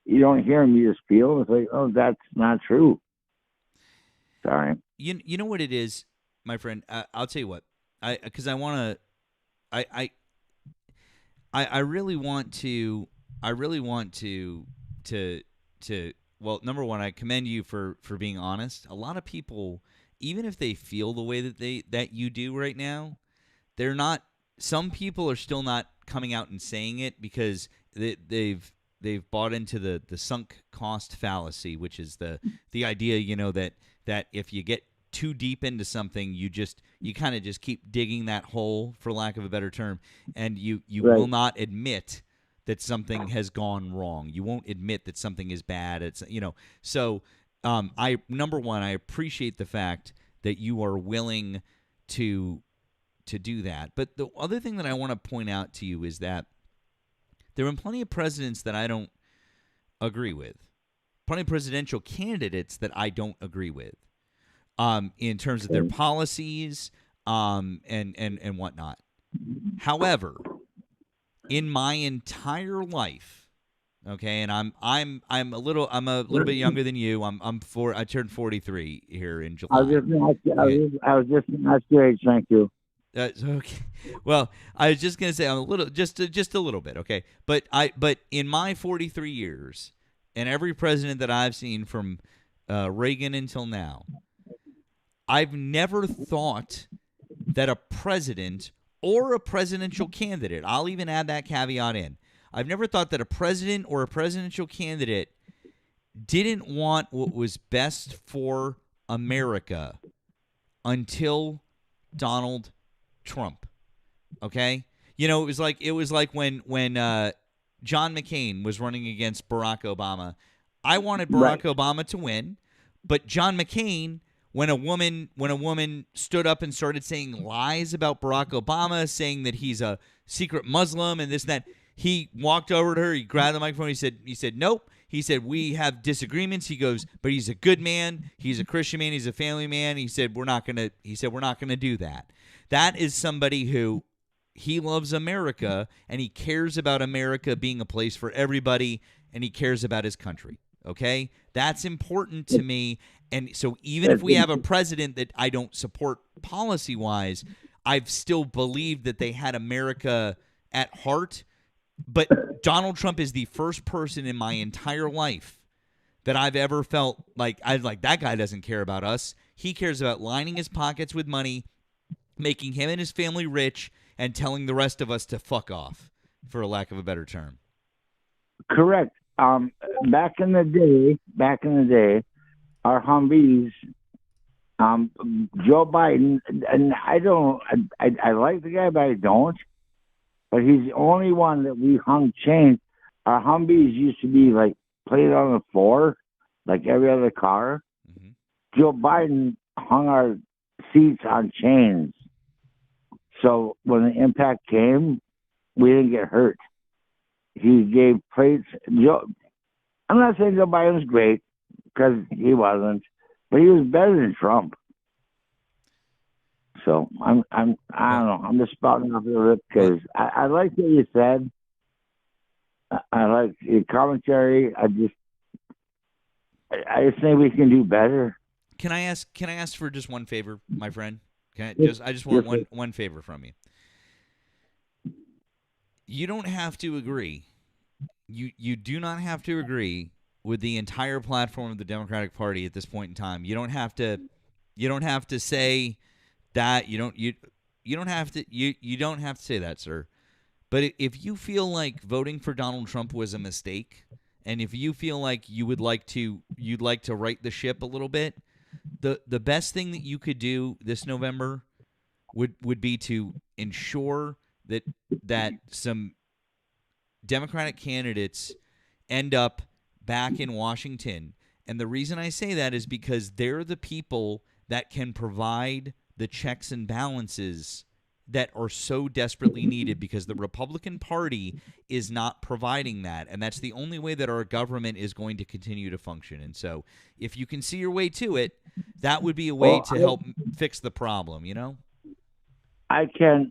you don't hear them, you just feel them. It's like, oh, that's not true. Sorry. You know what it is, my friend. I'll tell you what. Because I want to. I really want to. I really want to. Well, number one, I commend you for being honest. A lot of people, even if they feel the way that you do right now, they're not. Some people are still not coming out and saying it because they've bought into the sunk cost fallacy, which is the idea, that if you get too deep into something, you kind of just keep digging that hole, for lack of a better term, and you Right. will not admit that something has gone wrong. You won't admit that something is bad. It's so number one, I appreciate the fact that you are willing to do that. But the other thing that I want to point out to you is that there have been plenty of presidents that I don't agree with, plenty of presidential candidates that I don't agree with, in terms of their policies, and whatnot. However, in my entire life, okay, and I'm a little bit younger than you. I turned 43 here in July. I was just going to ask your age. Thank you. Okay. Well, I was just gonna say I'm a little, just a little bit, okay. But in my 43 years, and every president that I've seen from Reagan until now, I've never thought that a president or a presidential candidate, I'll even add that caveat in, I've never thought that a president or a presidential candidate didn't want what was best for America until Donald Trump. Okay? It was like when John McCain was running against Barack Obama. I wanted Barack Obama to win, but John McCain, when a woman stood up and started saying lies about Barack Obama, saying that he's a secret Muslim and this and that, he walked over to her, he grabbed the microphone, he said nope. He said, we have disagreements. He goes, but he's a good man. He's a Christian man. He's a family man. He said, we're not gonna do that. That is somebody who, he loves America, and he cares about America being a place for everybody, and he cares about his country. Okay? That's important to me. And so even if we have a president that I don't support policy-wise, I've still believed that they had America at heart. But Donald Trump is the first person in my entire life that I've ever felt like that guy doesn't care about us. He cares about lining his pockets with money, making him and his family rich, and telling the rest of us to fuck off, for a lack of a better term. Correct. Back in the day, our Humvees, Joe Biden, and I like the guy, but I don't. But he's the only one that we hung chains. Our Humvees used to be like played on the floor, like every other car. Mm-hmm. Joe Biden hung our seats on chains. So when the impact came, we didn't get hurt. He gave plates. I'm not saying Joe Biden was great, because he wasn't, but he was better than Trump. So I don't know. I'm just spouting off the lip because I like what you said. I like your commentary. I just think we can do better. Can I ask for just one favor, my friend? I just want one favor from you. You don't have to agree. You do not have to agree with the entire platform of the Democratic Party at this point in time. You don't have to say that. You don't have to say that, sir. But if you feel like voting for Donald Trump was a mistake, and if you feel like you'd like to right the ship a little bit, the best thing that you could do this November would be to ensure that some Democratic candidates end up back in Washington. And the reason I say that is because they're the people that can provide the checks and balances that are so desperately needed, because the Republican Party is not providing that. And that's the only way that our government is going to continue to function. And so if you can see your way to it, that would be a way to help fix the problem, I can,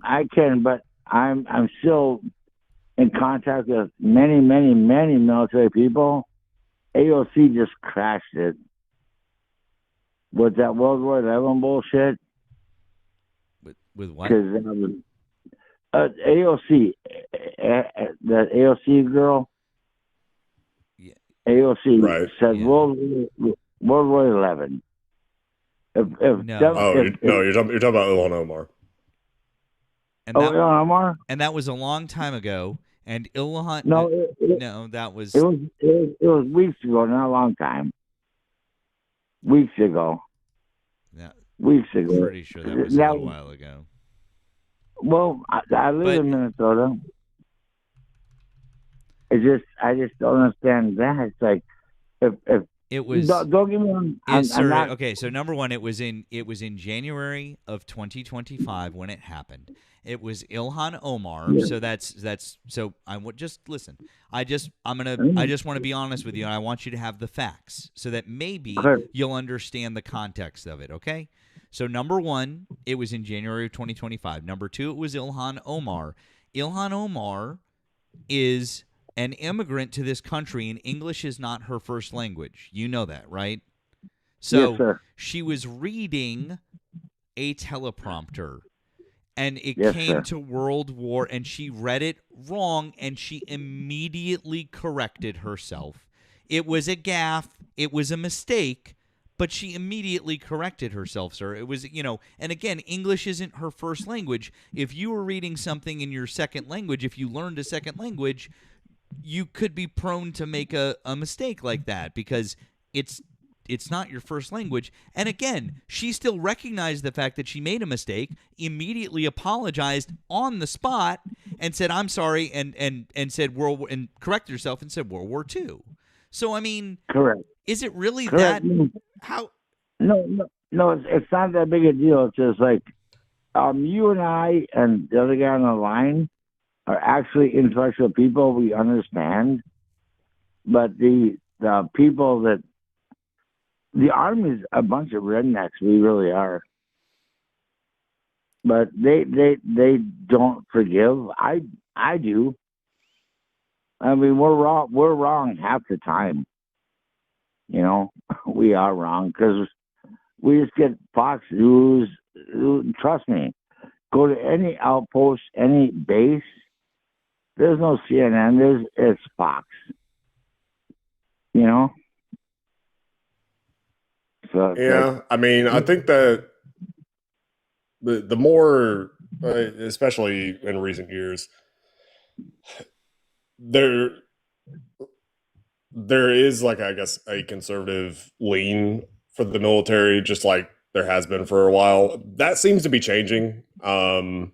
but I'm still in contact with many military people, AOC just crashed it with that World War XI bullshit. With what? Because AOC, that AOC girl, AOC said World War XI. You're talking about Ilhan Omar. And Ilhan Omar? And that was a long time ago. And Ilhan, that was it was weeks ago, not a long time. Weeks ago. Yeah, weeks ago. I'm pretty sure that was a little while ago. Well, I live in Minnesota. I just don't understand that. It's like if it was. Don't get me wrong. Okay, so number one, it was in January of 2025 when it happened. It was Ilhan Omar. Yeah. So that's so I would just listen. I just want to be honest with you, and I want you to have the facts so that maybe you'll understand the context of it. Okay. So number one, it was in January of 2025. Number two, it was Ilhan Omar. Ilhan Omar is an immigrant to this country, and English is not her first language. You know that, right? So yes, sir. She was reading a teleprompter, and it Yes, came sir. to World War, and she read it wrong, and she immediately corrected herself. It was a gaffe. It was a mistake. But she immediately corrected herself, sir. It was, and again, English isn't her first language. If you were reading something in your second language, if you learned a second language, you could be prone to make a mistake like that because it's not your first language. And again, she still recognized the fact that she made a mistake, immediately apologized on the spot, and said, "I'm sorry," and said and corrected herself and said World War II. So I mean, correct. Is it really Correct. that? How? No, it's not that big a deal. It's just like you and I and the other guy on the line are actually intellectual people. We understand, but the people that the Army's a bunch of rednecks. We really are, but they don't forgive. I do. I mean, we're wrong. We're wrong half the time. We are wrong because we just get Fox News. Trust me, go to any outpost, any base. There's no CNN. It's Fox. So yeah, I mean, I think that the more, especially in recent years, there is like, I guess, a conservative lean for the military, just like there has been for a while. That seems to be changing. And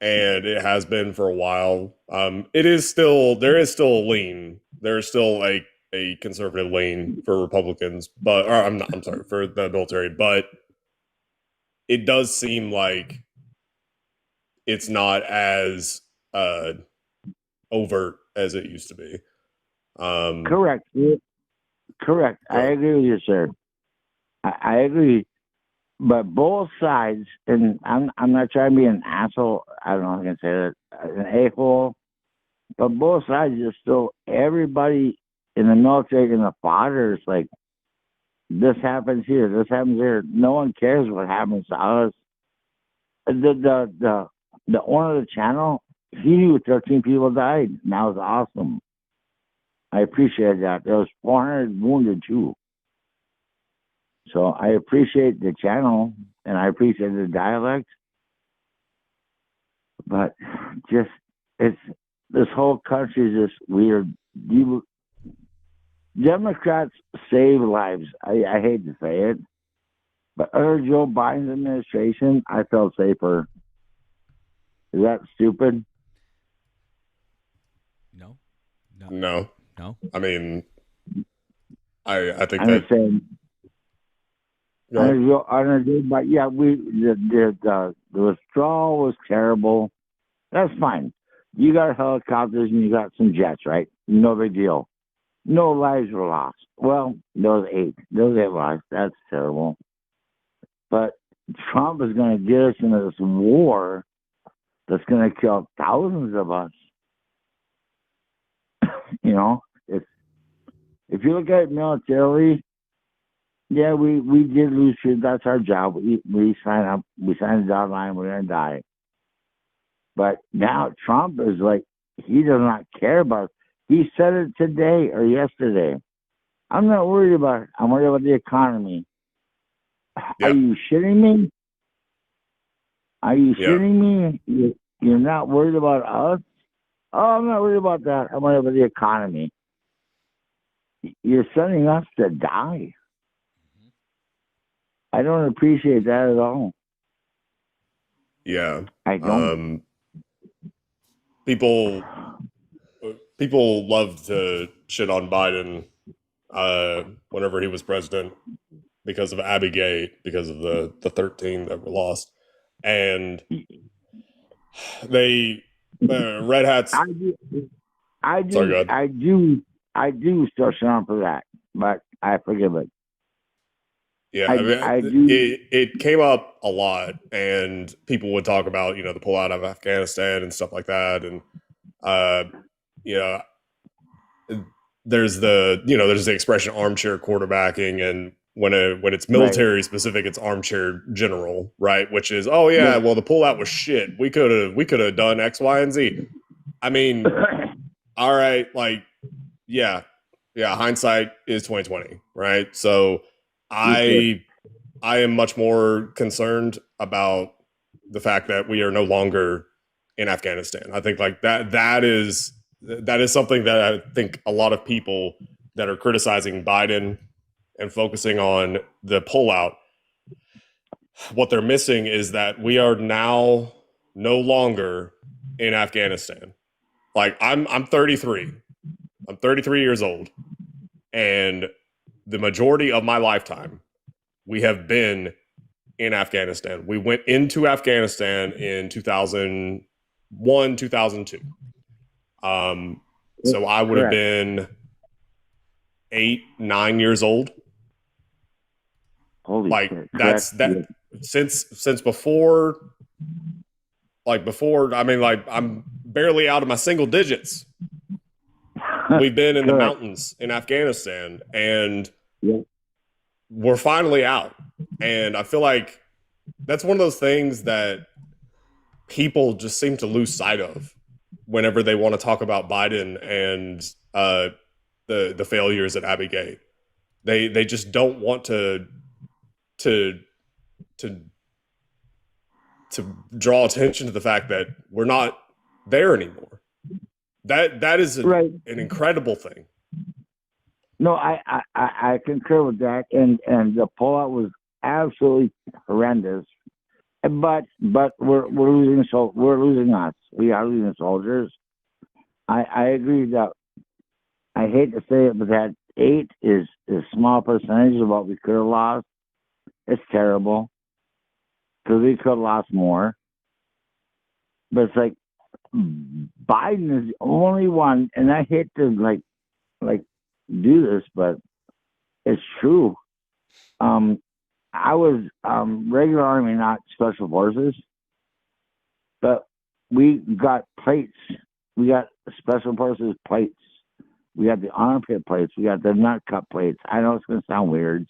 it has been for a while. There is still a lean. There's still a conservative lean for Republicans, but I'm sorry, for the military, but it does seem like it's not as overt as it used to be. Correct. Correct. I agree with you, sir. I agree. But both sides, and I'm not trying to be an asshole. I don't know if I can say that, an a-hole. But both sides are still, everybody in the military and the fodder is like, this happens here, this happens here. No one cares what happens to us. The owner of the channel, he knew 13 people died. And that was awesome. I appreciate that. There was 400 wounded too. So I appreciate the channel and I appreciate the dialect. But just this whole country is just weird. Democrats save lives. I hate to say it. But under Joe Biden's administration, I felt safer. Is that stupid? No. I mean, I think I'm that. just saying. But yeah, the withdrawal was terrible. That's fine. You got helicopters and you got some jets, right? No big deal. No lives were lost. Well, those eight lives. That's terrible. But Trump is going to get us into this war that's going to kill thousands of us. It's if you look at it militarily, yeah, we did lose troops. That's our job. We sign up. We sign the dotted line. We're gonna die. But now Trump is like, he does not care about it. He said it today or yesterday. I'm not worried about it. I'm worried about the economy. Are you shitting me? Are you shitting me? You're not worried about us? Oh, I'm not worried about that. I'm worried about the economy. You're sending us to die. I don't appreciate that at all. Yeah. I don't. People love to shit on Biden whenever he was president because of Abiegate, because of the 13 that were lost. And they Red Hats. I do still shit on for that, but I forgive it. Yeah, I mean, it came up a lot, and people would talk about, the pullout of Afghanistan and stuff like that, and there's the expression armchair quarterbacking, and when it's military specific, it's armchair general, right? Which is, well, the pullout was shit. We could have done X, Y, and Z. I mean, all right, hindsight is 2020, right? So I am much more concerned about the fact that we are no longer in Afghanistan. I think that is something that I think a lot of people that are criticizing Biden and focusing on the pullout, what they're missing is that we are now no longer in Afghanistan. I'm 33. I'm 33 years old, and the majority of my lifetime, we have been in Afghanistan. We went into Afghanistan in 2001, 2002. So I would have been 8, 9 years old. Holy shit. That's that since before. I mean, I'm barely out of my single digits. We've been in the mountains in Afghanistan, and we're finally out. And I feel like that's one of those things that people just seem to lose sight of whenever they want to talk about Biden and the failures at Abbey Gate. They just don't want to draw attention to the fact that we're not there anymore. That is an incredible thing. No, I concur with that, and the pullout was absolutely horrendous. But we're losing us. We are losing soldiers. I agree that I hate to say it, but that 8 is a small percentage of what we could have lost. It's terrible because we could have lost more. But it's like Biden is the only one, and I hate to like do this, but it's true. I was regular Army, not Special Forces, but we got plates. We got Special Forces plates. We got the armpit plates. We got the nut cup plates. I know it's going to sound weird,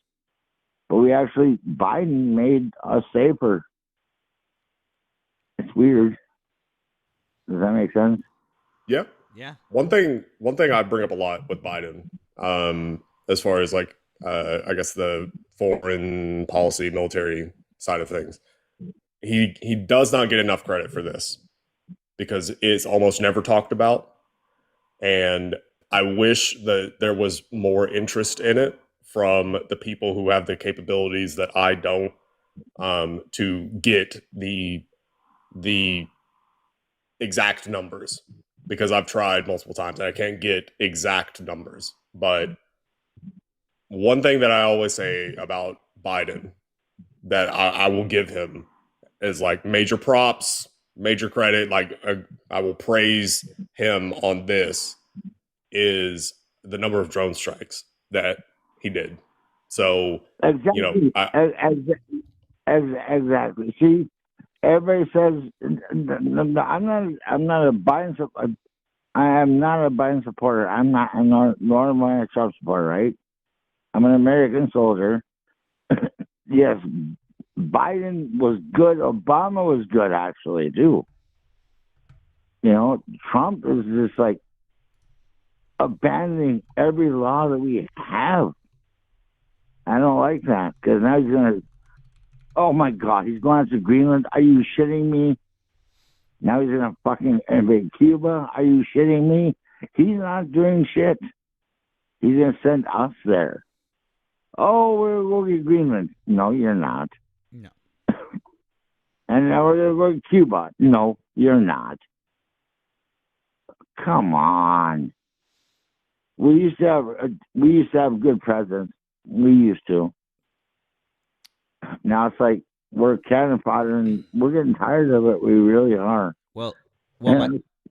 but Biden made us safer. It's weird. Does that make sense? Yeah. Yeah. One thing I bring up a lot with Biden, as far as I guess the foreign policy, military side of things, he does not get enough credit for this because it's almost never talked about. And I wish that there was more interest in it from the people who have the capabilities that I don't, to get the exact numbers, because I've tried multiple times and I can't get exact numbers. But one thing that I always say about Biden that I will give him is major props, major credit. I will praise him on this is the number of drone strikes that he did. So exactly, exactly. See, everybody says I'm not a Biden. I am not a Biden supporter. I'm not, nor am I a Trump supporter, right? I'm an American soldier. Yes, Biden was good. Obama was good, actually, too. You know, Trump is just like abandoning every law that we have. I don't like that because now he's going to, oh my God, he's going out to Greenland. Are you shitting me? Now he's going to fucking invade Cuba. Are you shitting me? He's not doing shit. He's going to send us there. Oh, we're going to Greenland. No, you're not. No. And now we're going to go to Cuba. No, you're not. Come on. We used to have good presidents. We used to. Now it's like we're cannon fodder, and we're getting tired of it. We really are. Well,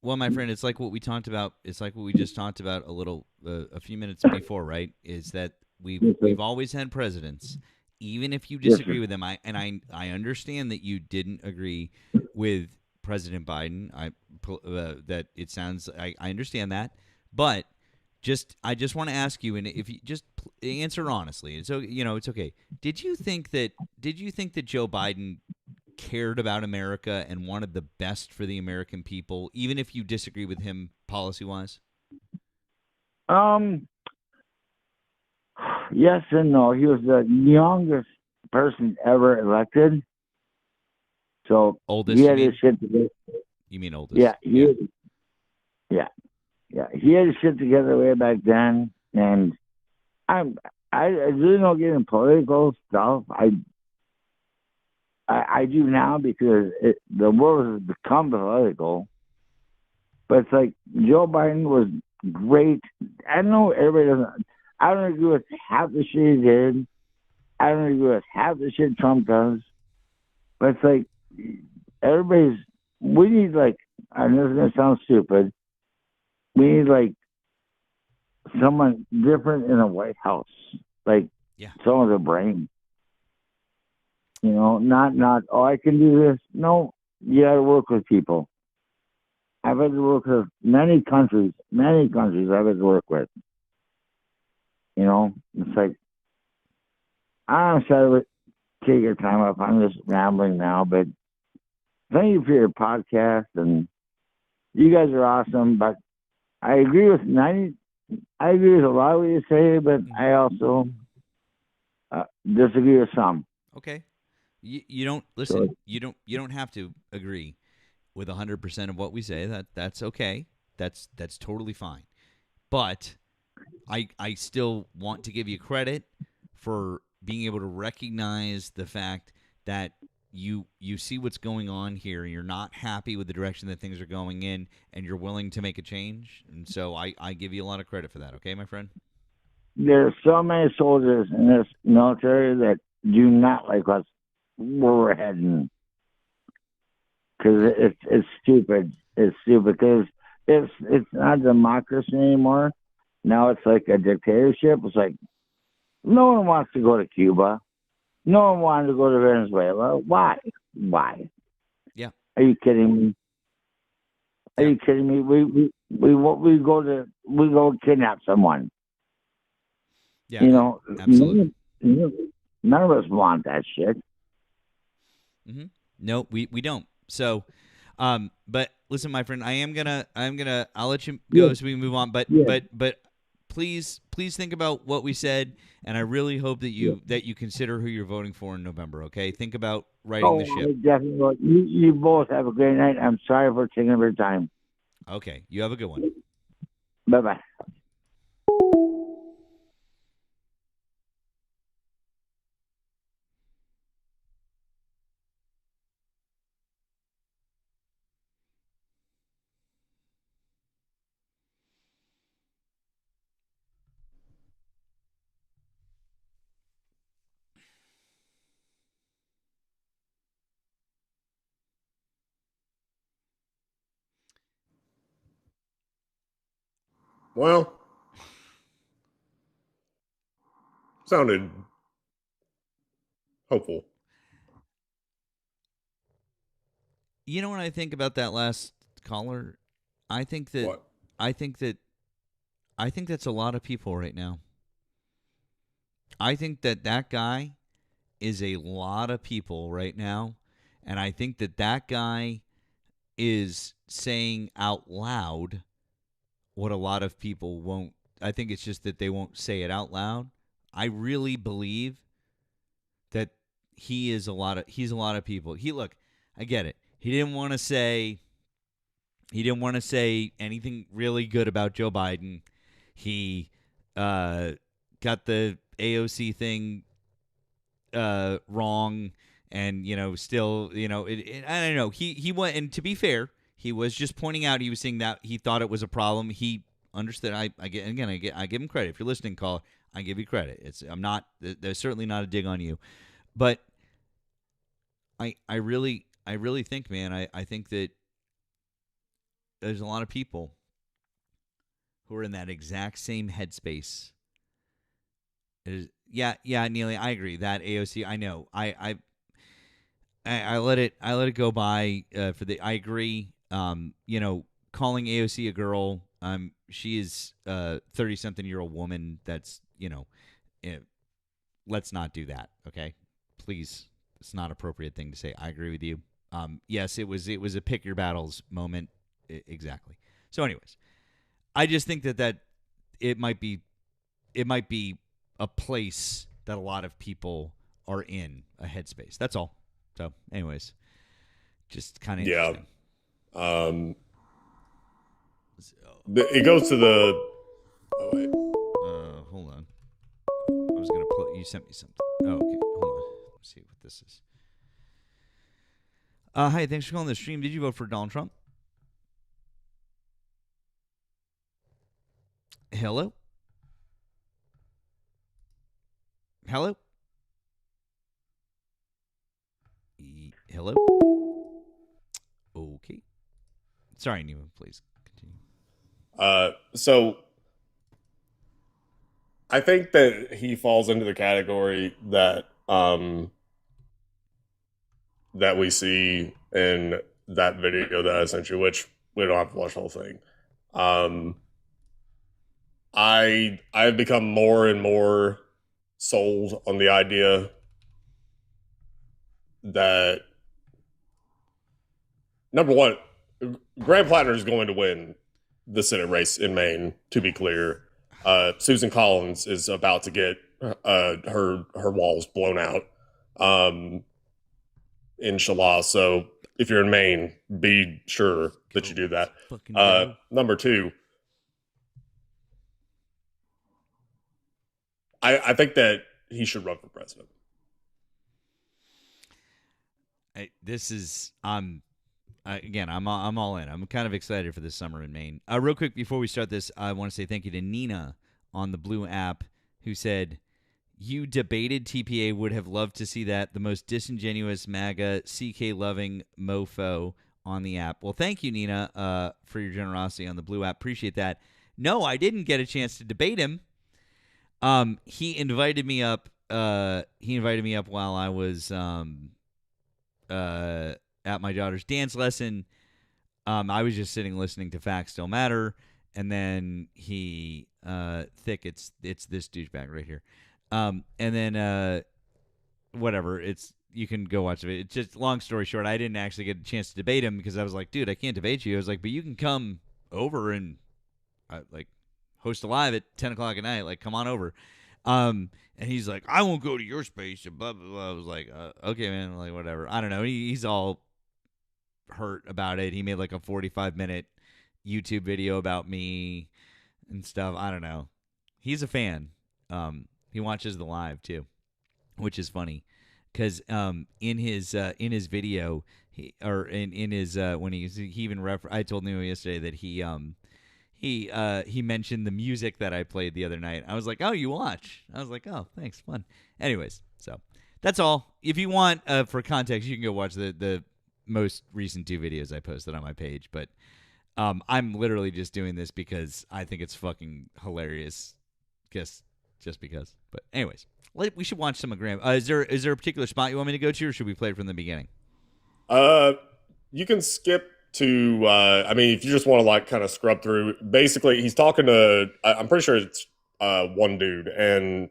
my friend, it's like what we talked about. It's like what we just talked about a few minutes before, right? Is that we've always had presidents, even if you disagree with them. I understand that you didn't agree with President Biden. That it sounds. I understand that, but I just want to ask you, and if you just answer honestly, so it's okay. Did you think that Joe Biden cared about America and wanted the best for the American people, even if you disagree with him policy-wise? Yes and no. He was the youngest person ever elected. So oldest, he had his shit together. You mean oldest? Yeah, he had his shit together way back then, and I really don't get in political stuff. I do now because the world has become political. But it's like Joe Biden was great. I know everybody doesn't. I don't agree with half the shit he did. I don't agree with half the shit Trump does. But it's like we need like, and this is going to sound stupid, we need like someone different in the White House. Like someone with a brain. Not, oh, I can do this. No, you got to work with people. I've had to work with many countries I've had to work with. It's like, I'm sorry to take your time up. I'm just rambling now, but thank you for your podcast, and you guys are awesome, but I agree with I agree with a lot of what you say, but I also disagree with some. Okay. You don't listen. You don't have to agree with 100% of what we say. That's okay. That's totally fine. But I still want to give you credit for being able to recognize the fact that you see what's going on here. You're not happy with the direction that things are going in, and you're willing to make a change. And so I give you a lot of credit for that. Okay, my friend? There's so many soldiers in this military that do not like us where we're heading, because it's stupid. It's stupid because it's not democracy anymore. Now it's like a dictatorship. It's like no one wants to go to Cuba. No one wanted to go to Venezuela. Why? Yeah. Are you kidding me? Are you kidding me? We go kidnap someone. Yeah. Absolutely. None of us want that shit. Mm-hmm. No, we don't. So, but listen, my friend, I'll let you go as we move on. But please think about what we said, and I really hope that you consider who you're voting for in November. Okay, think about righting the ship. Definitely will. You both have a great night. I'm sorry for taking up your time. Okay, you have a good one. Bye-bye. Well, sounded hopeful. You know what I think about that last caller? I think that I think that's a lot of people right now. I think that guy is a lot of people right now, and I think that guy is saying out loud what a lot of people won't. I think it's just that they won't say it out loud. I really believe that he's a lot of people. I get it. He didn't want to say anything really good about Joe Biden. He got the AOC thing wrong, and still, I don't know. He went, and to be fair, he was just pointing out. He was saying that he thought it was a problem. He understood. I give him credit. If you're listening, caller, I give you credit. There's certainly not a dig on you, but I really think, man, I think that there's a lot of people who are in that exact same headspace. Yeah, Neely, I agree. That AOC, I know. I let it go by for the. I agree. Calling AOC a girl. She is a 30-something-year-old woman. That's let's not do that. Okay, please. It's not an appropriate thing to say. I agree with you. Yes, it was a pick your battles moment. Exactly. So, anyways, I just think that it might be a place that a lot of people are in, a headspace. That's all. So, anyways, just kind of interesting. It goes to the. Oh wait. Hold on. I was gonna pull. You sent me something. Oh, okay. Hold on. Let's see what this is. Hi, thanks for calling the stream. Did you vote for Donald Trump? Hello? Hello? Hello? Okay. Sorry, Nemo, please continue. So I think that he falls into the category that that we see in that video that I sent you, which we don't have to watch the whole thing. I've become more and more sold on the idea that, number one, Graham Plattner is going to win the Senate race in Maine, to be clear. Susan Collins is about to get her walls blown out. Inshallah. So if you're in Maine, be sure that you do that. Number two, I think that he should run for president. Again, I'm all in. I'm kind of excited for this summer in Maine. Real quick before we start this, I want to say thank you to Nina on the Blue app, who said, "You debated TPA, would have loved to see that. The most disingenuous MAGA CK loving mofo on the app." Well, thank you, Nina, for your generosity on the Blue app. Appreciate that. No, I didn't get a chance to debate him. He invited me up. While I was at my daughter's dance lesson. I was just sitting listening to Facts Still Matter, and then he it's this douchebag right here. And then whatever, you can go watch it. It's just, long story short, I didn't actually get a chance to debate him because I was like, dude, I can't debate you. I was like, but you can come over and host a live at 10 o'clock at night. Like, come on over. And he's like, I won't go to your space. Blah, blah, blah. I was like, okay, man, like, whatever. I don't know. He's all hurt about it. He made like a 45-minute YouTube video about me and stuff. I don't know. He's a fan. He watches the live too, which is funny because in his video, I told Nemo yesterday that he mentioned the music that I played the other night. I was like, oh, you watch? I was like, oh, thanks, fun. Anyways, so that's all. If you want for context, you can go watch the most recent 2 videos I posted on my page. But I'm literally just doing this because I think it's fucking hilarious. Just because. But anyways, we should watch some of Graham. Is there a particular spot you want me to go to, or should we play it from the beginning? You can skip to, I mean, if you just want to like kind of scrub through, basically he's talking to, I'm pretty sure it's one dude, and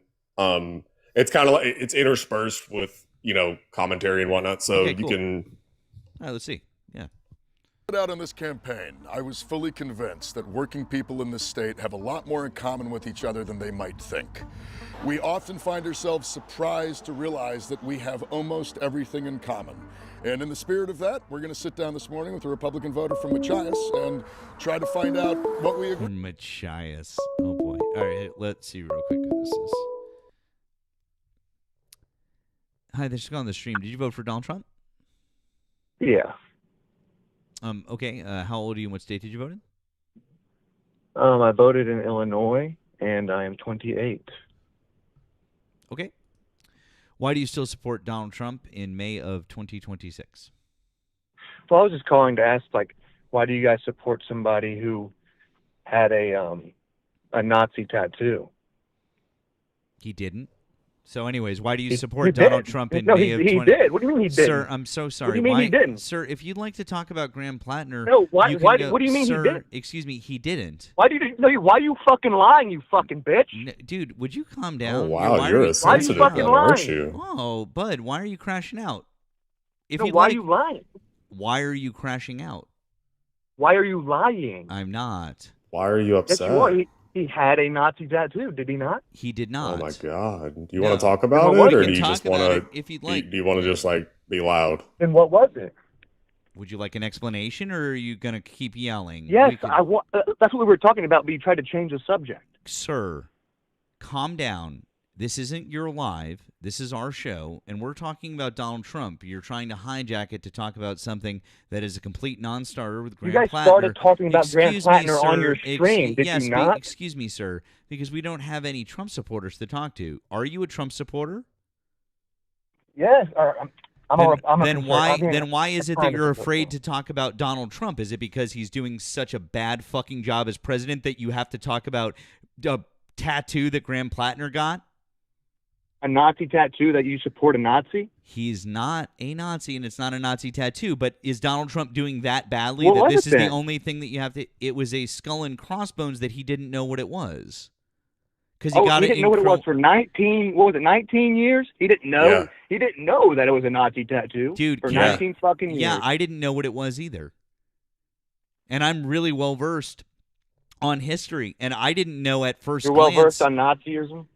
it's kind of like it's interspersed with, you know, commentary and whatnot. So Okay, you cool. can. All right, let's see. Yeah. Out in this campaign, I was fully convinced that working people in this state have a lot more in common with each other than they might think. We often find ourselves surprised to realize that we have almost everything in common. And in the spirit of that, we're going to sit down this morning with a Republican voter from Machias and try to find out what we agree. Machias. Oh boy. All right, let's see real quick who this is. Hi, this is on the stream. Did you vote for Donald Trump? Yeah. Okay. How old are you and what state did you vote in? I voted in Illinois, and I am 28. Okay. Why do you still support Donald Trump in May of 2026? Well, I was just calling to ask, like, why do you guys support somebody who had a Nazi tattoo? He didn't. So, anyways, why do you support he Donald did. Trump in No, May of he 20? did. What do you mean he didn't? Sir, I'm so sorry. What do you mean he didn't? Sir, if you'd like to talk about Graham Plattner, No, why? you can Why? go, What do you mean sir, he didn't? Excuse me, he didn't. Why do you? No, why are you fucking lying? You fucking bitch! Dude, would you calm down? Oh wow, Why you're are a you, sensitive fucking one, lying? aren't you? Oh, bud, why are you crashing out? If No, you'd why like, are you lying? Why are you crashing out? Why are you lying? I'm not. Why are you Yes, upset? you are. He had a Nazi tattoo, did he not? He did not. Oh my god! Do you No. want to talk about Well, it, or we do can you talk just about want it to? if you'd like. Do you want to just like be loud? And what was it? Would you like an explanation, or are you gonna keep yelling? Yes, We can- I want. That's what we were talking about, but you tried to change the subject. Sir, calm down. This isn't your live. This is our show, and we're talking about Donald Trump. You're trying to hijack it to talk about something that is a complete non-starter with Graham Plattner. You guys started talking about Graham Excuse me, Plattner on sir. your stream, did yes, you not? excuse me, sir, because we don't have any Trump supporters to talk to. Are you a Trump supporter? Yes, Then why is it that you're afraid to talk about Donald Trump? Is it because he's doing such a bad fucking job as president that you have to talk about a tattoo that Graham Plattner got? A Nazi tattoo that you support a Nazi? He's not a Nazi, and it's not a Nazi tattoo. But is Donald Trump doing that badly What that was this it is the then? only thing that you have to? It was a skull and crossbones that he didn't know what it was. Because He didn't know what it was for 19. What was it? 19 years? He didn't know. Yeah. He didn't know that it was a Nazi tattoo, Dude, for yeah. 19 fucking years. Yeah, I didn't know what it was either. And I'm really well versed on history, and I didn't know at first You're well glance. versed on Nazism.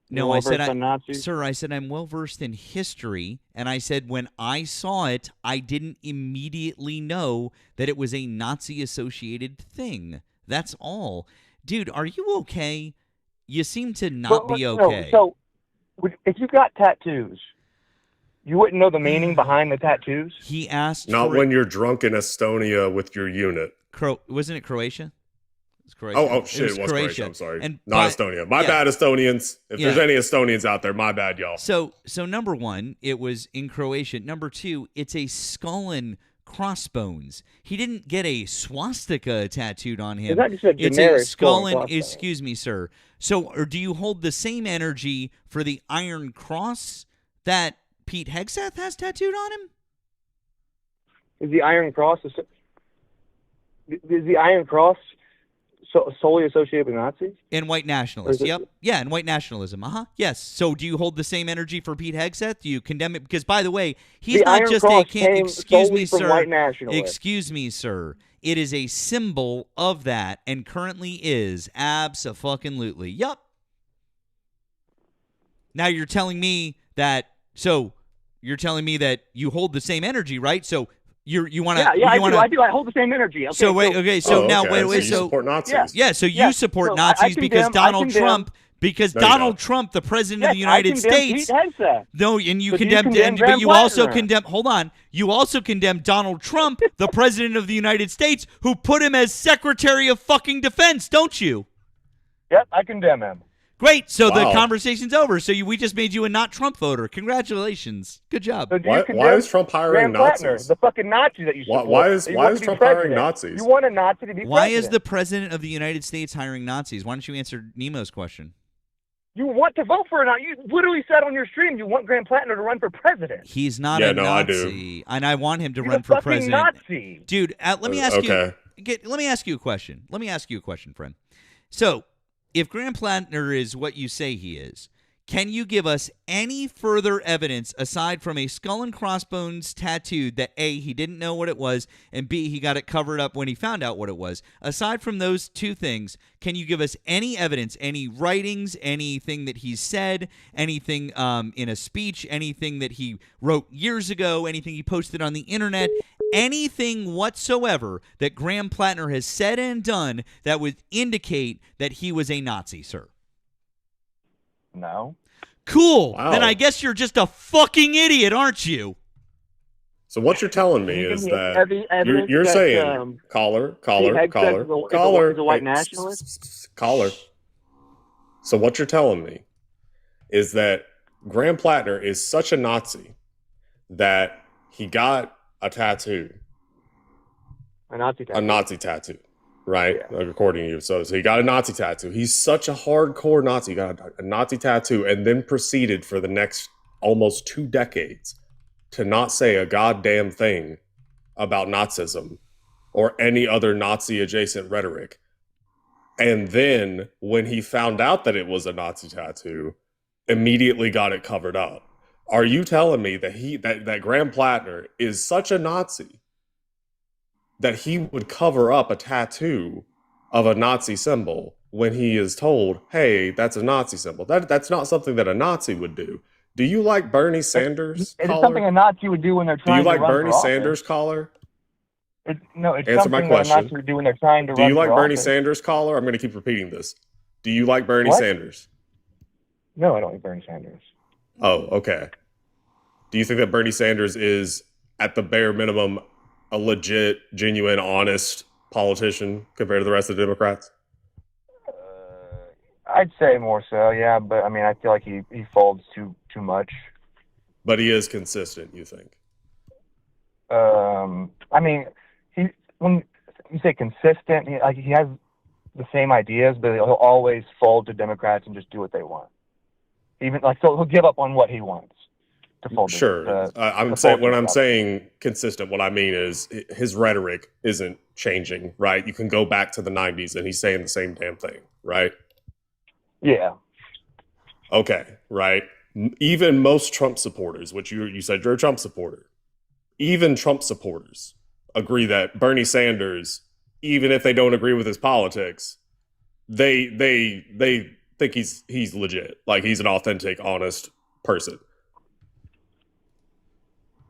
No, You're I said, well-versed on Nazis? sir, I said I'm well versed in history, and I said when I saw it, I didn't immediately know that it was a Nazi-associated thing. That's all. Dude, are you okay? You seem to not be okay. So, if you got tattoos, you wouldn't know the meaning behind the tattoos? He asked Not for when you're drunk in Estonia with your unit. wasn't it Croatia? It was Croatia. Oh shit! It was Croatia. I'm sorry. And Not Estonia. My bad, Estonians. If there's any Estonians out there, my bad, y'all. So number one, it was in Croatia. Number two, it's a skull and crossbones. He didn't get a swastika tattooed on him. Is that just a It's generic a skull and crossbones? excuse me, sir. So, or do you hold the same energy for the Iron Cross that Pete Hegseth has tattooed on him? Is the Iron Cross solely associated with Nazis? And white nationalists. Or is it- Yep. Yeah, and white nationalism. Yes. So do you hold the same energy for Pete Hegseth? Do you condemn it? Because, by the way, he's The not Iron just Cross a came excuse solely me, from sir. white nationalists. Excuse me, sir. It is a symbol of that and currently is. Abso-fucking-lutely. Yup. Now you're telling me that you hold the same energy, right? So you want to I do. I hold the same energy. Okay, so wait, okay. So now wait. So you So support Nazis. yeah. So Yeah. you support So Nazis because I Donald condemn- Trump. Because No, you Donald don't. Trump, the president Yes, of the United I condemn States, Pete Hegseth. no, and you But you condemned, condemn but Graham you also Plattner. condemn. Hold on, you also condemned Donald Trump, the president of the United States, who put him as Secretary of fucking Defense, don't you? Yep, I condemn him. Great. So the Wow. conversation's over. So we just made you a not Trump voter. Congratulations. Good job. So do you Why condemn is Trump hiring Graham Plattner, Nazis? the fucking Nazi that you Why- support? why is- that you why want is to be Trump hiring president. Nazis? You want a Nazi to be Why president. is the president of the United States hiring Nazis? Why don't you answer Nemo's question? You want to vote for it? You literally said on your stream you want Graham Plattner to run for president. He's not a Nazi, I do. and I want him to He's run a for fucking president. Nazi. Dude, let me ask you. Let me ask you a question. Let me ask you a question, friend. So, if Graham Plattner is what you say he is, can you give us any further evidence aside from a skull and crossbones tattoo that A, he didn't know what it was, and B, he got it covered up when he found out what it was? Aside from those two things, can you give us any evidence, any writings, anything that he said, anything in a speech, anything that he wrote years ago, anything he posted on the internet, anything whatsoever that Graham Plattner has said and done that would indicate that he was a Nazi, sir? No. Cool. Wow. Then I guess you're just a fucking idiot, aren't you? So what you're telling me is that you're saying, caller, is a white nationalist. Caller. So what you're telling me is that Graham Plattner is such a Nazi that he got a tattoo, a Nazi tattoo. Right, according to you. So he got a Nazi tattoo. He's such a hardcore Nazi. He got a Nazi tattoo and then proceeded for the next almost 2 decades to not say a goddamn thing about Nazism or any other Nazi-adjacent rhetoric. And then when he found out that it was a Nazi tattoo, immediately got it covered up. Are you telling me that that Graham Plattner is such a Nazi that he would cover up a tattoo of a Nazi symbol when he is told, hey, that's a Nazi symbol? That's not something that a Nazi would do. Do you like Bernie Sanders, It's caller? something a Nazi would do when they're Do trying you to like run Bernie for Sanders, office. caller? No, it's Answer my something that a question. Nazi would do when they're trying to Do run you like for Bernie office. Sanders, caller? I'm going to keep repeating this. Do you like Bernie What? Sanders? No, I don't like Bernie Sanders. Oh, okay. Do you think that Bernie Sanders is, at the bare minimum, a legit, genuine, honest politician compared to the rest of the Democrats? I'd say more so, yeah. But I mean, I feel like he folds too much. But he is consistent, you think? I mean, when you say consistent, he has the same ideas, but he'll always fold to Democrats and just do what they want. Even so he'll give up on what he wants to fold. Sure. I'm saying when I'm saying consistent, what I mean is his rhetoric isn't changing, right? You can go back to the 90s and he's saying the same damn thing, right? Yeah. Okay, right. Even most Trump supporters, which you said you're a Trump supporter, even Trump supporters agree that Bernie Sanders, even if they don't agree with his politics, they think he's legit. Like he's an authentic, honest person.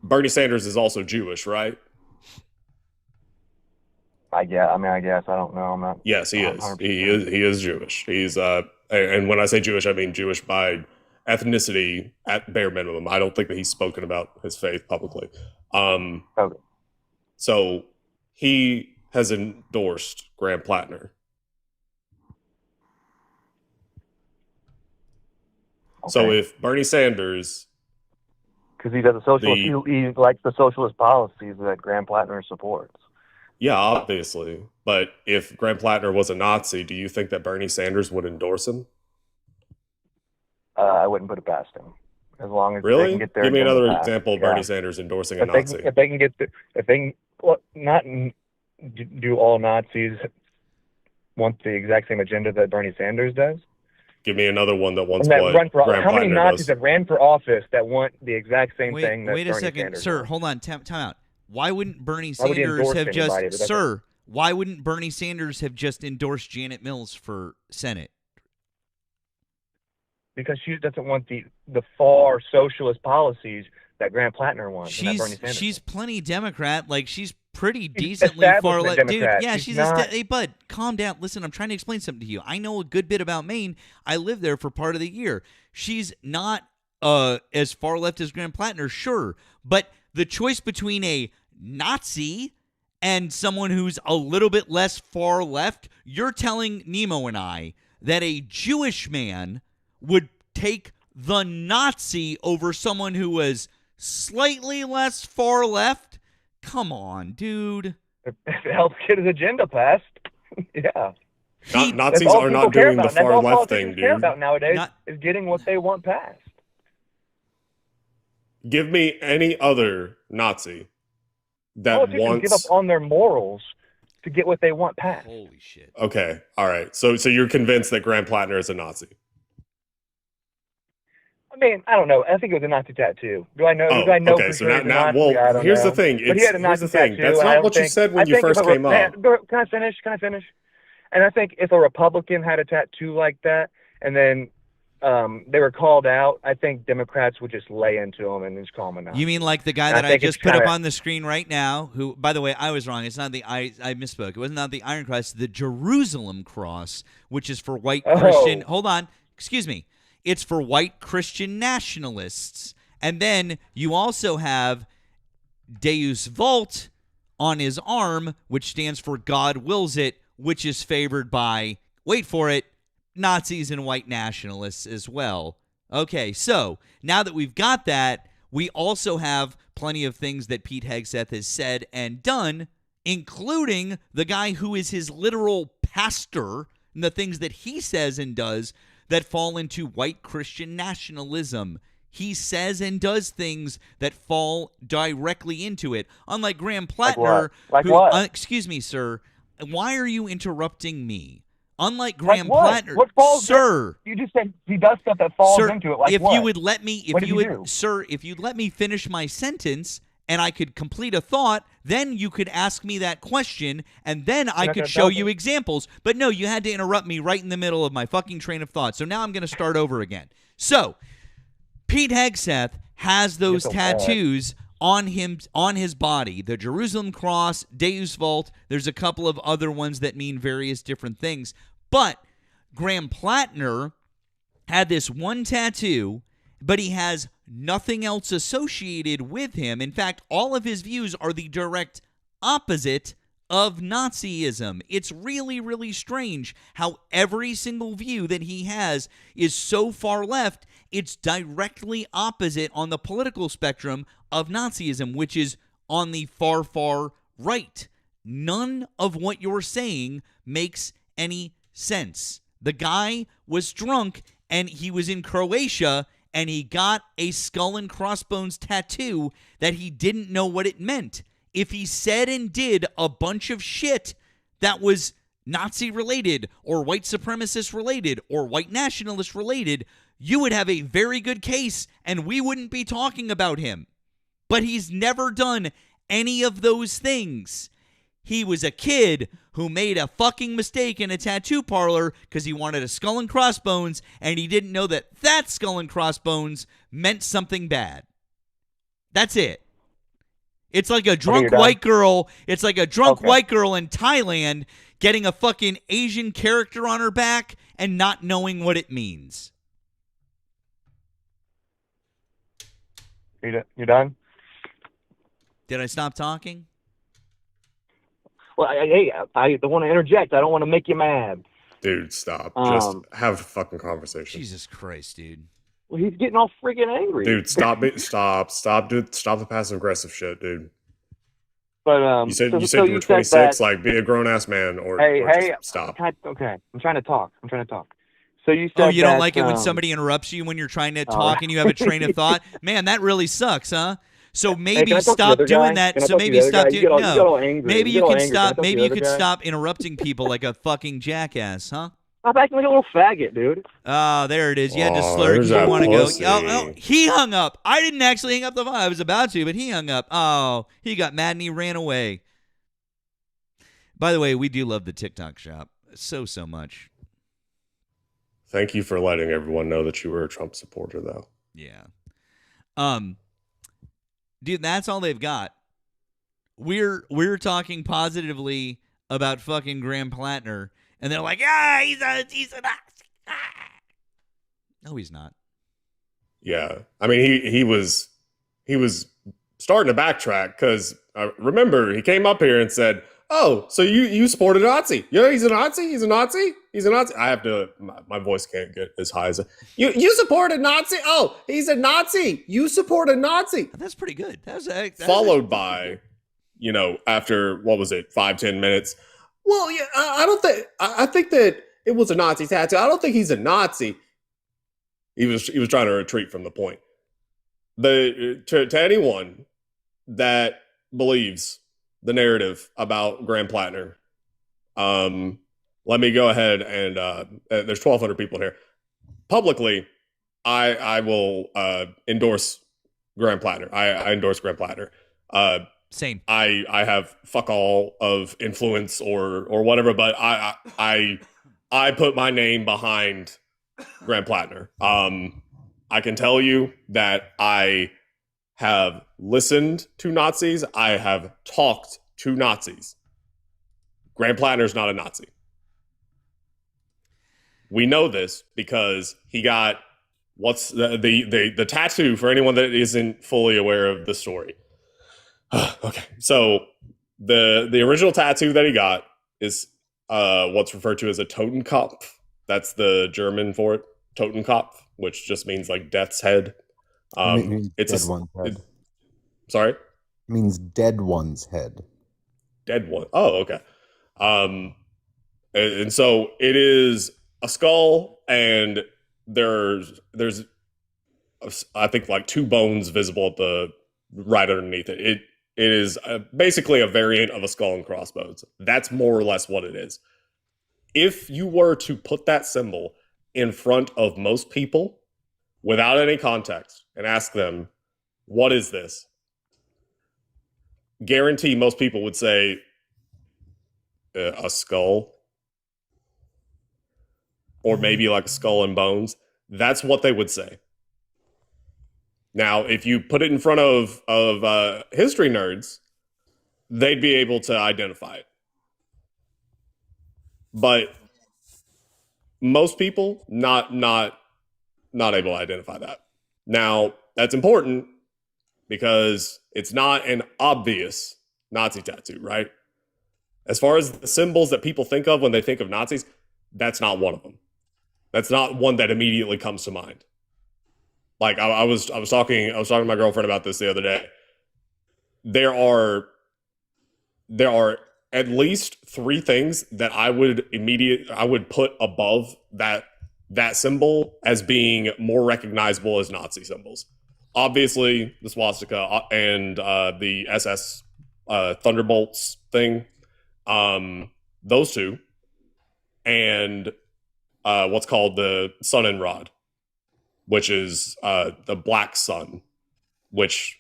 Bernie Sanders is also Jewish, right? I guess. I don't know. I'm not. Yes, he is. He is Jewish. He's and when I say Jewish, I mean Jewish by ethnicity at bare minimum. I don't think that he's spoken about his faith publicly. Okay. So he has endorsed Graham Plattner. Okay. So if Bernie Sanders, because he does a socialist, he likes the socialist policies that Graham Plattner supports. Yeah, obviously. But if Graham Plattner was a Nazi, do you think that Bernie Sanders would endorse him? I wouldn't put it past him. As long as really? They can get there. Give me another example of Bernie Sanders endorsing a Nazi. If they can not do all Nazis want the exact same agenda that Bernie Sanders does? Give me another one that wants what Graham How many Plattner Nazis does. have ran for office that want the exact same thing that Wait a Bernie second, Sanders sir. wants? Hold on. Time out. Why wouldn't Bernie Why would he Sanders endorse have anybody? just, sir? Why wouldn't Bernie Sanders have just endorsed Janet Mills for Senate? Because she doesn't want the far socialist policies that Graham Plattner wants. And that Bernie Sanders she's plenty Democrat. Like she's pretty She's decently far left, dude. Democrat. Yeah, she's hey, bud, calm down. Listen, I'm trying to explain something to you. I know a good bit about Maine. I lived there for part of the year. She's not as far left as Graham Plattner, sure, but the choice between a Nazi and someone who's a little bit less far left, you're telling Nemo and I that a Jewish man would take the Nazi over someone who was slightly less far left? Come on, dude. If it helps get his agenda passed, yeah. Nazis are not doing the far left thing, dude. Care about nowadays is getting what they want passed. Give me any other Nazi that Politicians wants give up on their morals to get what they want passed. Holy shit. Okay, all right. So you're convinced that Graham Plattner is a Nazi? I mean, I don't know. I think it was a Nazi tattoo. Do I know? Okay. So now, here's the thing. Here's the thing. That's not what you said when you first came up. Can I finish? And I think if a Republican had a tattoo like that, and then they were called out, I think Democrats would just lay into them and just call them a Nazi. You mean like the guy that I just put up on the screen right now, who, by the way, I was wrong. It's not I misspoke. It was not the Iron Cross, the Jerusalem Cross, which is for white Christian. Hold on. Excuse me. It's for white Christian nationalists. And then you also have Deus Vult on his arm, which stands for God wills it, which is favored by, wait for it, Nazis and white nationalists as well. Okay, so now that we've got that, we also have plenty of things that Pete Hegseth has said and done, including the guy who is his literal pastor and the things that he says and does that fall into white Christian nationalism. He says and does things that fall directly into it. Unlike Graham Plattner, Like what? Excuse me, sir. Why are you interrupting me? Unlike Graham what? Plattner, What falls sir. You just said he does stuff that falls Sir, into it. Like if what? you would let me, What did he do? sir, if you'd let me finish my sentence and I could complete a thought, then you could ask me that question, and then I could show you examples. But no, you had to interrupt me right in the middle of my fucking train of thought. So now I'm going to start over again. So Pete Hegseth has those tattoos on him, on his body. The Jerusalem Cross, Deus Vult. There's a couple of other ones that mean various different things. But Graham Plattner had this one tattoo, but he has nothing else associated with him. In fact, all of his views are the direct opposite of Nazism. It's really, really strange how every single view that he has is so far left, it's directly opposite on the political spectrum of Nazism, which is on the far, far right. None of what you're saying makes any sense. The guy was drunk and he was in Croatia and he got a skull and crossbones tattoo that he didn't know what it meant. If he said and did a bunch of shit that was Nazi related or white supremacist related or white nationalist related, you would have a very good case and we wouldn't be talking about him. But he's never done any of those things. He was a kid who made a fucking mistake in a tattoo parlor because he wanted a skull and crossbones, and he didn't know that that skull and crossbones meant something bad. That's it. It's like a drunk white girl. It's like a drunk white girl in Thailand getting a fucking Asian character on her back and not knowing what it means. You done? Did I stop talking? Well, I don't want to interject. I don't want to make you mad. Dude, stop. Just have a fucking conversation. Jesus Christ, dude. Well, he's getting all freaking angry. Dude, stop the passive aggressive shit, dude. But you said you were 26. Like, be a grown ass man, or just stop. Okay, I'm trying to talk. So you said you don't like it when somebody interrupts you when you're trying to talk and you have a train of thought? Man, that really sucks, huh? So maybe stop doing that. So maybe stop doing no. Maybe you can stop. Maybe you could stop interrupting people like a fucking jackass, huh? I'm acting like a little faggot, dude. Oh, there it is. You had to slur because you want to go. Oh, he hung up. I didn't actually hang up the phone. I was about to, but he hung up. Oh, he got mad and he ran away. By the way, we do love the TikTok shop so much. Thank you for letting everyone know that you were a Trump supporter, though. Yeah. Dude, that's all they've got. We're talking positively about fucking Graham Plattner, and they're like, "Yeah, he's a Nazi." Ah. No, he's not. Yeah, I mean, he was starting to backtrack because remember he came up here and said, "Oh, so you support a Nazi? Yeah, he's a Nazi. He's a Nazi. He's a Nazi." I have to. My voice can't get as high as you support a Nazi. Oh, he's a Nazi. You support a Nazi. That's pretty good. Followed by, after what was it, 5-10 minutes? Well, yeah, I don't think. I think that it was a Nazi tattoo. I don't think he's a Nazi. He was trying to retreat from the point. To anyone that believes the narrative about Graham Plattner, let me go ahead and there's 1,200 people here. Publicly, I will endorse Graham Plattner. I endorse Graham Plattner. Same. I have fuck all of influence or whatever, but I put my name behind Graham Plattner. I can tell you that I have listened to Nazis. I have talked to Nazis. Graham Plattner's not a Nazi. We know this because he got what's the tattoo for anyone that isn't fully aware of the story. Okay, so the original tattoo that he got is what's referred to as a Totenkopf. That's the German for it, Totenkopf, which just means like death's head. It's dead one's head. Sorry? It means dead one's head. Dead one. Oh, okay. And so it is a skull, and there's I think like two bones visible at the right underneath it. It is basically a variant of a skull and crossbones. That's more or less what it is. If you were to put that symbol in front of most people without any context and ask them, what is this? Guarantee most people would say a skull, or maybe like a skull and bones. That's what they would say. Now, if you put it in front of history nerds, they'd be able to identify it. But most people not able to identify that. Now, that's important because it's not an obvious Nazi tattoo, right? As far as the symbols that people think of when they think of Nazis, that's not one of them. That's not one that immediately comes to mind. Like I was talking to my girlfriend about this the other day. There are at least three things that I would put above that symbol as being more recognizable as Nazi symbols. Obviously, the swastika and the SS Thunderbolts thing, those two, and what's called the Sun and Rod, which is the black sun, which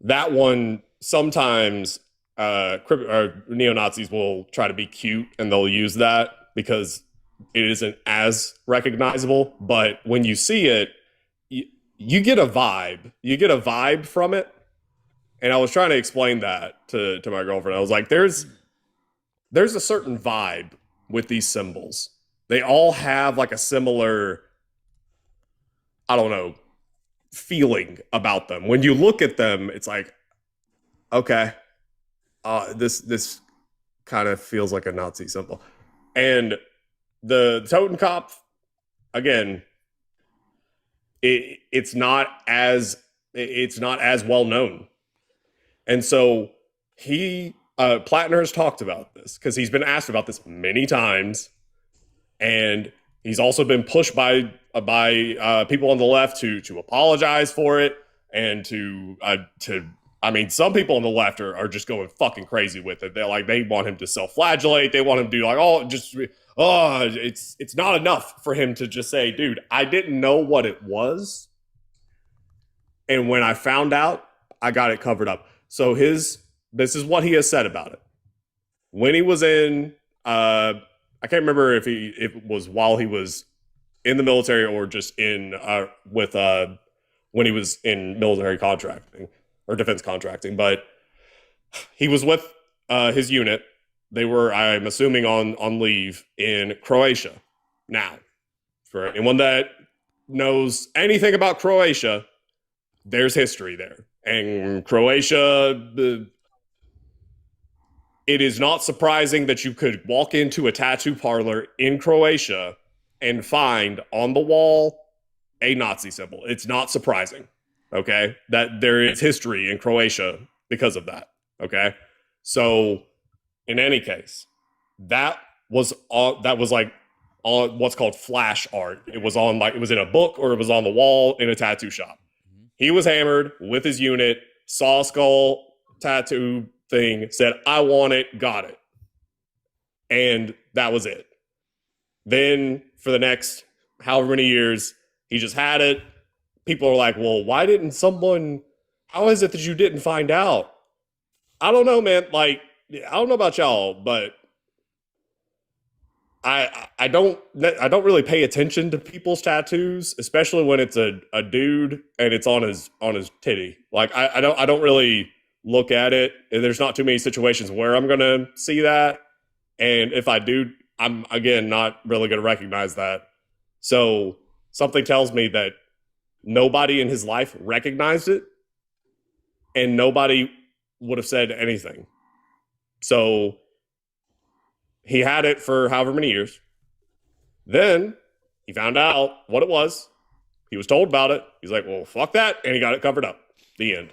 that one sometimes neo-Nazis will try to be cute and they'll use that because it isn't as recognizable. But when you see it, you get a vibe. You get a vibe from it. And I was trying to explain that to my girlfriend. I was like, there's a certain vibe with these symbols. They all have like a similar, I don't know, feeling about them. When you look at them, it's like, okay, this kind of feels like a Nazi symbol. And the Totenkopf, again, it's not as well known. And so Plattner has talked about this because he's been asked about this many times, and he's also been pushed by people on the left to apologize for it and to I mean, some people on the left are just going fucking crazy with it. They want him to self-flagellate. They want him to do like, it's not enough for him to just say, dude, I didn't know what it was. And when I found out, I got it covered up. So this is what he has said about it. When he was in, I can't remember if it was while he was in the military or just when he was in military contracting or defense contracting, but he was with his unit. They were, I'm assuming, on leave in Croatia. Now, for anyone that knows anything about Croatia, there's history there. And Croatia, it is not surprising that you could walk into a tattoo parlor in Croatia and find on the wall a Nazi symbol. It's not surprising, okay? That there is history in Croatia because of that, okay? So In any case, that was like on what's called flash art. It was on it was in a book or it was on the wall in a tattoo shop. He was hammered with his unit, saw a skull tattoo thing, said, I want it, got it. And that was it. Then for the next however many years, he just had it. People are like, well, why didn't someone, how is it that you didn't find out? I don't know, man. Like, I don't know about y'all, but I don't really pay attention to people's tattoos, especially when it's a dude and it's on his titty. Like I don't really look at it. And there's not too many situations where I'm gonna see that. And if I do, I'm again not really gonna recognize that. So something tells me that nobody in his life recognized it and nobody would have said anything. So he had it for however many years. Then he found out what it was. He was told about it. He's like, well, fuck that. And he got it covered up. The end.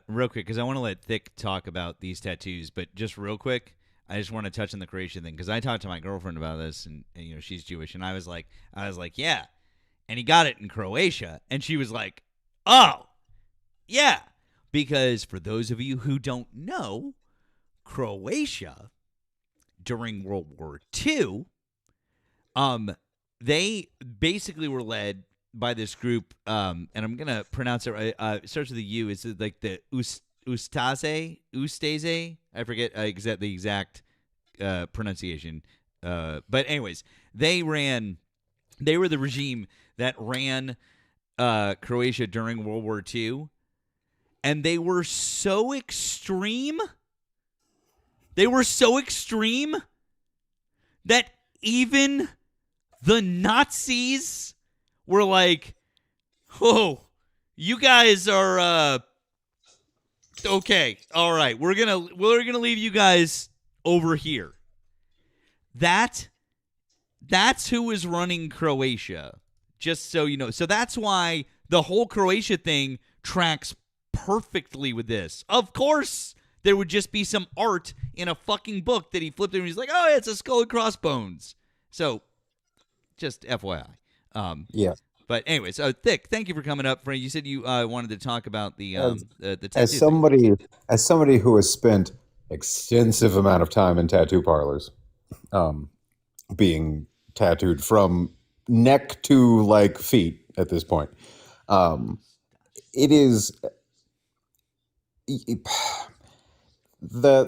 Real quick, because I want to let Thick talk about these tattoos, but just real quick, I just want to touch on the Croatia thing, because I talked to my girlfriend about this, and you know, she's Jewish, and I was like, yeah. And he got it in Croatia, and she was like, oh, yeah. Because for those of you who don't know, Croatia during World War II, they basically were led by this group, and I'm gonna pronounce it right. It starts with a U. It's like the Ustase. I forget the exact pronunciation. But anyways, they were the regime that ran Croatia during World War II, and they were so extreme. They were so extreme that even the Nazis were like, "Whoa, you guys are okay. All right, we're gonna leave you guys over here." That's who is running Croatia. Just so you know. So that's why the whole Croatia thing tracks perfectly with this. Of course, there would just be some art in a fucking book that he flipped and he's like, oh, it's a skull and crossbones. So, just FYI. Yeah. But anyways, Thick, thank you for coming up. You said you wanted to talk about the tattoo as thing. somebody who has spent extensive amount of time in tattoo parlors, being tattooed from neck to like feet at this point, it is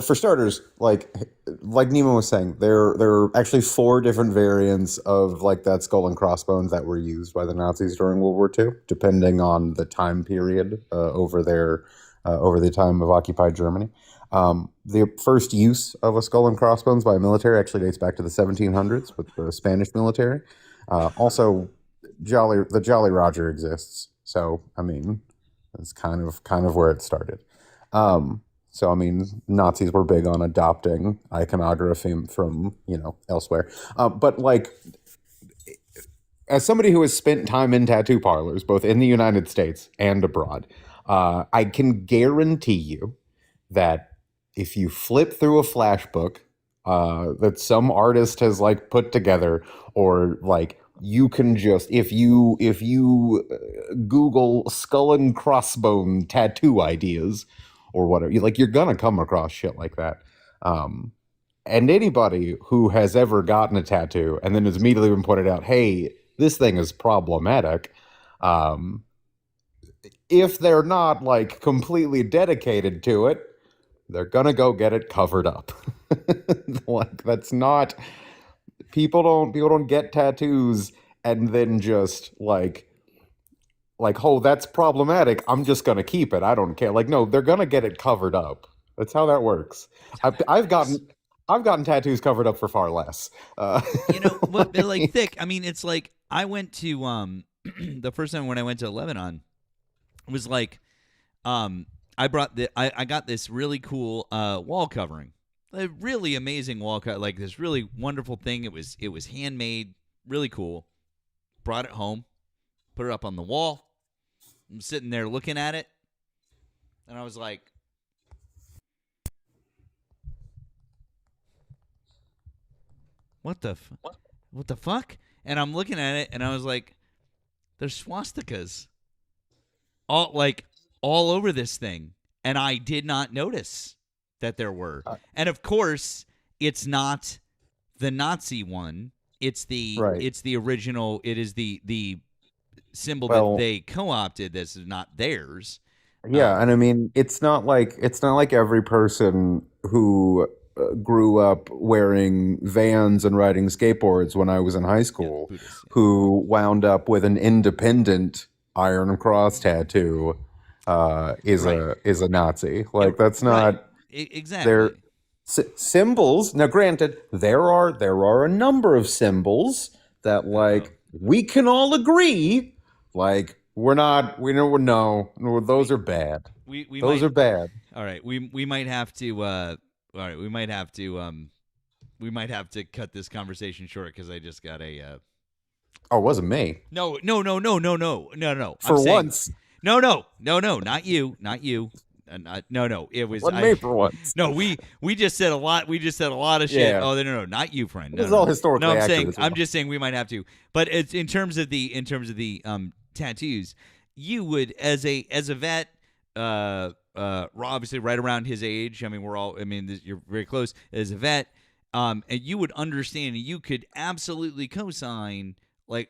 for starters, like Nemo was saying, there are actually 4 different variants of like that skull and crossbones that were used by the Nazis during World War II, depending on the time period over the time of occupied Germany. The first use of a skull and crossbones by a military actually dates back to the 1700s with the Spanish military. Also, the Jolly Roger exists, so I mean, that's kind of where it started. So, I mean, Nazis were big on adopting iconography from, elsewhere. But, like, as somebody who has spent time in tattoo parlors, both in the United States and abroad, I can guarantee you that if you flip through a flash book that some artist has, like, put together, or, like, you can just, if you Google skull and crossbone tattoo ideas, or whatever, you're gonna come across shit like that. And anybody who has ever gotten a tattoo and then has immediately been pointed out, hey, this thing is problematic, if they're not like completely dedicated to it, they're gonna go get it covered up. Like, that's not, people don't get tattoos and then just like, oh, that's problematic, I'm just gonna keep it, I don't care. Like, no, they're gonna get it covered up. That's how that works. I've gotten tattoos covered up for far less. You know what? Like, Thick, I mean, it's like I went to the first time when I went to Lebanon, it was like I got this really cool wall covering, a really amazing wall cover, like this really wonderful thing. It was handmade, really cool. Brought it home, put it up on the wall. I'm sitting there looking at it, and I was like, what the fuck? And I'm looking at it, and I was like, there's swastikas all over this thing, and I did not notice that there were. And of course, it's not the Nazi one. It's the original. It is the symbol that they co-opted. This is not theirs. Yeah, and I mean, it's not like every person who grew up wearing Vans and riding skateboards when I was in high school who wound up with an independent Iron Cross tattoo is a Nazi. Like that's not exactly. They're symbols. Now, granted, there are a number of symbols that like we can all agree like. No, those are bad. Those are bad. All right, we might have to. All right, we might have to cut this conversation short because I just got a. Oh, it wasn't me. No. For once. No, not you. No, it was me for once. No, we just said a lot. We just said a lot of shit. Yeah. Oh, no, not you, friend. This is all historically No, accurate. I'm just saying we might have to. But it's in terms of the tattoos, you would as a vet, obviously right around his age. I mean, you're very close as a vet, and you would understand. You could absolutely co-sign like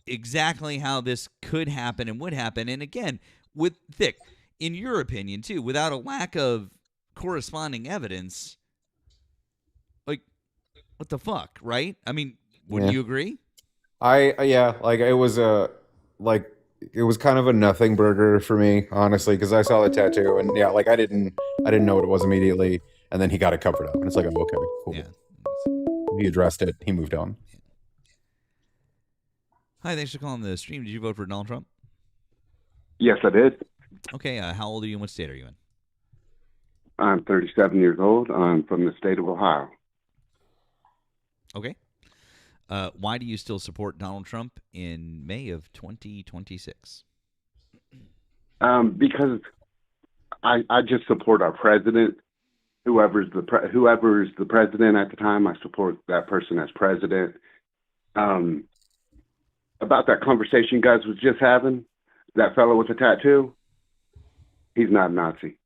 exactly how this could happen and would happen. And again, with Thick, in your opinion too, without a lack of corresponding evidence, like what the fuck, right? I mean, wouldn't you agree? It was kind of a nothing burger for me, honestly, because I saw the tattoo and I didn't know what it was immediately, and then he got it covered up, and it's like, oh, okay, cool. Yeah. He addressed it. He moved on. Hi, thanks for calling the stream. Did you vote for Donald Trump? Yes, I did. Okay, how old are you and what state are you in? I'm 37 years old. I'm from the state of Ohio. Okay. Why do you still support Donald Trump in May of 2026? Because I just support our president. Whoever's the president at the time, I support that person as president. About that conversation you guys was just having, that fellow with the tattoo, he's not a Nazi.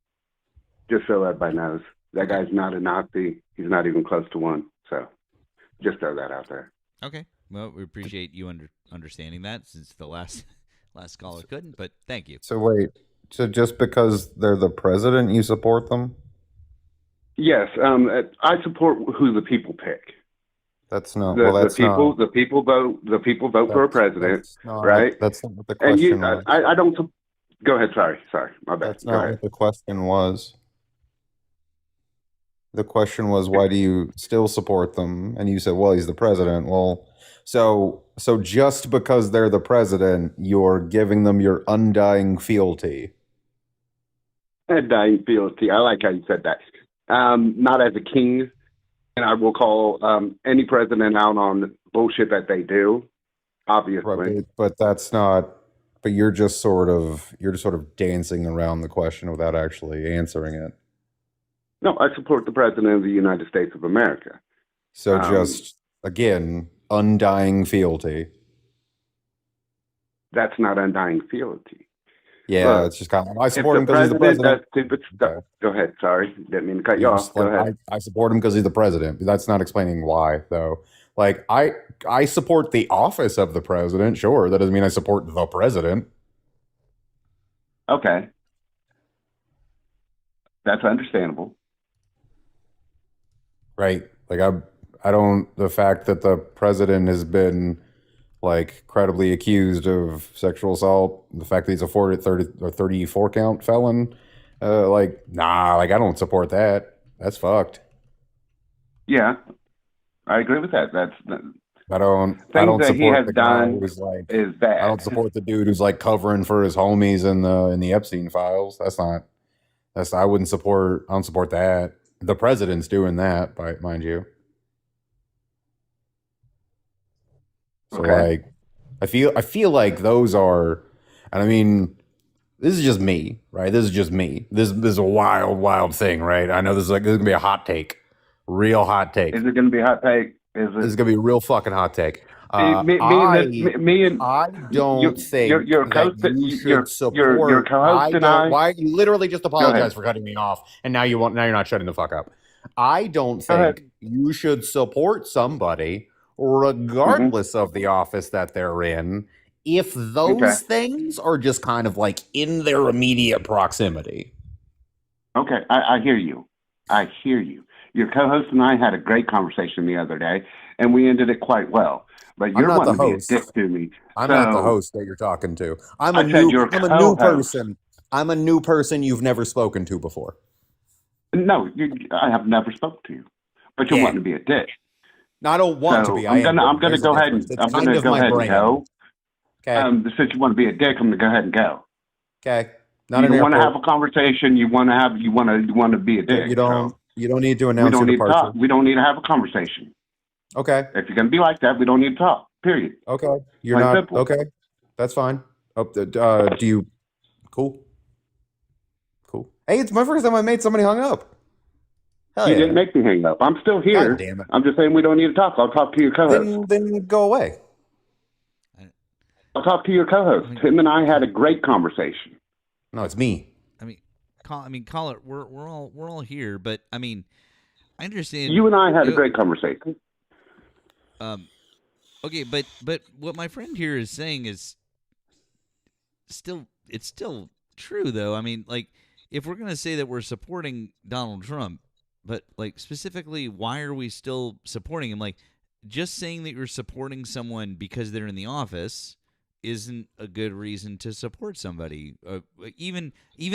Just so everybody knows. That guy's not a Nazi. He's not even close to one. So just throw that out there. Okay. Well, we appreciate you understanding that since the last caller couldn't, but thank you. So wait, so just because they're the president, you support them? Yes, I support who the people pick. That's not. The people vote for a president, right? That's not what the question was. I don't. Go ahead. Sorry, my bad. That's not what the question was. The question was, why do you still support them? And you said, well, he's the president. Well, so just because they're the president, you're giving them your undying fealty. Undying fealty. I like how you said that. Not as a king, and I will call any president out on bullshit that they do. Obviously, right, but that's not. But you're just sort of dancing around the question without actually answering it. No, I support the president of the United States of America. So just, again, undying fealty. That's not undying fealty. Yeah, it's just kind of, I support him because he's the president. Does stupid stuff. Go ahead, sorry. Didn't mean to cut you off. Go ahead. I support him because he's the president. That's not explaining why, though. Like, I support the office of the president, sure. That doesn't mean I support the president. Okay. That's understandable. Right. Like, I don't, the fact that the president has been, like, credibly accused of sexual assault, the fact that he's a 34 count felon, I don't support that. That's fucked. Yeah, I agree with that. I don't support the guy who's like, is bad. I don't support the dude who's like covering for his homies in the Epstein files. I don't support that. The president's doing that, mind you. So okay. I feel like those are, and I mean, this is just me, right? This is just me. This is a wild thing, right? I know this is gonna be a hot take, real hot take. Is it gonna be a hot take? Is This is it? gonna be a real fucking hot take. Me and I don't think your that you should support. your co-host and I. Why you literally just Go ahead. apologize for cutting me off, and now you won't. Now you're not shutting the fuck up. I don't think you should support somebody, regardless of the office that they're in, if those things are just kind of like in their immediate proximity. Okay, I hear you. I hear you. Your co-host and I had a great conversation the other day, and we ended it quite well. But you're not the wanting to be a host. dick to me. I'm so, not the host that you're talking to. I'm I a said new. you're I'm a new co-host. person. I'm a new person you've never spoken to before. No, I have never spoken to you, but you're wanting to be a dick. No, I don't want to be. I'm gonna go ahead and go. Okay. Since you want to be a dick, I'm gonna go ahead and go. Okay. You want to have a conversation. You want to be a dick. You don't. So You don't need to we announce don't your need to departure. talk. We don't need to have a conversation. Okay. If you're gonna be like that, we don't need to talk. Period. Okay. You're Plain not. simple. Okay. That's fine. Oh, do you? Cool. Cool. Hey, it's my first time I made somebody hung up. Hell You yeah. didn't make me hang up. I'm still here. God damn it. I'm just saying we don't need to talk. I'll talk to your co-host. Then go away. I'll talk to your co-host. Him and I had a great conversation. No, it's me. Caller, we're all here, but I mean, I understand. You and I had a great conversation. Okay, but what my friend here is saying is still true though. I mean, like, if we're gonna say that we're supporting Donald Trump, but like specifically, why are we still supporting him? Like, just saying that you're supporting someone because they're in the office isn't a good reason to support somebody. Even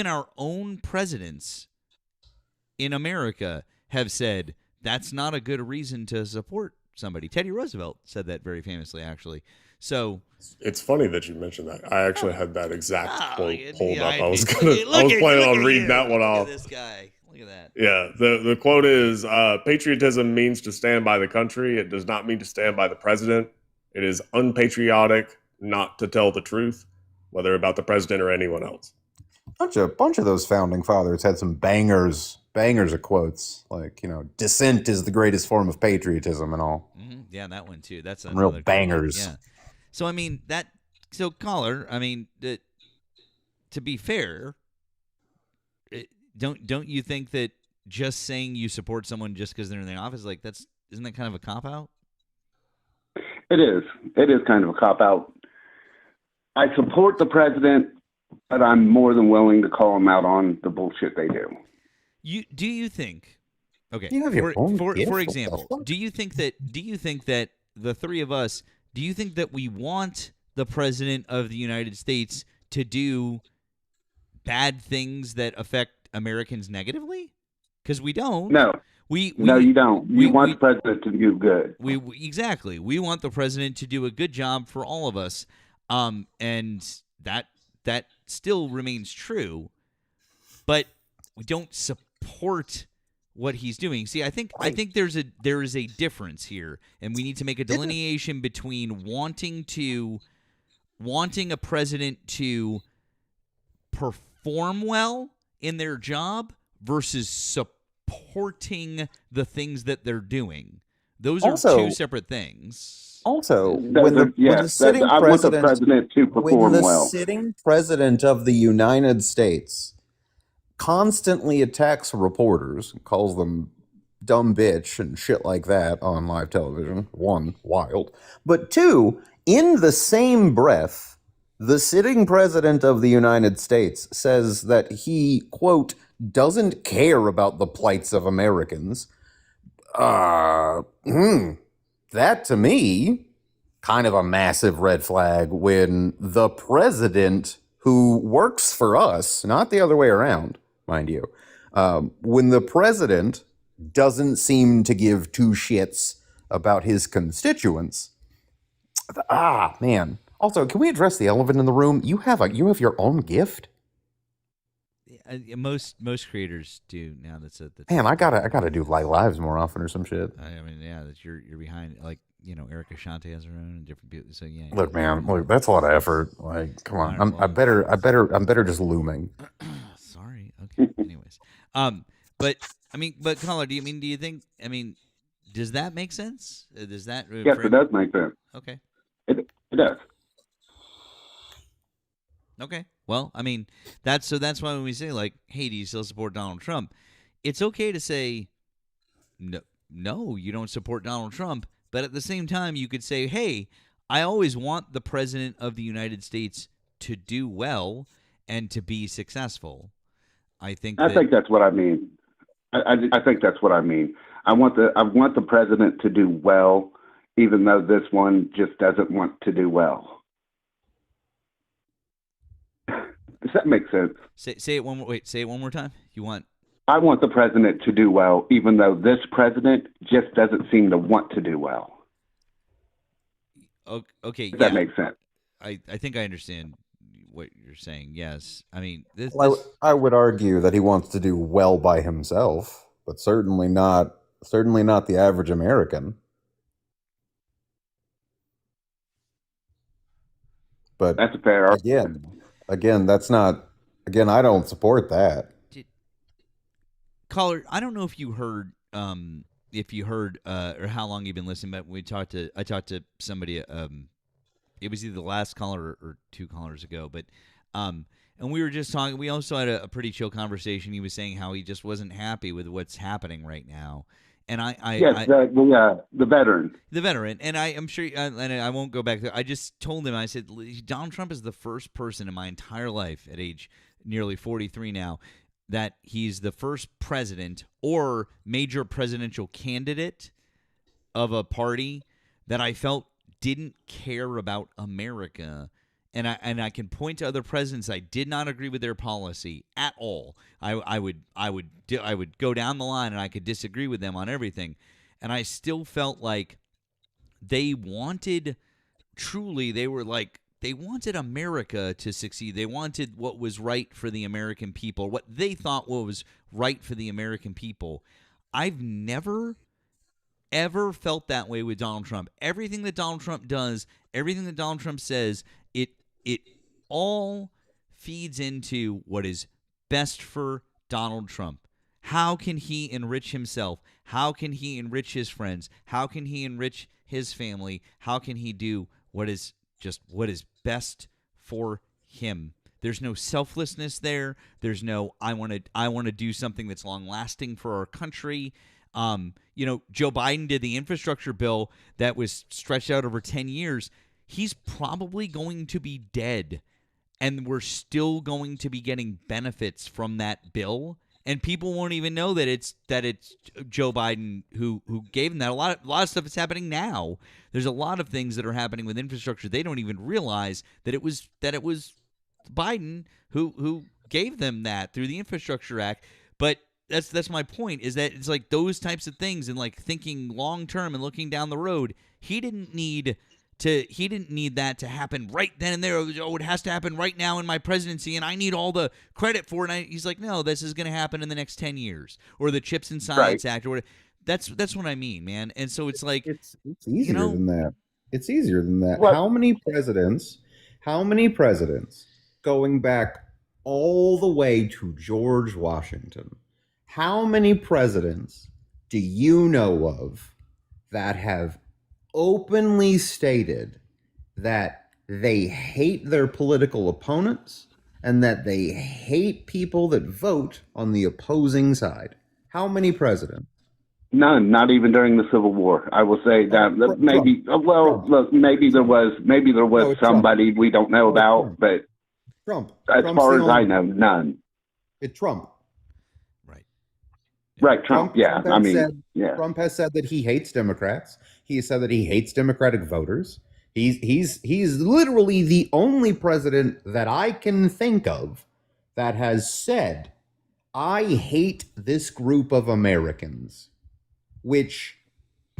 our own presidents in America have said that's not a good reason to support somebody. Teddy Roosevelt said that very famously, actually. So it's funny that you mentioned that. I actually had that exact quote pulled up. I was planning on reading that one off. Look at this guy. Look at that. Yeah, the quote is, patriotism means to stand by the country. It does not mean to stand by the president. It is unpatriotic not to tell the truth, whether about the president or anyone else. Bunch of those founding fathers had some bangers of quotes, like, dissent is the greatest form of patriotism and all. Mm-hmm. Yeah, that one too. That's some real bangers. Yeah. So I mean caller. I mean, to be fair, don't you think that just saying you support someone just because they're in the office, like isn't that kind of a cop out? It is. It is kind of a cop out. I support the president, but I'm more than willing to call him out on the bullshit they do. Do you think? Okay. You have your own gift. For example, do you think that the three of us, do you think that we want the president of the United States to do bad things that affect Americans negatively? Because we don't. No. No, you don't. You want the president to do good. Exactly. We want the president to do a good job for all of us. And that still remains true, but we don't support what he's doing. See, I think there is a difference here, and we need to make a delineation between wanting a president to perform well in their job versus supporting the things that they're doing. Those are two separate things. Also, when the sitting president to perform well. Sitting president of the United States constantly attacks reporters, calls them dumb bitch and shit like that on live television. One, wild. But two, in the same breath, the sitting president of the United States says that he, quote, doesn't care about the plights of Americans. That, to me, kind of a massive red flag when the president, who works for us, not the other way around, mind you, when the president doesn't seem to give two shits about his constituents. Man. Also, can we address the elephant in the room? You have your own gift? Most creators do now. Man, I gotta do lives more often or some shit. I mean, yeah, that you're behind. Like, Erika Shante has her own and different people. So yeah. Look, man, that's a lot of effort. Like, come on, I'm better just looming. Sorry. Okay. Anyways, but caller, do you think? Does that make sense? Does that? Yes, it does make sense. Okay. It does. Okay. Well, I mean, that's why when we say like, hey, do you still support Donald Trump? It's okay to say no, you don't support Donald Trump, but at the same time you could say, hey, I always want the president of the United States to do well and to be successful. I think that's what I mean. I think that's what I mean. I want the president to do well, even though this one just doesn't want to do well. Does that make sense? Say it one more. Wait, say it one more time. I want the president to do well, even though this president just doesn't seem to want to do well. Okay, that makes sense. I think I understand what you're saying. Yes, I mean I would argue that he wants to do well by himself, but certainly not the average American. But that's a fair argument. Again, that's not. Again, I don't support that. Caller, I don't know if you heard, or how long you've been listening. But I talked to somebody. It was either the last caller or two callers ago. But, and we were just talking. We also had a pretty chill conversation. He was saying how he just wasn't happy with what's happening right now. And the veteran, and I'm sure, and I won't go back there. I just told him, I said, Donald Trump is the first person in my entire life at age nearly 43 now that he's the first president or major presidential candidate of a party that I felt didn't care about America. And I can point to other presidents I did not agree with their policy at all. I would go down the line and I could disagree with them on everything, and I still felt like they wanted America to succeed. They wanted what was right for the American people, what they thought was right for the American people. I've never ever felt that way with Donald Trump. Everything that Donald Trump does, everything that Donald Trump says, it all feeds into what is best for Donald Trump. How can he enrich himself? How can he enrich his friends? How can he enrich his family? How can he do what is best for him? There's no selflessness there. There's no I want to do something that's long lasting for our country. Joe Biden did the infrastructure bill that was stretched out over 10 years. He's probably going to be dead, and we're still going to be getting benefits from that bill. And people won't even know that it's Joe Biden who gave them that. A lot of stuff is happening now. There's a lot of things that are happening with infrastructure. They don't even realize that it was Biden who gave them that through the Infrastructure Act. But that's my point, is that it's like those types of things, and like thinking long term and looking down the road. He didn't need that to happen right then and there. Oh, it has to happen right now in my presidency, and I need all the credit for it. He's like, no, this is going to happen in the next 10 years, or the Chips and Science Act, or whatever. That's what I mean, man. And so it's like it's easier than that. It's easier than that. What? How many presidents going back all the way to George Washington? How many presidents do you know of that have openly stated that they hate their political opponents and that they hate people that vote on the opposing side? How many presidents? None, not even during the Civil War. I will say that maybe. Look, maybe there was somebody Trump. We don't know about, but Trump. As far as I know, none. It's Trump. Right, Trump. Yeah, Trump has said that he hates Democrats. He has said that he hates Democratic voters. He's literally the only president that I can think of that has said, "I hate this group of Americans," which,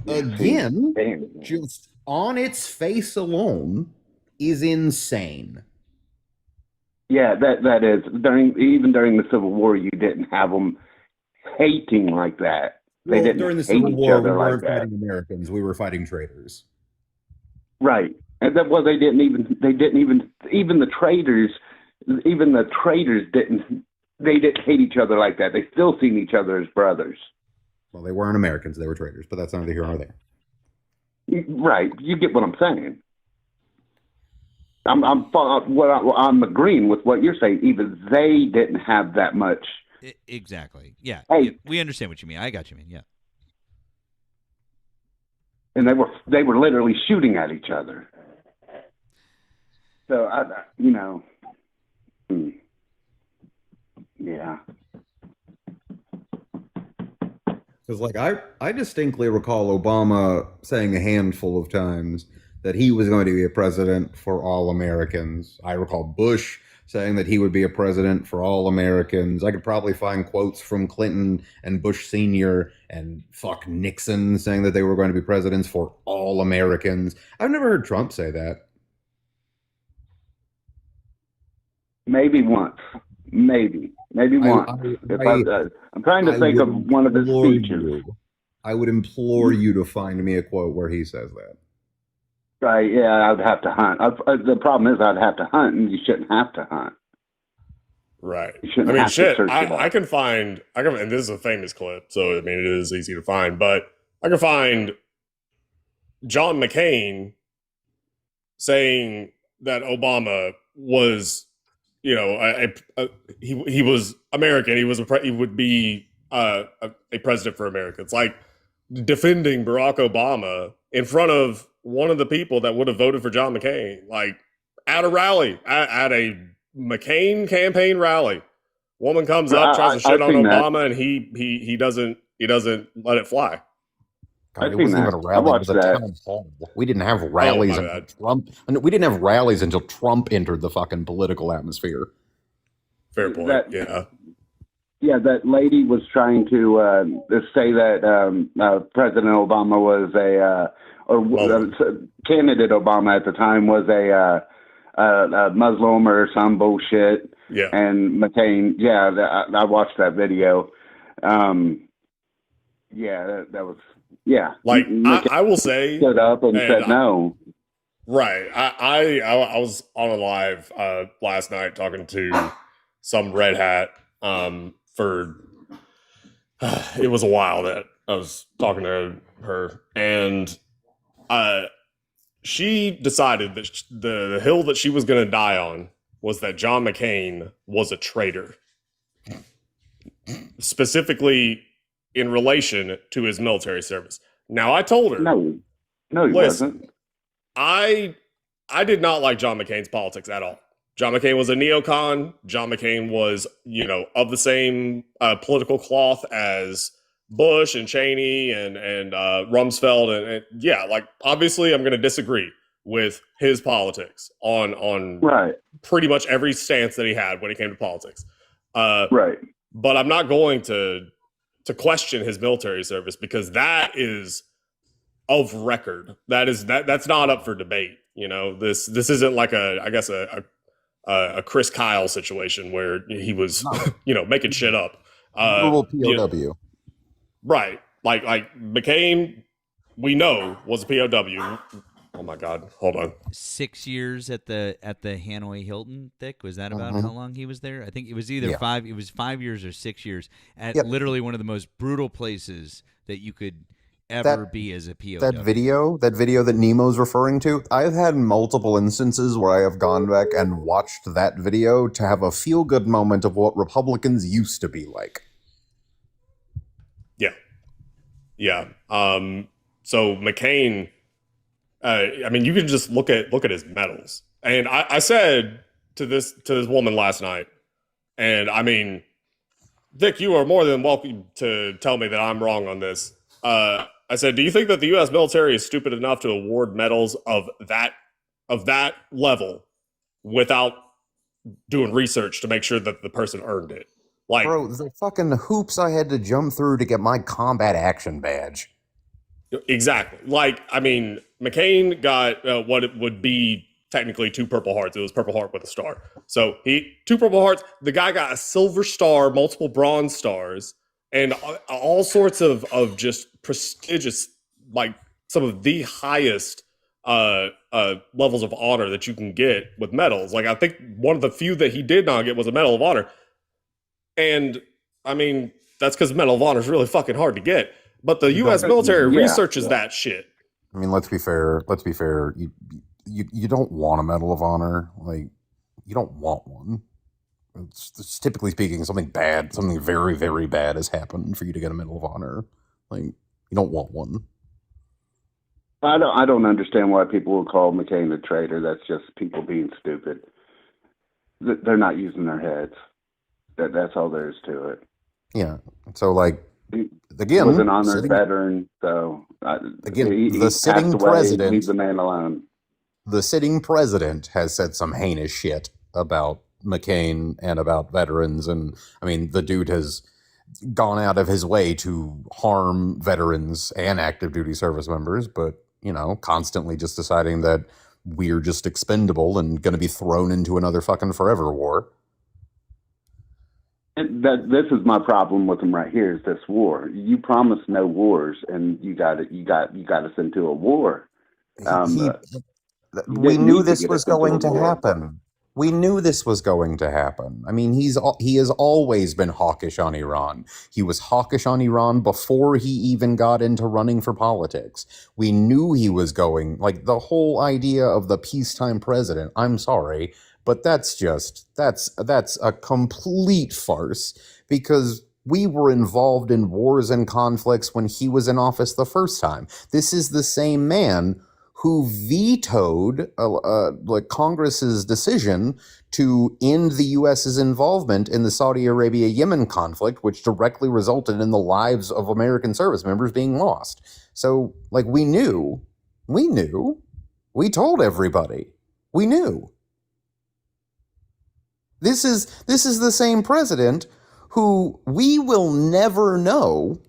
again, just on its face alone, is insane. Yeah, that is even during the Civil War, you didn't have them hating like that. They didn't during the hate Civil each War, other we weren't like that. fighting Americans; we were fighting traitors. Right, and they didn't even the traitors didn't hate each other like that. They still seen each other as brothers. Well, they weren't Americans; they were traitors. But that's neither here nor there. Right. You get what I'm saying. I'm agreeing with what you're saying. Even they didn't have that much. Exactly. Yeah. Hey. Yeah. We understand what you mean. I got you, mean. Yeah. And they were literally shooting at each other. So yeah. Because like I distinctly recall Obama saying a handful of times that he was going to be a president for all Americans. I recall Bush saying that he would be a president for all Americans. I could probably find quotes from Clinton and Bush Sr. and Nixon saying that they were going to be presidents for all Americans. I've never heard Trump say that. Maybe once. Maybe once. I'm trying to think of one of his speeches. I would implore you to find me a quote where he says that. Right, yeah, I'd have to hunt. The problem is I'd have to hunt, and you shouldn't have to hunt. Right. You shouldn't I mean, have to search it I up. can find, and this is a famous clip, so I mean, it is easy to find, but I can find John McCain saying that Obama was, he was American. He would be a president for America. It's like defending Barack Obama in front of one of the people that would have voted for John McCain, like at a rally, at a McCain campaign rally. Woman comes up, tries to shit on Obama, and he doesn't let it fly. God, it wasn't even a rally; it was a town hall. We didn't have rallies until Trump. We didn't have rallies until Trump entered the fucking political atmosphere. Fair point. Yeah, that lady was trying to say that President Obama was candidate Obama at the time was a Muslim or some bullshit. Yeah. And McCain, I watched that video. That was, yeah. Like, I will say, stood up and said no. Right. I was on a live last night talking to some red hat for it was a while that I was talking to her, and she decided that the hill that she was going to die on was that John McCain was a traitor, specifically in relation to his military service. Now, I told her, no, he wasn't. I did not like John McCain's politics at all. John McCain was a neocon. John McCain was, of the same political cloth as Bush and Cheney and Rumsfeld. And obviously I'm going to disagree with his politics on right. pretty much every stance that he had when it came to politics. Right. But I'm not going to question his military service, because that is of record. That's not up for debate. This isn't like a Chris Kyle situation where he was, making shit up. Brutal POW. Right. Like McCain, we know, was a POW. Oh my God. Hold on. 6 years at the Hanoi Hilton, Thick? Was that about how long he was there? I think it was either 5. It was 5 years or 6 years at literally one of the most brutal places that you could ever be as a POW. That video that Nemo's referring to, I've had multiple instances where I have gone back and watched that video to have a feel-good moment of what Republicans used to be like. Yeah. So McCain, you can just look at his medals. And I said to this woman last night, and I mean, Vic, you are more than welcome to tell me that I'm wrong on this. I said, do you think that the U.S. military is stupid enough to award medals of that level without doing research to make sure that the person earned it? Like, bro, the fucking hoops I had to jump through to get my combat action badge. Exactly. Like, I mean, McCain got what it would be technically 2 Purple Hearts. It was Purple Heart with a star. So 2 Purple Hearts. The guy got a Silver Star, multiple Bronze Stars, and all sorts of just prestigious, like some of the highest levels of honor that you can get with medals. Like, I think one of the few that he did not get was a Medal of Honor. And I mean, that's because Medal of Honor is really fucking hard to get. But the U.S. military researches that shit. I mean, let's be fair. You don't want a Medal of Honor. Like, you don't want one. It's typically speaking, something very, very bad has happened for you to get a Medal of Honor. Like, you don't want one. I don't understand why people will call McCain a traitor. That's just people being stupid. They're not using their heads. That's all there is to it. Yeah. So, like, again, he was an honored veteran. So the sitting president, leave the man alone. The sitting president has said some heinous shit about McCain and about veterans, and I mean, the dude has gone out of his way to harm veterans and active duty service members, but constantly just deciding that we're just expendable and going to be thrown into another fucking forever war. And this is my problem with him right here. Is this war? You promised no wars, and you got us into a war. We knew this was going to happen. We knew this was going to happen. I mean, he has always been hawkish on Iran. He was hawkish on Iran before he even got into running for politics. We knew he was going, like, the whole idea of the peacetime president. I'm sorry, but that's a complete farce, because we were involved in wars and conflicts when he was in office the first time. This is the same man who vetoed Congress's decision to end the U.S.'s involvement in the Saudi Arabia-Yemen conflict, which directly resulted in the lives of American service members being lost. So, like, we knew, we told everybody, we knew. This is the same president who we will never know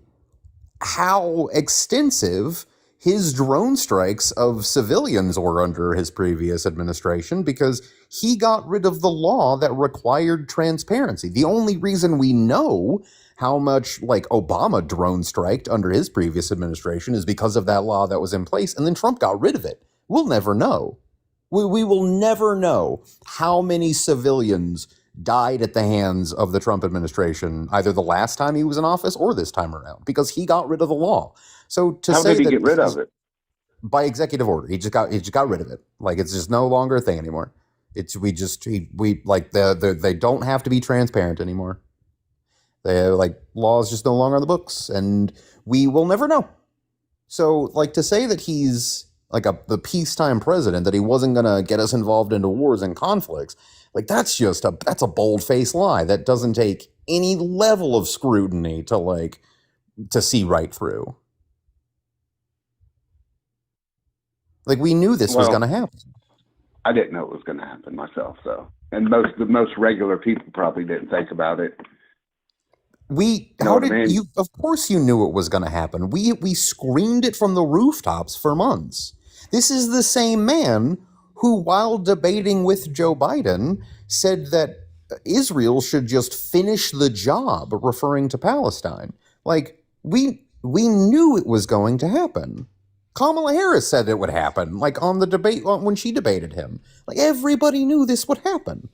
how extensive his drone strikes of civilians were under his previous administration, because he got rid of the law that required transparency. The only reason we know how much, like, Obama drone striked under his previous administration is because of that law that was in place, and then Trump got rid of it. We'll never know. We will never know how many civilians died at the hands of the Trump administration, either the last time he was in office or this time around, because he got rid of the law. So how did he get rid of it? By executive order. He just got rid of it. Like, it's just no longer a thing anymore. They don't have to be transparent anymore. Laws just no longer on the books, and we will never know. So, like, to say that he's like the peacetime president, that he wasn't going to get us involved into wars and conflicts, like, that's a bold-faced lie that doesn't take any level of scrutiny to see right through. Like, we knew this was going to happen. I didn't know it was going to happen myself, so. And the most regular people probably didn't think about it. Of course you knew it was going to happen. We screamed it from the rooftops for months. This is the same man who, while debating with Joe Biden, said that Israel should just finish the job, referring to Palestine. Like, we knew it was going to happen. Kamala Harris said it would happen, like, on the debate when she debated him. Like, everybody knew this would happen.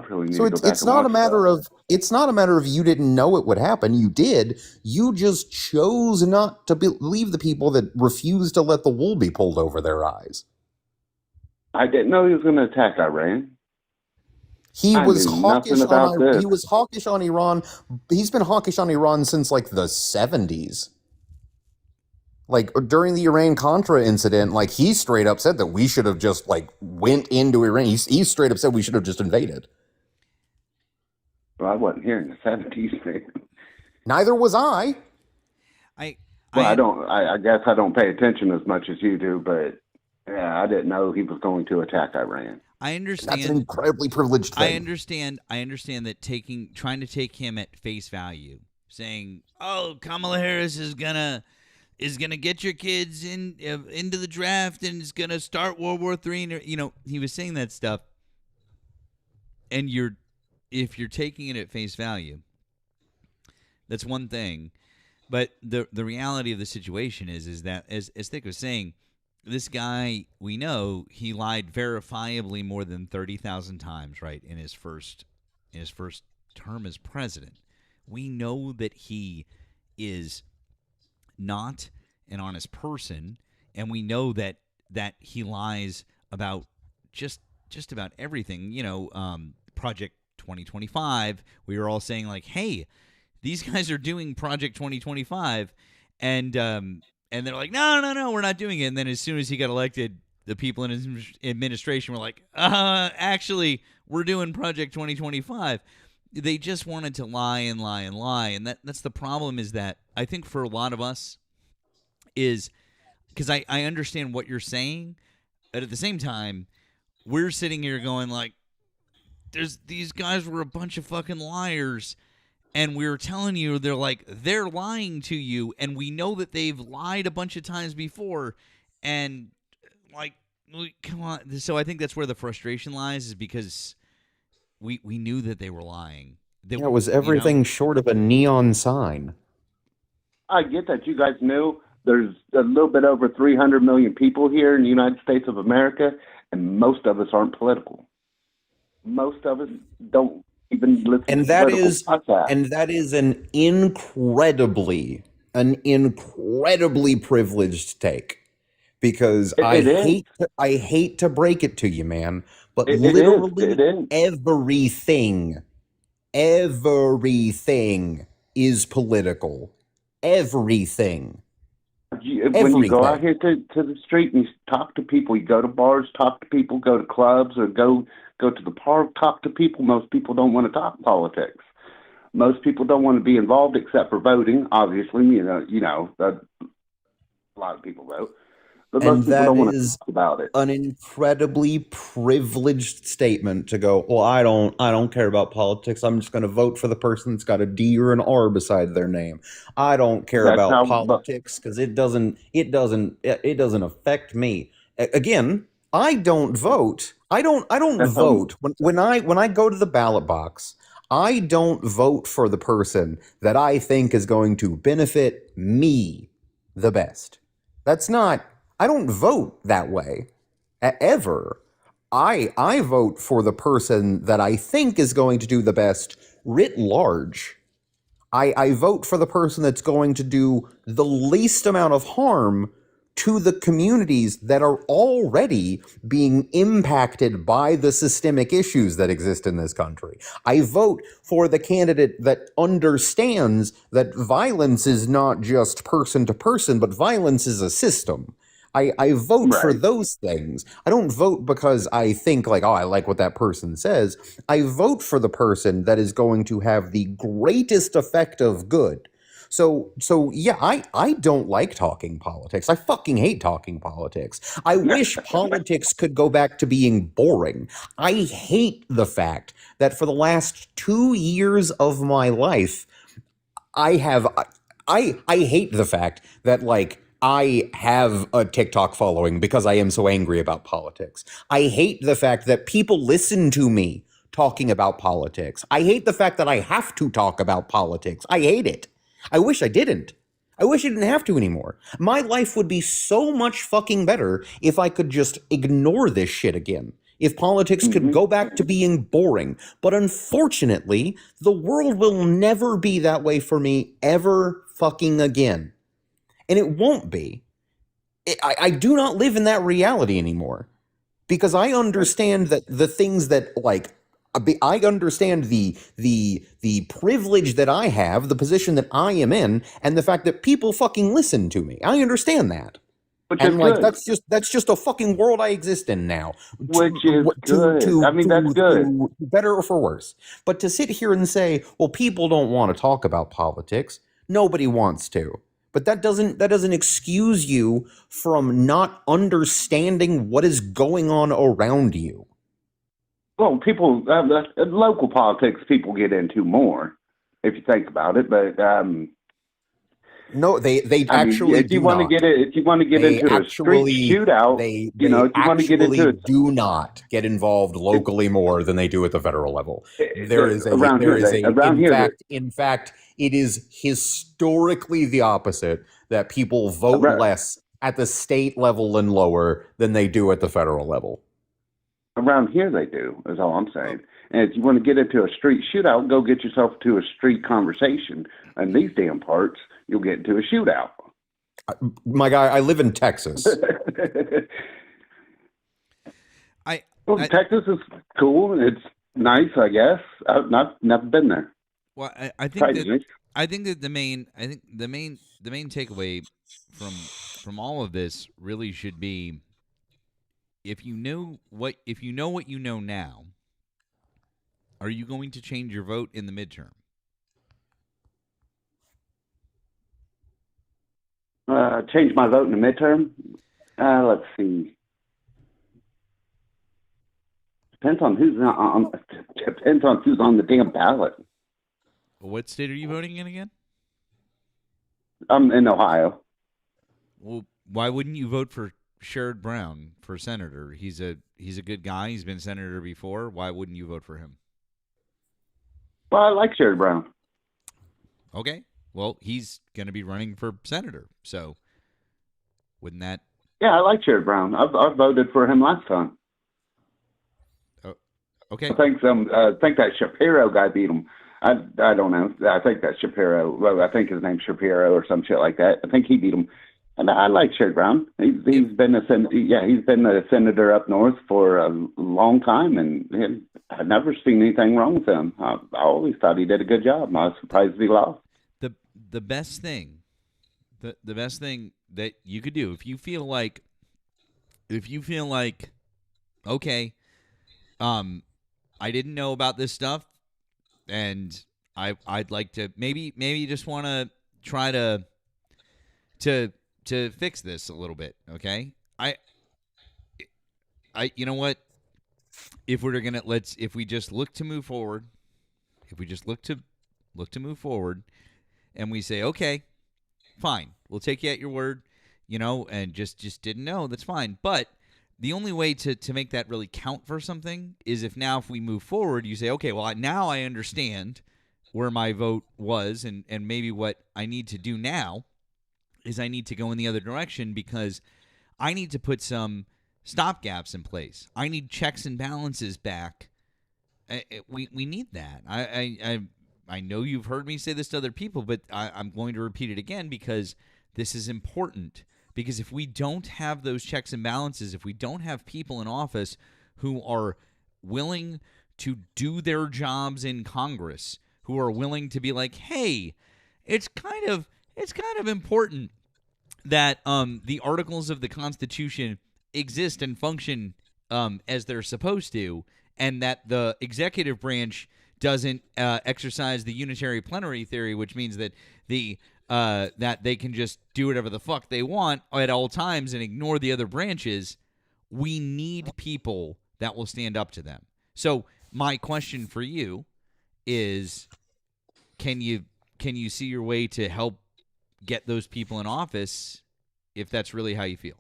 So it's not a matter of you didn't know it would happen. You did. You just chose not to believe the people that refused to let the wool be pulled over their eyes. I didn't know he was going to attack Iran. He was hawkish on Iran. He's been hawkish on Iran since, like, the 70s. Like, during the Iran-Contra incident, like, he straight up said that we should have just, like, went into Iran. He straight up said we should have just invaded. Well, I wasn't here in the 70s, man. Neither was I. I guess I don't pay attention as much as you do, but yeah, I didn't know he was going to attack Iran. I understand. That's an incredibly privileged thing. I understand that trying to take him at face value, saying, "Oh, Kamala Harris is gonna get your kids into the draft and is gonna start World War III." And, he was saying that stuff, and if you're taking it at face value, that's one thing. But the reality of the situation is that, as Thick was saying, this guy, we know he lied verifiably more than 30,000 times, right, in his first term as president. We know that he is not an honest person, and we know that he lies about just about everything. Project 2025. We were all saying like, "Hey, these guys are doing Project 2025," and they're like, "No, we're not doing it." And then as soon as he got elected, the people in his administration were like, actually, we're doing Project 2025." They just wanted to lie and lie and lie, and that's the problem. Is that I think for a lot of us is because I understand what you're saying, but at the same time, we're sitting here going like, these guys were a bunch of fucking liars. And we were telling you, they're lying to you, and we know that they've lied a bunch of times before, and like, come on. So I think that's where the frustration lies, is because we knew that they were lying. It was everything short of a neon sign. I get that you guys knew. There's a little bit over 300 million people here in the United States of America, and most of us aren't political. Most of us don't even listen and to that political is podcasts. and that is an incredibly privileged take, because I hate to break it to you, man, but literally everything is political. Everything. When you go out here to the street and you talk to people, you go to bars, talk to people, go to clubs, or go to the park, talk to people. Most people don't want to talk politics. Most people don't want to be involved except for voting. Obviously, a lot of people vote, but most people don't want to talk about it. An incredibly privileged statement to go, well, I don't care about politics. I'm just going to vote for the person that's got a D or an R beside their name. I don't care about politics because it doesn't affect me. Again, I don't vote. I don't vote. When I go to the ballot box, I don't vote for the person that I think is going to benefit me the best. I don't vote that way, ever. I vote for the person that I think is going to do the best writ large. I vote for the person that's going to do the least amount of harm to the communities that are already being impacted by the systemic issues that exist in this country. I vote for the candidate that understands that violence is not just person to person, but violence is a system. I vote for those things. I don't vote because I think like, oh, I like what that person says. I vote for the person that is going to have the greatest effect of good. So yeah, I don't like talking politics. I fucking hate talking politics. I wish politics could go back to being boring. I hate the fact that for the last 2 years of my life, I hate the fact that like I have a TikTok following because I am so angry about politics. I hate the fact that people listen to me talking about politics. I hate the fact that I have to talk about politics. I hate it. I wish I didn't. I wish I didn't have to anymore. My life would be so much fucking better if I could just ignore this shit again. If politics could go back to being boring. But unfortunately, the world will never be that way for me ever fucking again. And it won't be. I do not live in that reality anymore. Because I understand that the things that, like, I understand the privilege that I have, the position that I am in, and the fact that people fucking listen to me. I understand that. And like that's just a fucking world I exist in now. Which is good. I mean, that's good. Better or for worse. But to sit here and say, well, people don't want to talk about politics. Nobody wants to. But that doesn't excuse you from not understanding what is going on around you. Well, people, local politics, people get into more, if you think about it. But no, they actually if you want to get it, if you want to get into a street shootout, if you want to get into it, do not get involved locally more than they do at the federal level. In fact, it is historically the opposite, that people vote less at the state level and lower than they do at the federal level. Around here, they do, is all I'm saying. And if you want to get into a street shootout, go get yourself to a street conversation. And these damn parts, you'll get into a shootout. My guy, I live in Texas. Texas is cool. It's nice, I guess. I've never been there. Well, I think that the main takeaway from all of this really should be, if you know what you know now, are you going to change your vote in the midterm? Change my vote in the midterm? Let's see. Depends on who's on the damn ballot. What state are you voting in again? I'm in Ohio. Well, why wouldn't you vote for Sherrod Brown for senator? He's a good guy. He's been senator before. Why wouldn't you vote for him? Well, I like Sherrod Brown. Okay. Well, he's going to be running for senator, so wouldn't that? Yeah, I like Sherrod Brown. I've voted for him last time. Oh, okay. I think that Shapiro guy beat him. I don't know. I think that Shapiro. Well, I think his name's Shapiro or some shit like that. I think he beat him. And I like Sherrod Brown. He's been a senator up north for a long time, and I've never seen anything wrong with him. I always thought he did a good job. I was surprised he lost. The best thing, the best thing that you could do if you feel like, okay, I didn't know about this stuff, and I'd like to maybe just want to try to fix this a little bit, okay? I you know what? If we just look to move forward, move forward, and we say, okay, fine, we'll take you at your word, and just didn't know, that's fine. But the only way to make that really count for something is if we move forward, you say, okay, well, now I understand where my vote was, and maybe what I need to do now is I need to go in the other direction, because I need to put some stopgaps in place. I need checks and balances back. We need that. I know you've heard me say this to other people, but I'm going to repeat it again, because this is important. Because if we don't have those checks and balances, if we don't have people in office who are willing to do their jobs in Congress, who are willing to be like, hey, it's kind of important that the articles of the Constitution exist and function as they're supposed to, and that the executive branch doesn't exercise the unitary plenary theory, which means that that they can just do whatever the fuck they want at all times and ignore the other branches. We need people that will stand up to them. So my question for you is, can you see your way to help get those people in office if that's really how you feel?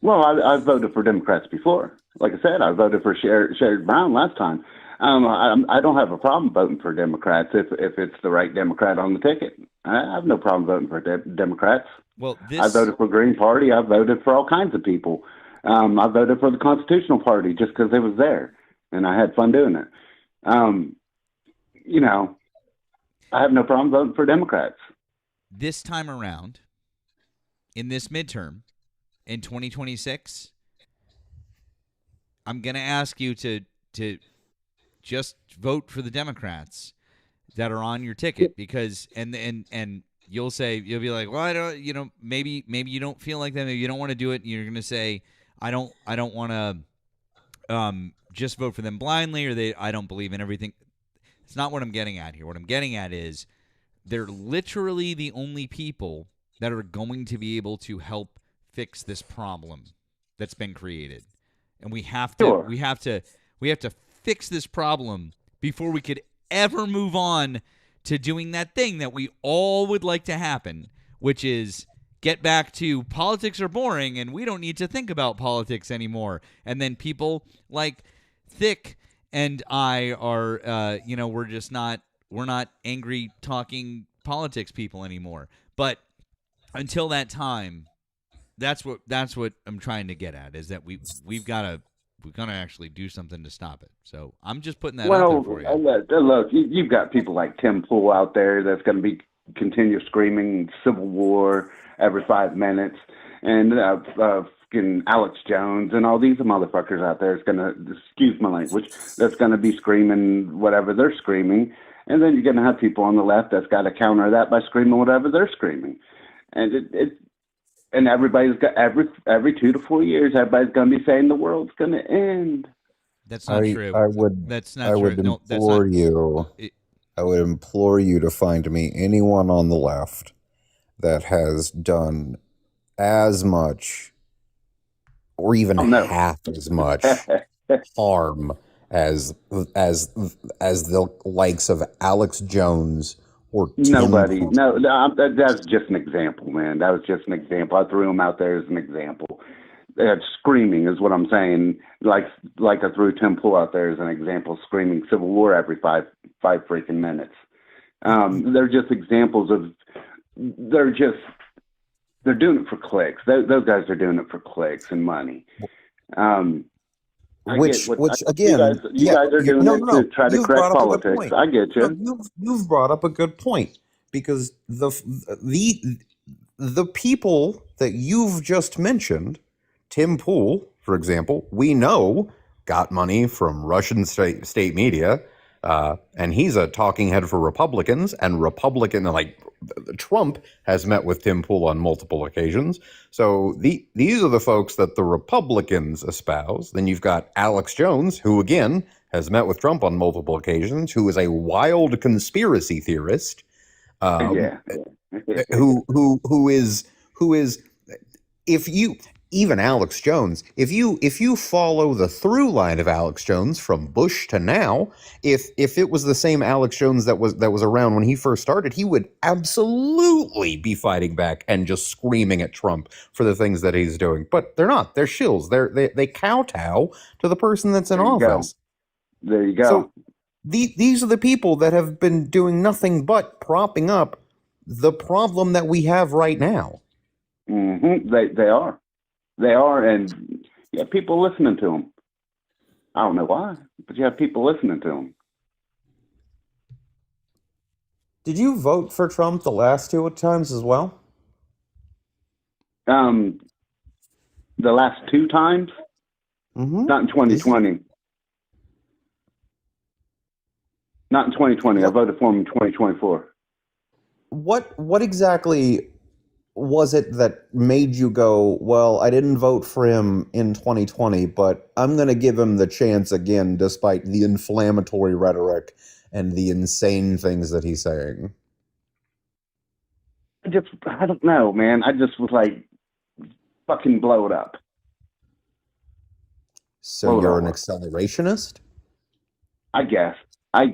Well, I voted for Democrats before. Like I said, I voted for Sherrod Brown last time. I don't have a problem voting for Democrats if it's the right Democrat on the ticket. I have no problem voting for Democrats. Well, I voted for Green Party. I voted for all kinds of people. I voted for the Constitutional Party just because it was there, and I had fun doing it. I have no problem voting for Democrats. This time around, in this midterm, in 2026, I'm going to ask you to just vote for the Democrats that are on your ticket, because and you'll be like, well, I don't, maybe you don't feel like that, maybe you don't want to do it, and you're going to say, I don't want to just vote for them blindly, or I don't believe in everything. It's not what I'm getting at here. What I'm getting at is they're literally the only people that are going to be able to help fix this problem that's been created. And we have to fix this problem before we could ever move on to doing that thing that we all would like to happen, which is get back to politics are boring and we don't need to think about politics anymore. And then people like Thick and I are, we're not angry talking politics people anymore. But until that time, that's what I'm trying to get at, is that we've got to actually do something to stop it. So I'm just putting that out there for you. Look, you've got people like Tim Pool out there that's going to be continue screaming Civil War every 5 minutes, and fucking Alex Jones and all these motherfuckers out there is going to, excuse my language, that's going to be screaming whatever they're screaming, and then you're going to have people on the left that's got to counter that by screaming whatever they're screaming, and and everybody's got every 2 to 4 years, everybody's going to be saying the world's going to end. That's not true. That's not I true. would No, that's implore not. you. I would implore you to find me anyone on the left that has done as much, or even half as much harm as the likes of Alex Jones or Nobody. Tim. No, that's just an example, man. That was just an example. I threw him out there as an example. Screaming is what I'm saying. Like I threw Tim Pool out there as an example, screaming Civil War every five freaking minutes. They're just examples of. They're doing it for clicks. Those guys are doing it for clicks and money. Which again, you guys are doing it to try to correct politics. I get you. No, you've brought up a good point, because the people that you've just mentioned, Tim Pool, for example, we know got money from Russian state media, and he's a talking head for Republicans, and Trump has met with Tim Pool on multiple occasions. So these are the folks that the Republicans espouse. Then you've got Alex Jones, who again has met with Trump on multiple occasions, who is a wild conspiracy theorist. Who is even Alex Jones, if you follow the through line of Alex Jones from Bush to now, if it was the same Alex Jones that was around when he first started, he would absolutely be fighting back and just screaming at Trump for the things that he's doing. But they're not. They're shills. They kowtow to the person that's in office. There you go. So these are the people that have been doing nothing but propping up the problem that we have right now. Mm-hmm. They are. They are, and you have people listening to them. I don't know why, but you have people listening to them. Did you vote for Trump the last 2 times as well? The last 2 times? Mm-hmm. Not in 2020. Not in 2020. I voted for him in 2024. What exactly was it that made you go, well, I didn't vote for him in 2020, but I'm going to give him the chance again, despite the inflammatory rhetoric and the insane things that he's saying? I don't know, man. I just was like, fucking blow it up. So you're an accelerationist? I guess. I had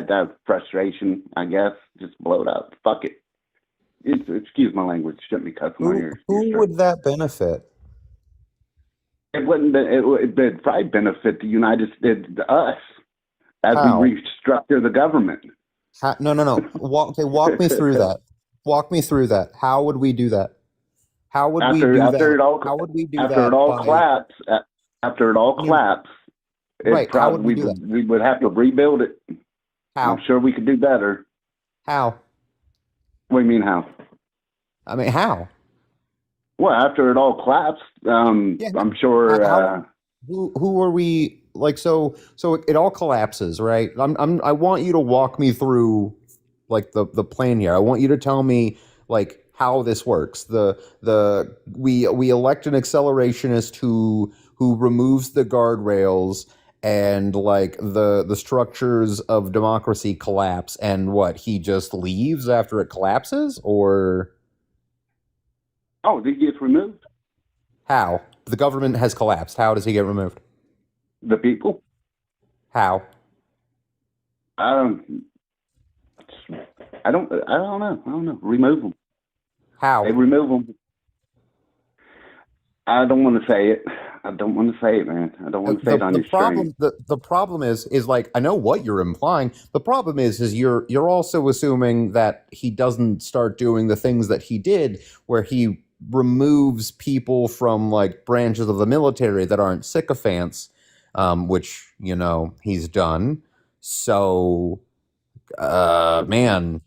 that frustration, I guess. Just blow it up. Fuck it. Excuse my language. Shouldn't be cussing my ears. Who would that benefit? It wouldn't. It'd probably benefit the United States, us, as How? we restructure the government. No. Walk me through that. Walk me through that. How would we do that? How would we do that? How would we do that? After it all collapses. After it all collapses. Right. How would we do that? We would have to rebuild it. How? I'm sure we could do better. How? What do you mean how? I mean, how? Well, after it all collapsed, I'm sure. Who are we? Like, so it all collapses, right? I want you to walk me through, like, the plan here. I want you to tell me, like, how this works. We elect an accelerationist who removes the guardrails, and like the structures of democracy collapse, and what, he just leaves after it collapses, or? Oh, did he get removed? How? The government has collapsed. How does he get removed? The people. How? I don't know. Remove them. How? They remove them. I don't want to say it. I don't want to say it, man. I don't want to say it on your problem stream. the problem is like, I know what you're implying. The problem is you're also assuming that he doesn't start doing the things that he did, where he removes people from like branches of the military that aren't sycophants, which he's done. So man,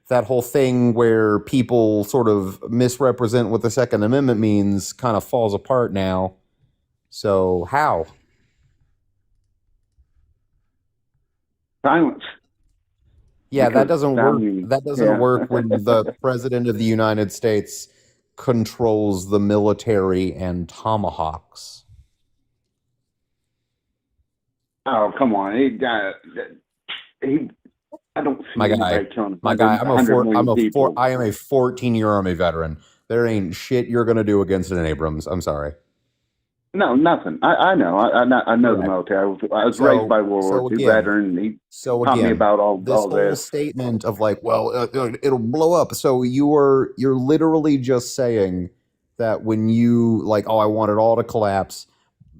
that whole thing where people sort of misrepresent what the Second Amendment means kind of falls apart now. So how? Silence. Yeah, that Because doesn't work. That doesn't yeah. work when the President of the United States controls the military and tomahawks. Oh, come on. I don't see My guy, anybody killing my guy, 100 million people. I am a 14-year Army veteran. There ain't shit you're gonna do against an Abrams. I'm sorry. No, nothing. I know. I know the military. I was raised by World War II veteran. He taught me about all this whole this. statement of like, well, it'll blow up. So you're literally just saying that when you like, oh, I want it all to collapse,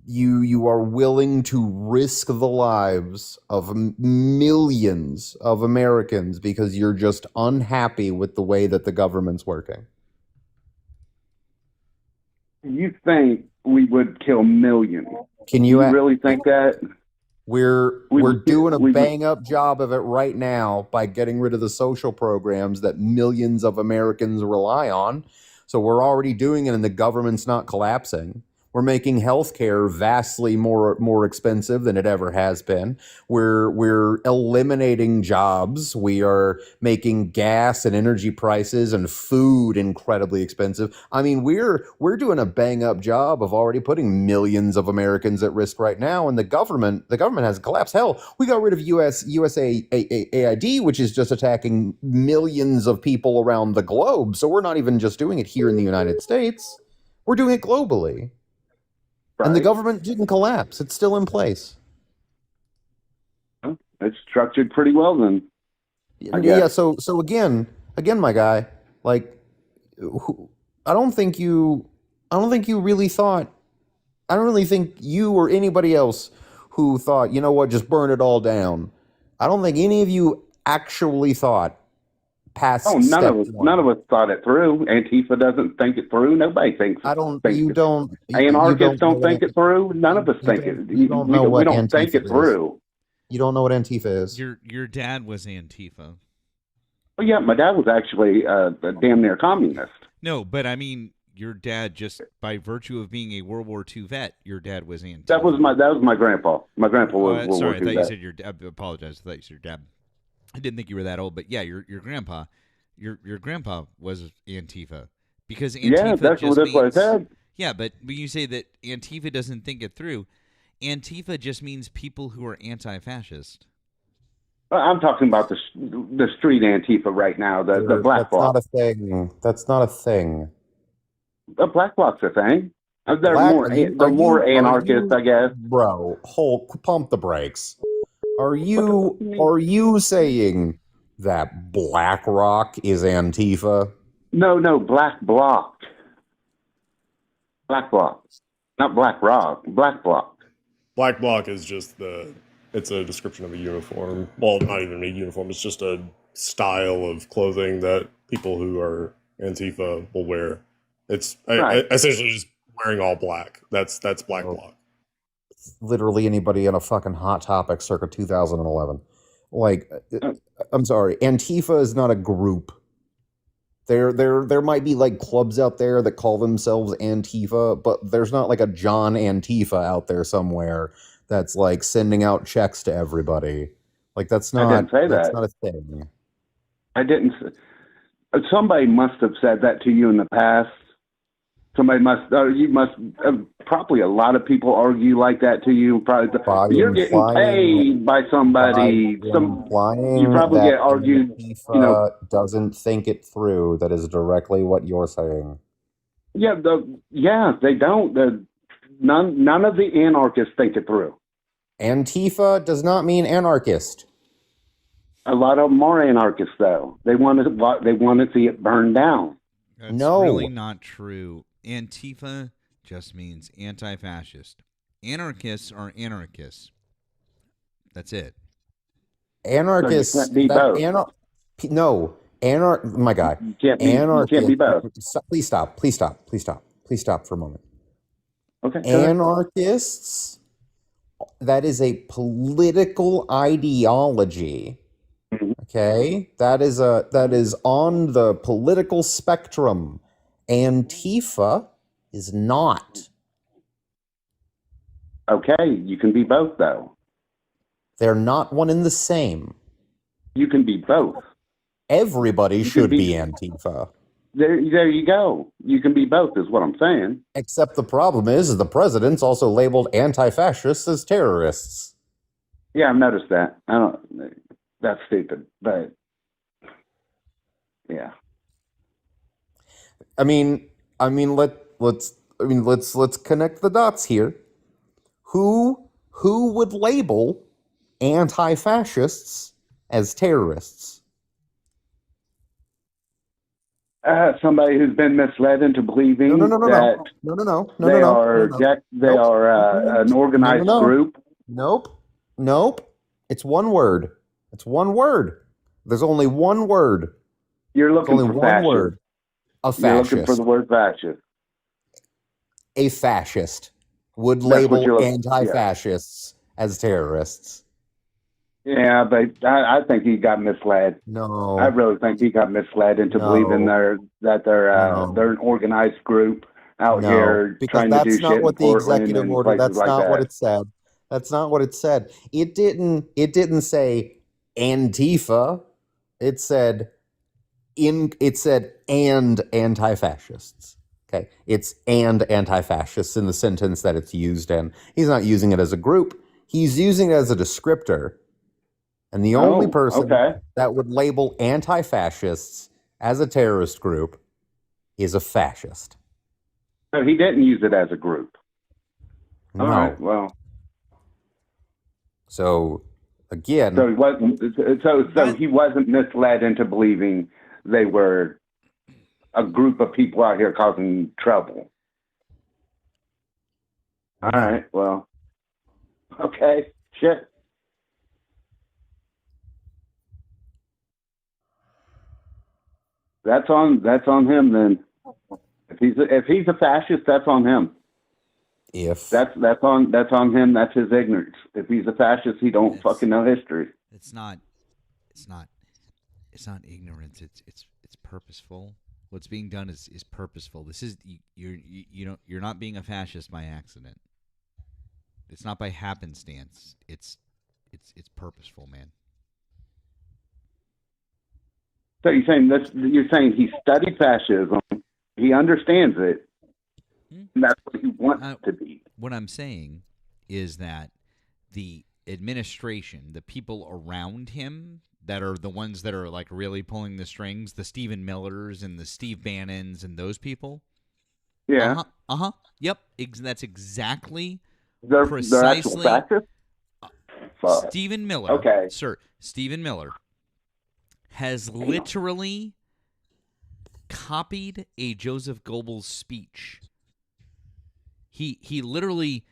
you are willing to risk the lives of millions of Americans because you're just unhappy with the way that the government's working. You think we would kill millions? Can you really think that? We're doing a bang up job of it right now by getting rid of the social programs that millions of Americans rely on. So we're already doing it and the government's not collapsing. We're making healthcare vastly more expensive than it ever has been. We're eliminating jobs. We are making gas and energy prices and food incredibly expensive. I mean, we're doing a bang up job of already putting millions of Americans at risk right now, and the government hasn't collapsed. Hell, we got rid of USAID, which is just attacking millions of people around the globe. So we're not even just doing it here in the United States. We're doing it globally. Right. And the government didn't collapse. It's still in place. It's structured pretty well then. Yeah, so again, my guy, like, I don't think you really thought, I don't really think you or anybody else who thought, you know what, just burn it all down. I don't think any of you actually thought past none of us thought it through. Antifa doesn't think it through. Nobody thinks. Anarchists don't think it through. None of us think it. We don't think it through. You don't know what Antifa is. Your dad was Antifa. Well, yeah, my dad was actually a damn near communist. No, but I mean, your dad, just by virtue of being a World War II vet, your dad was Antifa. That was my grandpa. My grandpa was World War II I thought vet. you said your dad. I apologize. I thought you said your dad. I didn't think you were that old, but yeah, your grandpa, your grandpa was Antifa, because Antifa that's what I said. Yeah, but when you say that Antifa doesn't think it through, Antifa just means people who are anti-fascist. I'm talking about the street Antifa right now, the black bloc. That's not a thing. That's not a thing. The black bloc's a thing. They're more anarchist, I guess. Bro, pump the brakes. Are you saying that BlackRock is Antifa? No, Black Bloc. Black Bloc. Not Black Rock, Black Bloc. Black Bloc is just it's a description of a uniform. Well, not even a uniform, it's just a style of clothing that people who are Antifa will wear. It's essentially just wearing all black. That's Black Bloc. Literally anybody in a fucking Hot Topic circa 2011. Like, I'm sorry, Antifa is not a group. There might be like clubs out there that call themselves Antifa, but there's not like a John Antifa out there somewhere that's like sending out checks to everybody. Like that's not. I didn't say that's that. not a thing. I didn't. Somebody must have said that to you in the past. Somebody must. You must. Probably a lot of people argue like that to you. Probably you're getting paid by somebody. You probably get argued. Antifa doesn't think it through. That is directly what you're saying. Yeah. They don't. None of the anarchists think it through. Antifa does not mean anarchist. A lot of them are anarchists, though. They want to see it burned down. That's really not true. Antifa just means anti-fascist. Anarchists are anarchists. That's it. Anarchists. So you can't be both. My guy. You can't be both. Please stop. Please stop. Please stop. Please stop for a moment. Okay. Go ahead. Anarchists. That is a political ideology. Okay, that is on the political spectrum. Antifa is not. Okay, you can be both though. They're not one and the same. You can be both. Everybody should be Antifa. There you go. You can be both, is what I'm saying. Except the problem is the president's also labeled anti-fascists as terrorists. Yeah, I've noticed that. That's stupid, but yeah. Let's connect the dots here. Who would label anti-fascists as terrorists? Somebody who's been misled into believing that they are an organized group. Nope. It's one word. There's only one word. You're looking for one fascist. word. A fascist. You're looking for the word fascist. A fascist would label anti-fascists as terrorists. Yeah, but I think he got misled. No, I really think he got misled into believing they're an organized group out here trying to do shit. That's not what the executive order. That's not what it said. That's not what it said. It didn't say Antifa. It said and anti-fascists. Okay, it's and anti-fascists in the sentence that it's used in. He's not using it as a group. He's using it as a descriptor. And the only person that would label anti-fascists as a terrorist group is a fascist. So he didn't use it as a group. No. All right, well. So again, so he wasn't misled into believing they were a group of people out here causing trouble. All right, well. Okay, shit. That's on him then. If he's a fascist, that's on him. If that's on him, that's his ignorance. If he's a fascist, he don't fucking know history. It's not ignorance. It's purposeful. What's being done is purposeful. This is you're not being a fascist by accident. It's not by happenstance. It's purposeful, man. So you're saying this? You're saying he studied fascism, he understands it, and that's what he wants to be. What I'm saying is that the administration, the people around him, that are the ones that are like really pulling the strings, the Stephen Millers and the Steve Bannons and those people. Yeah. Yep. That's exactly they're precisely. Actual fascists? Stephen Miller. Okay. Sir, Stephen Miller has literally copied a Joseph Goebbels speech. He literally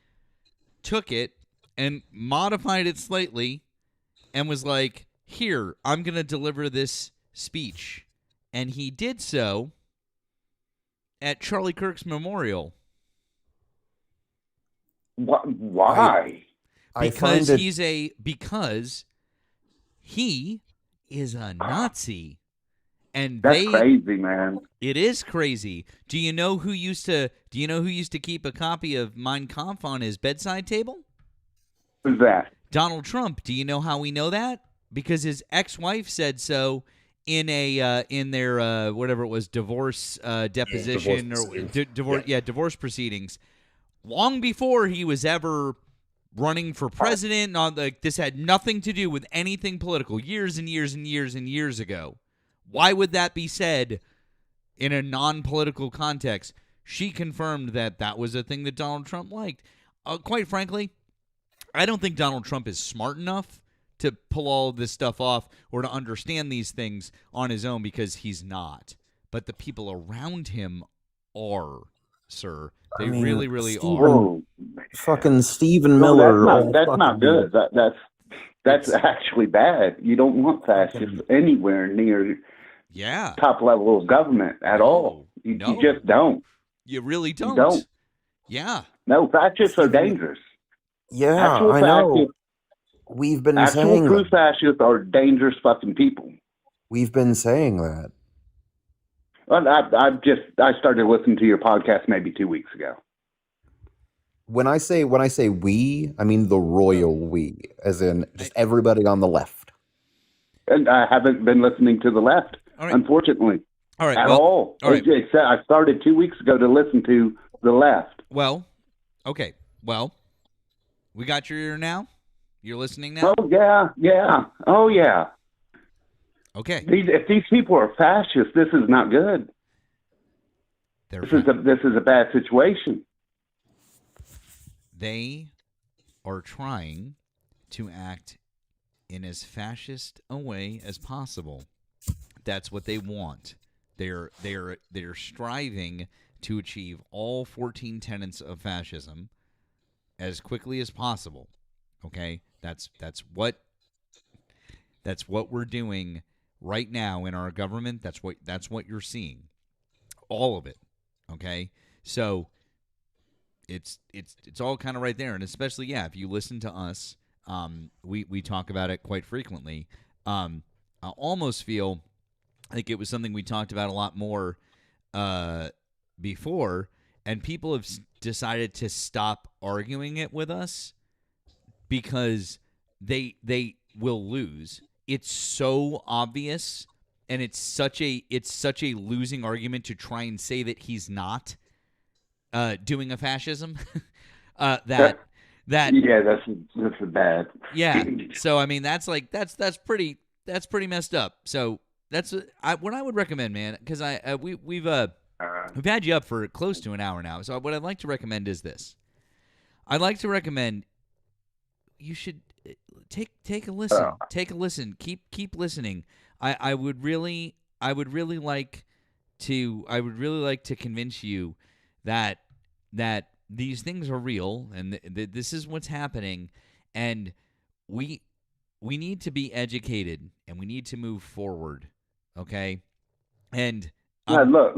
took it and modified it slightly and was like, here, I'm going to deliver this speech. And he did so at Charlie Kirk's memorial. Why? Because he is a Nazi. And that's crazy, man. It is crazy. Do you know who used to keep a copy of Mein Kampf on his bedside table? Who's that? Donald Trump. Do you know how we know that? Because his ex-wife said so in their whatever it was, divorce deposition divorce proceedings, long before he was ever running for president. This had nothing to do with anything political. Years and years and years and years ago. Why would that be said in a non-political context? She confirmed that was a thing that Donald Trump liked. Quite frankly, I don't think Donald Trump is smart enough to pull all of this stuff off or to understand these things on his own, because he's not. But the people around him are, sir. They really, really Stephen, fucking Stephen Well, Miller. that's not good. That's actually bad. You don't want fascists anywhere near top level of government at all. You just don't. You really don't. You don't. Yeah. No, fascists are dangerous. Yeah, I know. We've been saying true fascists are dangerous fucking people. We've been saying that. Well, I started listening to your podcast maybe 2 weeks ago. When I say we, I mean the royal we, as in just everybody on the left. And I haven't been listening to the left, unfortunately. All right. At all. I started 2 weeks ago to listen to the left. Well, okay. Well, we got your ear now? You're listening now? Oh, yeah. Oh, yeah. Okay. If these people are fascists, this is not good. This is a bad situation. They are trying to act in as fascist a way as possible. That's what they want. They're striving to achieve all 14 tenets of fascism as quickly as possible. Okay? That's what we're doing right now in our government. That's what you're seeing. All of it. Okay? So it's all kind of right there, and especially if you listen to us, we talk about it quite frequently. I almost feel like it was something we talked about a lot more before, and people have decided to stop arguing it with us because they will lose. It's so obvious, and it's such a losing argument to try and say that he's not doing a fascism. That's bad. Yeah. So I mean, that's pretty messed up. So that's what I would recommend, man, because we've had you up for close to an hour now. So what I'd like to recommend is this. I'd like to recommend you should take a listen. Take a listen. Keep listening. I would really like to convince you that these things are real and this is what's happening, and we need to be educated and we need to move forward. Okay, and look.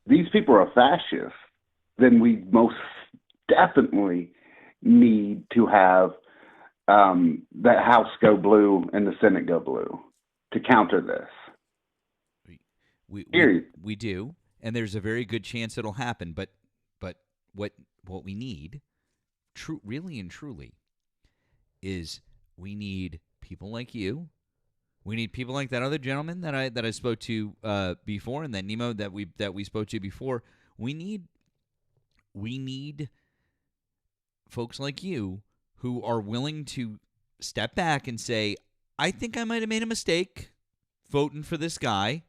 These people are fascists. Then we most definitely need to have the House go blue and the Senate go blue to counter this. We do, and there's a very good chance it'll happen. But what we need, really and truly, is we need people like you. We need people like that other gentleman that I spoke to before, and that Nemo that we spoke to before. We need folks like you who are willing to step back and say, I think I might have made a mistake voting for this guy,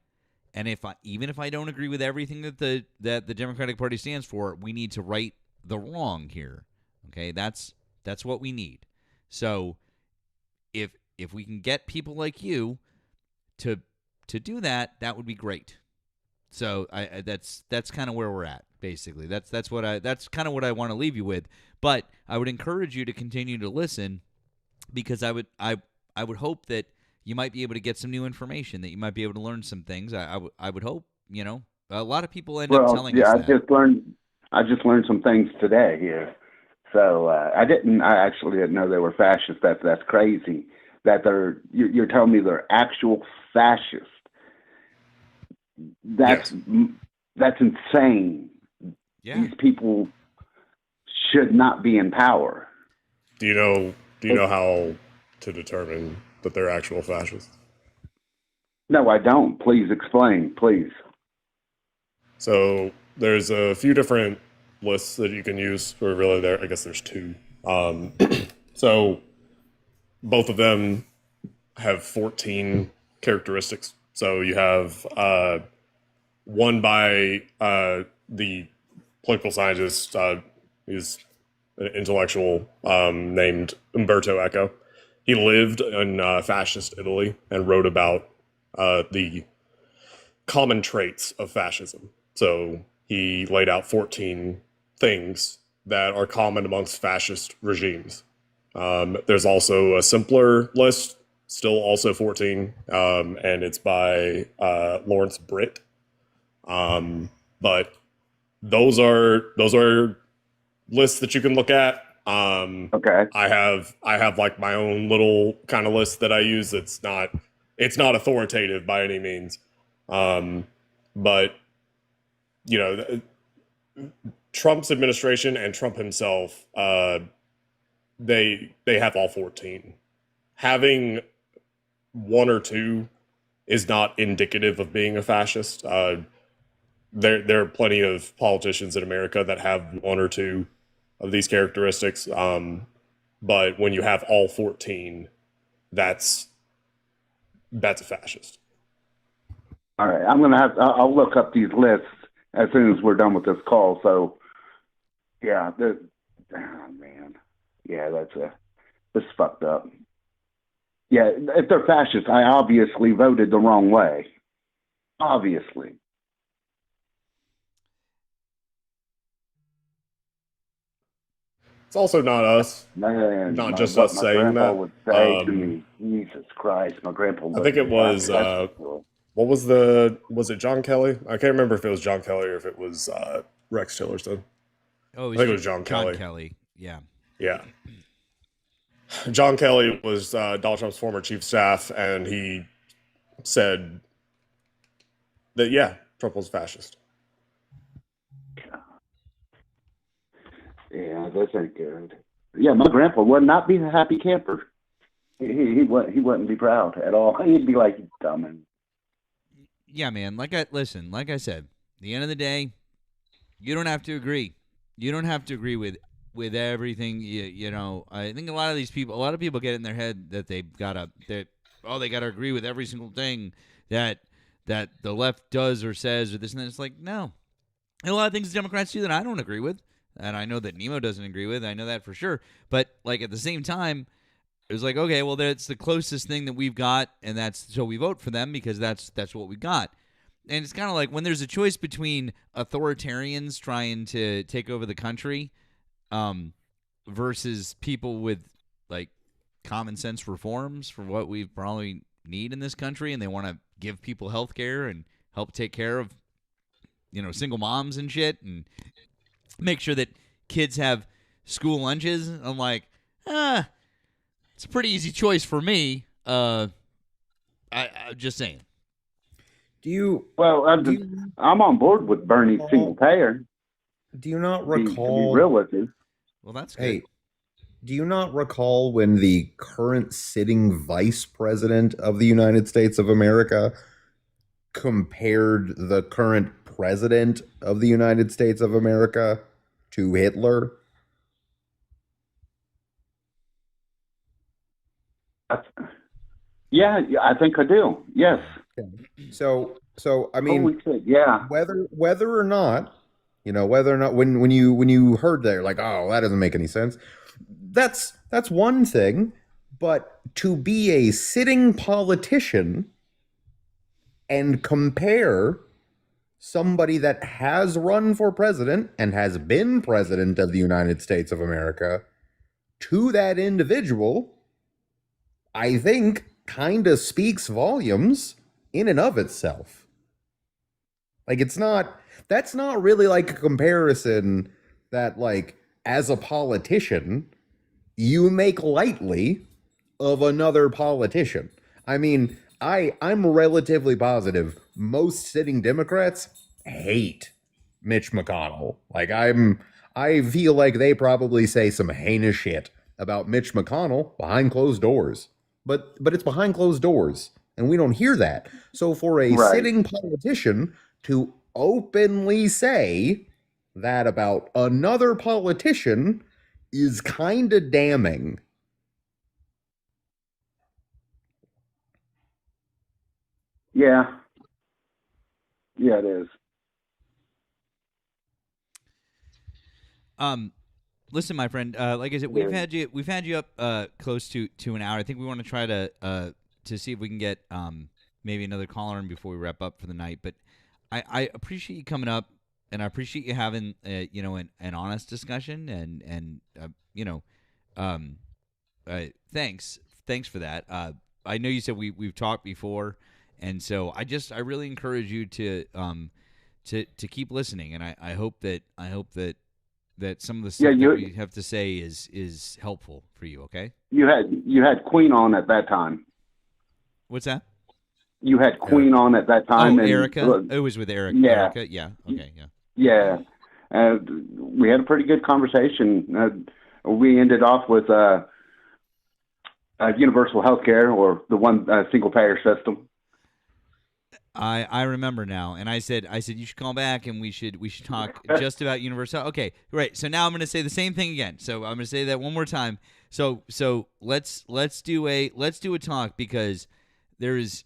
and even if I don't agree with everything that the Democratic Party stands for, we need to right the wrong here. Okay, that's what we need. So if we can get people like you to do that, that would be great. So that's kind of where we're at, basically. That's kind of what I want to leave you with. But I would encourage you to continue to listen, because I would hope that you might be able to get some new information, that you might be able to learn some things. I would hope, a lot of people end up telling us that. I just learned some things today here. So I actually didn't know they were fascists. That's crazy. That you're telling me they're actual fascists. That's insane. Yeah. These people should not be in power. Do you know how to determine that they're actual fascists? No, I don't. Please explain, please. So there's a few different lists that you can use. Or really, I guess there's two. So both of them have 14 characteristics. So you have one by the political scientist, he's an intellectual named Umberto Eco. He lived in fascist Italy and wrote about the common traits of fascism. So he laid out 14 things that are common amongst fascist regimes. There's also a simpler list, still also 14, and it's by Lawrence Britt. But those are lists that you can look at. Okay. I have like my own little kind of list that I use. It's not authoritative by any means, but you know, Trump's administration and Trump himself, they have all 14. Having one or two is not indicative of being a fascist. There are plenty of politicians in America that have one or two of these characteristics, but when you have all 14, that's a fascist. All right, I'll look up these lists as soon as we're done with this call. So, yeah, oh man, yeah, that's fucked up. Yeah, if they're fascists, I obviously voted the wrong way. Obviously. It's also not us. Man, not just us saying that. Would say to me, Jesus Christ, my grandpa. I think it was. Was it John Kelly? I can't remember if it was John Kelly or if it was Rex Tillerson. Oh, I think it was John Kelly. John Kelly, yeah. Yeah. John Kelly was Donald Trump's former chief of staff, and he said that, yeah, Trump was fascist. Yeah, this ain't good. Yeah, my grandpa would not be a happy camper. He wouldn't be proud at all. He'd be like, dumb and... Yeah, man. Like I said, at the end of the day, you don't have to agree. You don't have to agree with everything. You know, I think a lot of people get in their head that they gotta agree with every single thing that the left does or says or this and that. It's like, no. And a lot of things Democrats do that I don't agree with. And I know that Nemo doesn't agree with. I know that for sure. But like at the same time, it was like, okay, well, that's the closest thing that we've got, and so we vote for them because that's what we got. And it's kind of like when there's a choice between authoritarians trying to take over the country, versus people with like common sense reforms for what we probably need in this country, and they want to give people health care and help take care of, single moms and shit, and make sure that kids have school lunches. I'm like, it's a pretty easy choice for me. I'm just saying. I'm on board with Bernie single payer. Do you not recall? To be real with you. Well, that's good. Hey, do you not recall when the current sitting vice president of the United States of America compared the current president of the United States of America to Hitler? Yeah, I think I do. Yes. So I mean, holy shit, yeah. Whether or not when you heard that, you're like, oh, that doesn't make any sense. That's one thing, but to be a sitting politician and compare somebody that has run for president and has been president of the United States of America to that individual, I think kind of speaks volumes in and of itself. Like, that's not really like a comparison that, like, as a politician, you make lightly of another politician. I mean, I'm relatively positive most sitting Democrats hate Mitch McConnell. Like, I feel like they probably say some heinous shit about Mitch McConnell behind closed doors. But it's behind closed doors, and we don't hear that. So for a sitting politician to openly say that about another politician is kind of damning. Yeah. Yeah, it is. Listen, my friend. Like I said, we've had you up close to an hour. I think we want to try to see if we can get maybe another caller in before we wrap up for the night. But I appreciate you coming up. I appreciate you having an honest discussion and thanks for that. I know you said we've talked before, and so I really encourage you to keep listening, and I hope that some of the stuff that we have to say is helpful for you. Okay. You had Queen on at that time. What's that? You had Queen on at that time. Oh, Erika. It was with Erika. Yeah. Erika? Yeah. Okay. Yeah. Yeah. We had a pretty good conversation. We ended off with universal health care, or the one single payer system. I remember now, and I said you should call back and we should talk just about universal. Okay, right. So now I'm going to say the same thing again. So I'm going to say that one more time. So let's do a talk, because there's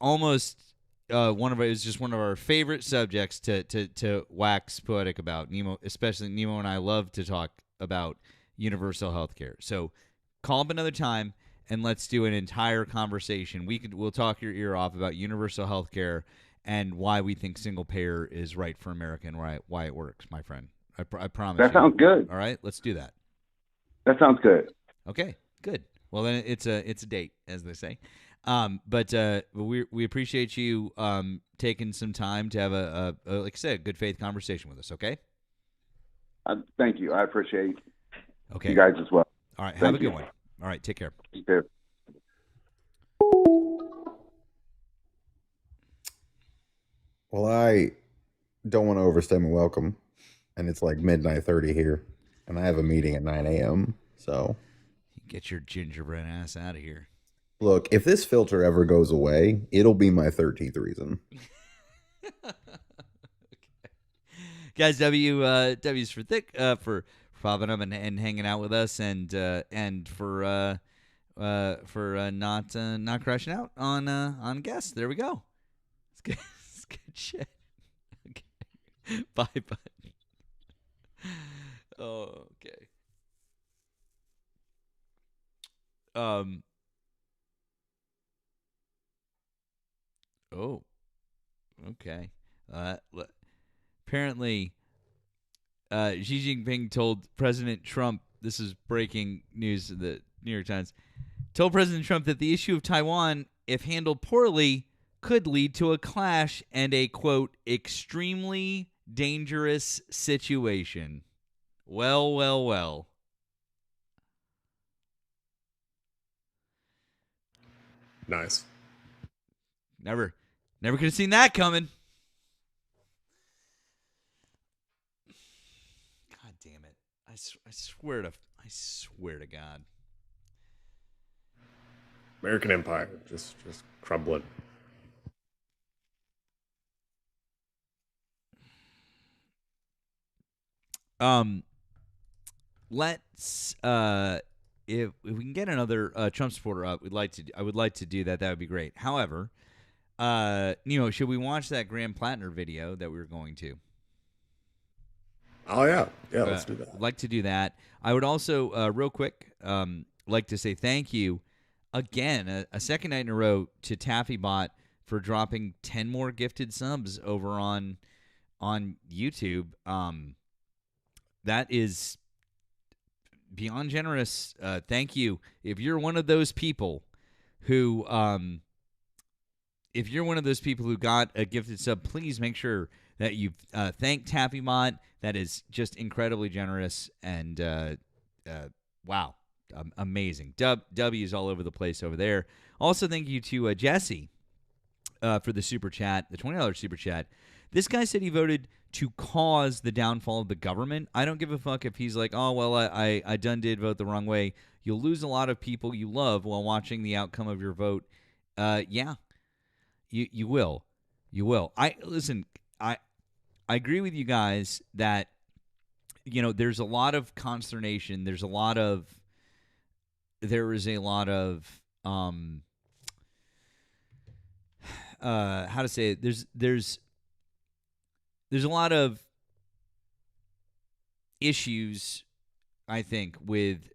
almost it's just one of our favorite subjects to wax poetic about. Nemo, especially Nemo, and I love to talk about universal health care. So call up another time and let's do an entire conversation. We'll talk your ear off about universal health care and why we think single payer is right for America and why it works, my friend. I promise. That sounds good. All right, let's do that. That sounds good. Okay, good. Well, then it's a date, as they say. But we appreciate you taking some time to have a like I said, good faith conversation with us. Okay. Thank you. I appreciate you guys as well. All right. Have a good one. All right. Take care. You too. Well, I don't want to overstay my welcome, and it's like midnight 30 here, and I have a meeting at 9 a.m. So get your gingerbread ass out of here. Look, if this filter ever goes away, it'll be my 13th reason. Okay. Guys, W's for thick for popping up and hanging out with us, and for not crashing out on guests. There we go. It's good. It's good shit. Okay. Bye. Oh, okay. Oh, okay. Apparently, Xi Jinping told President Trump, this is breaking news in the New York Times, told President Trump that the issue of Taiwan, if handled poorly, could lead to a clash and a, quote, extremely dangerous situation. Well. Nice. Never could have seen that coming. God damn it. I swear to God. American Empire just crumbling. Let's if we can get another Trump supporter up, I would like to do that. That would be great. However, should we watch that Graham Plattner video that we were going to? Oh yeah, let's do that. I'd like to do that. I would also, real quick, like to say thank you again, a second night in a row, to TaffyBot for dropping 10 more gifted subs over on YouTube. That is beyond generous. Thank you. If you're one of those people who got a gifted sub, please make sure that you thank TaffyBot. That is just incredibly generous, and wow, amazing. W's all over the place over there. Also, thank you to Jesse for the super chat, the $20 super chat. This guy said he voted to cause the downfall of the government. I don't give a fuck if he's like, oh, well, I done did vote the wrong way. You'll lose a lot of people you love while watching the outcome of your vote. Yeah, you will. You will. I agree with you guys that, there's a lot of consternation. There is a lot of how to say it? There's a lot of issues, I think, with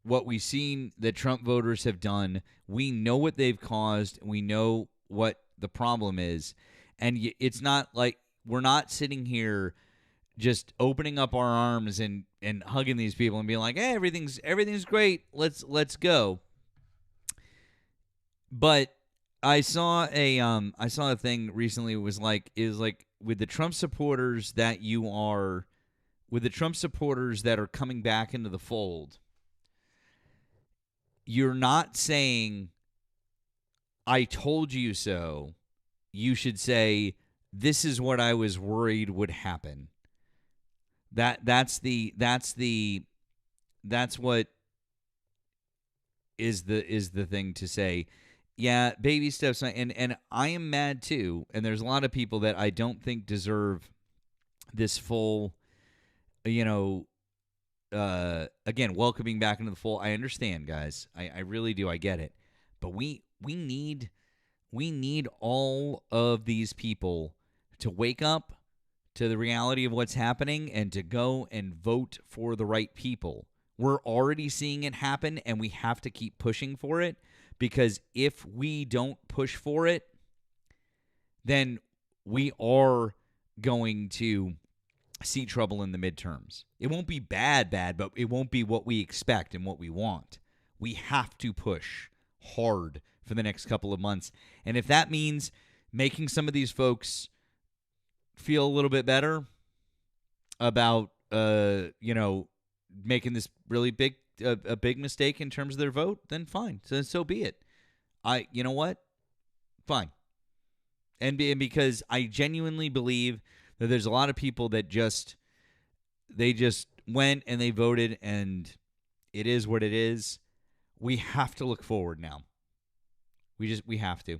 what we've seen that Trump voters have done. We know what they've caused. We know what the problem is. And it's not like we're not sitting here just opening up our arms and hugging these people and being like, hey, everything's great. Let's go. But I saw a thing recently. It was like with the Trump supporters that are coming back into the fold, you're not saying, I told you so. You should say, this is what I was worried would happen. That's what is the thing to say. Yeah, baby steps, and I am mad too. And there's a lot of people that I don't think deserve this full, again, welcoming back into the fold. I understand, guys. I really do. I get it. But we need all of these people to wake up to the reality of what's happening and to go and vote for the right people. We're already seeing it happen, and we have to keep pushing for it, because if we don't push for it, then we are going to see trouble in the midterms. It won't be bad, but it won't be what we expect and what we want. We have to push hard for the next couple of months. And if that means making some of these folks feel a little bit better about, making this really big a big mistake in terms of their vote, then fine. So be it. You know what? Fine. And because I genuinely believe that there's a lot of people that they just went and they voted, and it is what it is. We have to look forward now. We have to.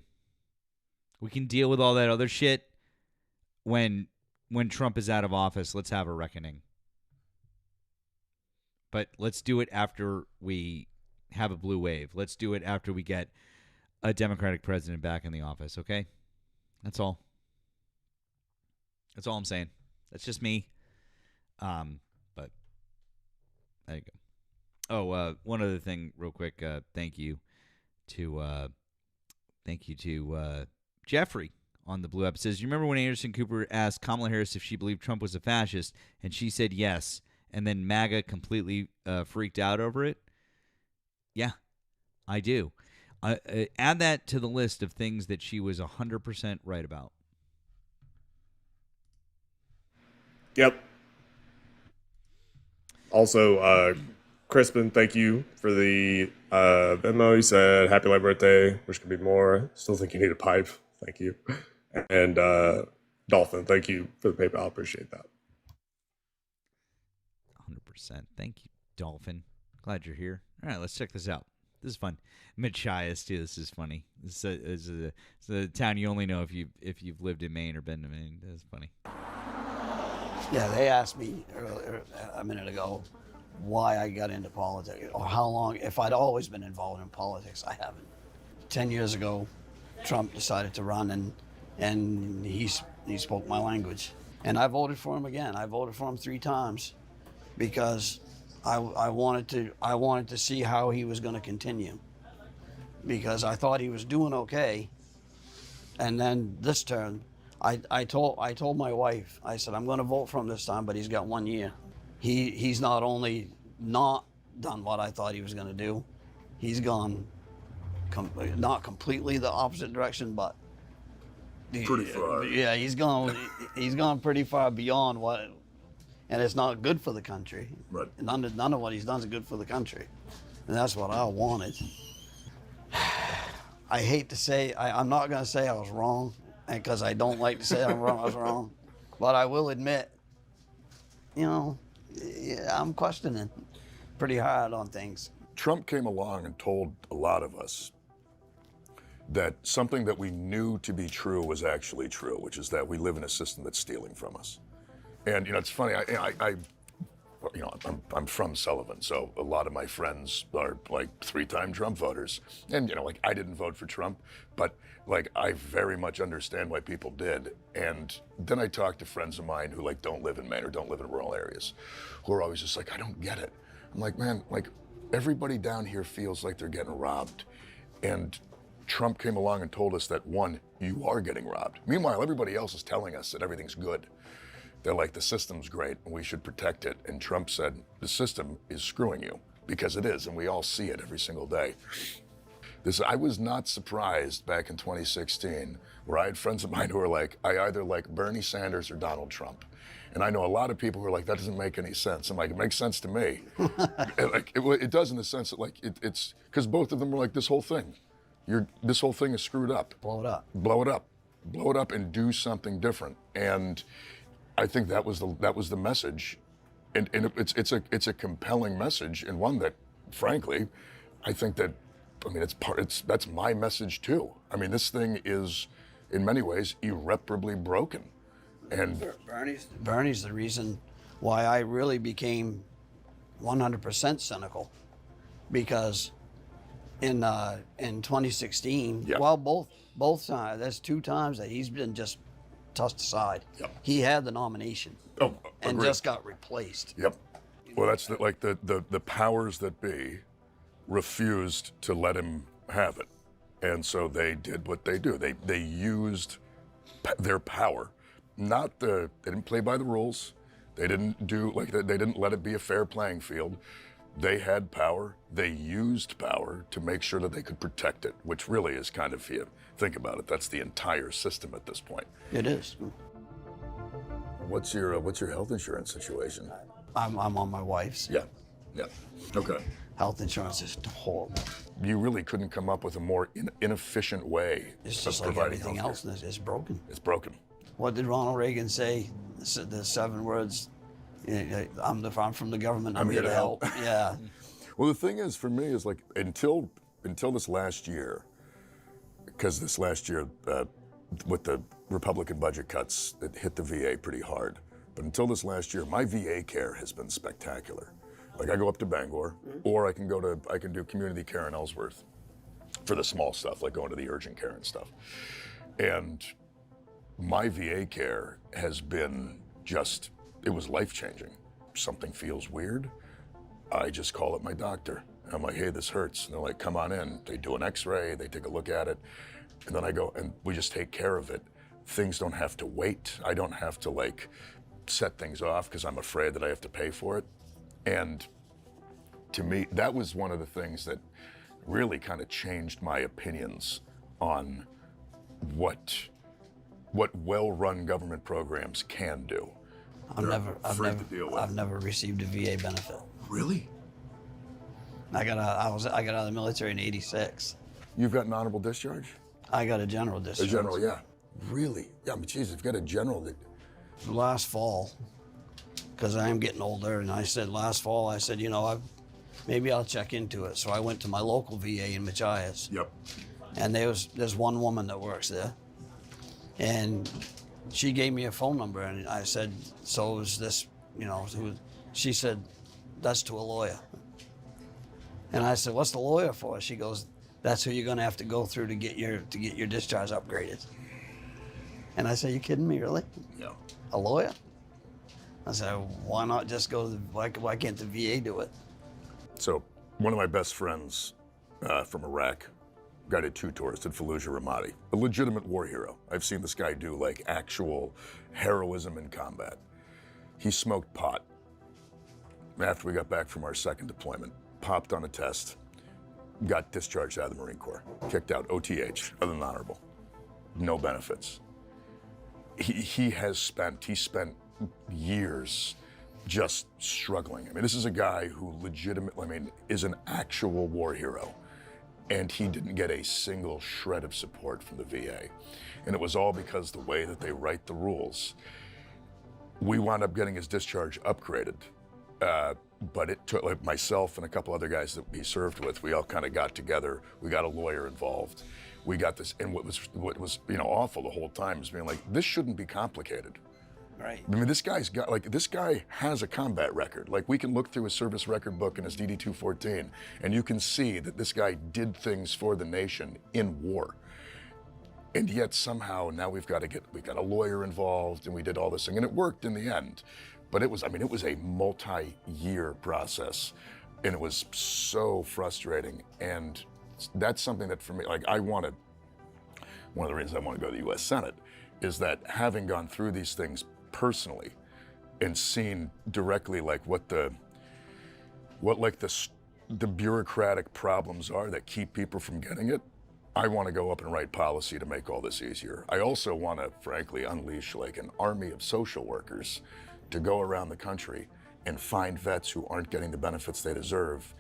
We can deal with all that other shit when Trump is out of office. Let's have a reckoning. But let's do it after we have a blue wave. Let's do it after we get a Democratic president back in the office, okay? That's all. That's all I'm saying. That's just me. But there you go. Oh, one other thing real quick. Thank you to Jeffrey on the Blue App. It says, you remember when Anderson Cooper asked Kamala Harris if she believed Trump was a fascist, and she said yes, and then MAGA completely freaked out over it? Yeah, I do. Add that to the list of things that she was 100% right about. Yep. Also, Crispin, thank you for the Venmo. He said, happy late birthday. Wish could be more. Still think you need a pipe. Thank you. And Dolphin, thank you for the PayPal. Appreciate that. 100%. Thank you, Dolphin. Glad you're here. All right, let's check this out. This is fun. Machias, too. This is funny. This is a town you only know if you've lived in Maine or been to Maine. That's funny. Yeah, they asked me earlier, a minute ago, why I got into politics, or how long, if I'd always been involved in politics. I haven't. 10 years ago, Trump decided to run, and he spoke my language. And I voted for him again. I voted for him 3 times because I wanted to see how he was going to continue, because I thought he was doing okay. And then this turn, I told my wife, I said, I'm going to vote for him this time, but he's got 1 year. He's not only not done what I thought he was going to do, he's gone not completely the opposite direction, but pretty far. Yeah, he's gone pretty far beyond what, and it's not good for the country. Right. None of what he's done is good for the country, and that's what I wanted. I hate to say, I'm not going to say I was wrong, because I don't like to say I was wrong, but I will admit, I'm questioning pretty hard on things. Trump came along and told a lot of us that something that we knew to be true was actually true, which is that we live in a system that's stealing from us. And it's funny. I'm from Sullivan, so a lot of my friends are like 3-time Trump voters, and I didn't vote for Trump, but I very much understand why people did. And then I talk to friends of mine who don't live in Maine or don't live in rural areas, who are always just I don't get it. I'm like, man, everybody down here feels like they're getting robbed, and Trump came along and told us that, one, you are getting robbed. Meanwhile, everybody else is telling us that everything's good. They're like, the system's great and we should protect it. And Trump said, the system is screwing you, because it is, and we all see it every single day. I was not surprised back in 2016, where I had friends of mine who were like, I either like Bernie Sanders or Donald Trump. And I know a lot of people who are like, that doesn't make any sense. I'm like, it makes sense to me. It does, in the sense that it's, because both of them were like, this whole thing is screwed up. Blow it up. Blow it up. Blow it up and do something different. And I think that was the message. And it's a compelling message, and one that, frankly, I think that, that's my message too. I mean, this thing is, in many ways, irreparably broken. And Bernie's the reason why I really became 100% cynical, because in 2016, well, both times, that's 2 times that he's been just tossed aside. Yep. He had the nomination and just got replaced. Yep. Well, that's the powers that be refused to let him have it. And so they did what they do. They used their power. They didn't play by the rules. They didn't do they didn't let it be a fair playing field. They had power. They used power to make sure that they could protect it, which really is kind of, if you think about it, that's the entire system at this point. It is. What's your health insurance situation? I'm on my wife's. Yeah. Okay. Health insurance is horrible. You really couldn't come up with a more inefficient way It's of just like providing everything healthcare. else. It's broken. It's broken. What did Ronald Reagan say? The 7 words. I'm from the government. I'm here to help. Yeah. Well, the thing is, for me, is like until this last year, because this last year with the Republican budget cuts, it hit the VA pretty hard. But until this last year, my VA care has been spectacular. Like, I go up to Bangor, or I can do community care in Ellsworth for the small stuff, like going to the urgent care and stuff. And my VA care has been it was life-changing. Something feels weird, I just call up my doctor. I'm like, hey, this hurts. And they're like, come on in. They do an x-ray, they take a look at it, and then I go, and we just take care of it. Things don't have to wait. I don't have to set things off because I'm afraid that I have to pay for it. And to me, that was one of the things that really kind of changed my opinions on what well-run government programs can do. I've never received a VA benefit. Really? I got out of the military in '86. You've got an honorable discharge? I got a general discharge. A general, yeah. Really? Yeah, but geez, you've got a general. Last fall, because I am getting older, and last fall, I said, maybe I'll check into it. So I went to my local VA in Machias. Yep. And there's one woman that works there, and she gave me a phone number, and I said, so is this, she said, that's to a lawyer. And I said, what's the lawyer for? She goes, that's who you're gonna have to go through to get your discharge upgraded. And I said, you kidding me, really? Yeah. A lawyer? I said, why not just go to why can't the VA do it? So one of my best friends from Iraq, guy did 2 tours, did Fallujah Ramadi, a legitimate war hero. I've seen this guy do actual heroism in combat. He smoked pot after we got back from our 2nd deployment, popped on a test, got discharged out of the Marine Corps, kicked out, OTH, other than honorable, no benefits. He spent years just struggling. This is a guy who legitimately, is an actual war hero. And he didn't get a single shred of support from the VA. And it was all because the way that they write the rules. We wound up getting his discharge upgraded. But it took, myself and a couple other guys that he served with, we all kind of got together. We got a lawyer involved. We got this, and what was awful the whole time is being like, this shouldn't be complicated. Right. This guy has a combat record. We can look through his service record book and his DD-214, and you can see that this guy did things for the nation in war. And yet somehow now we got a lawyer involved, and we did all this thing, and it worked in the end. But it was a multi-year process, and it was so frustrating. And that's something that for me, like one of the reasons I want to go to the U.S. Senate is that having gone through these things personally and seen directly like what the bureaucratic problems are that keep people from getting it, I want to go up and write policy to make all this easier. I also want to, frankly, unleash like an army of social workers to go around the country and find vets who aren't getting the benefits they deserve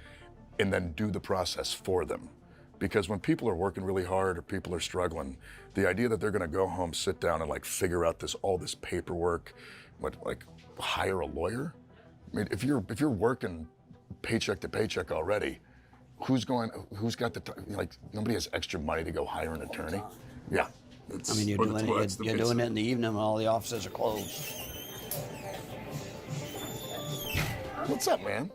and then do the process for them. Because when people are working really hard or people are struggling, the idea that they're going to go home, sit down and like figure out all this paperwork, like hire a lawyer. I mean, if you're working paycheck to paycheck already, who's got nobody has extra money to go hire an attorney. Yeah. I mean, you're doing it in the evening when all the offices are closed. What's up, man?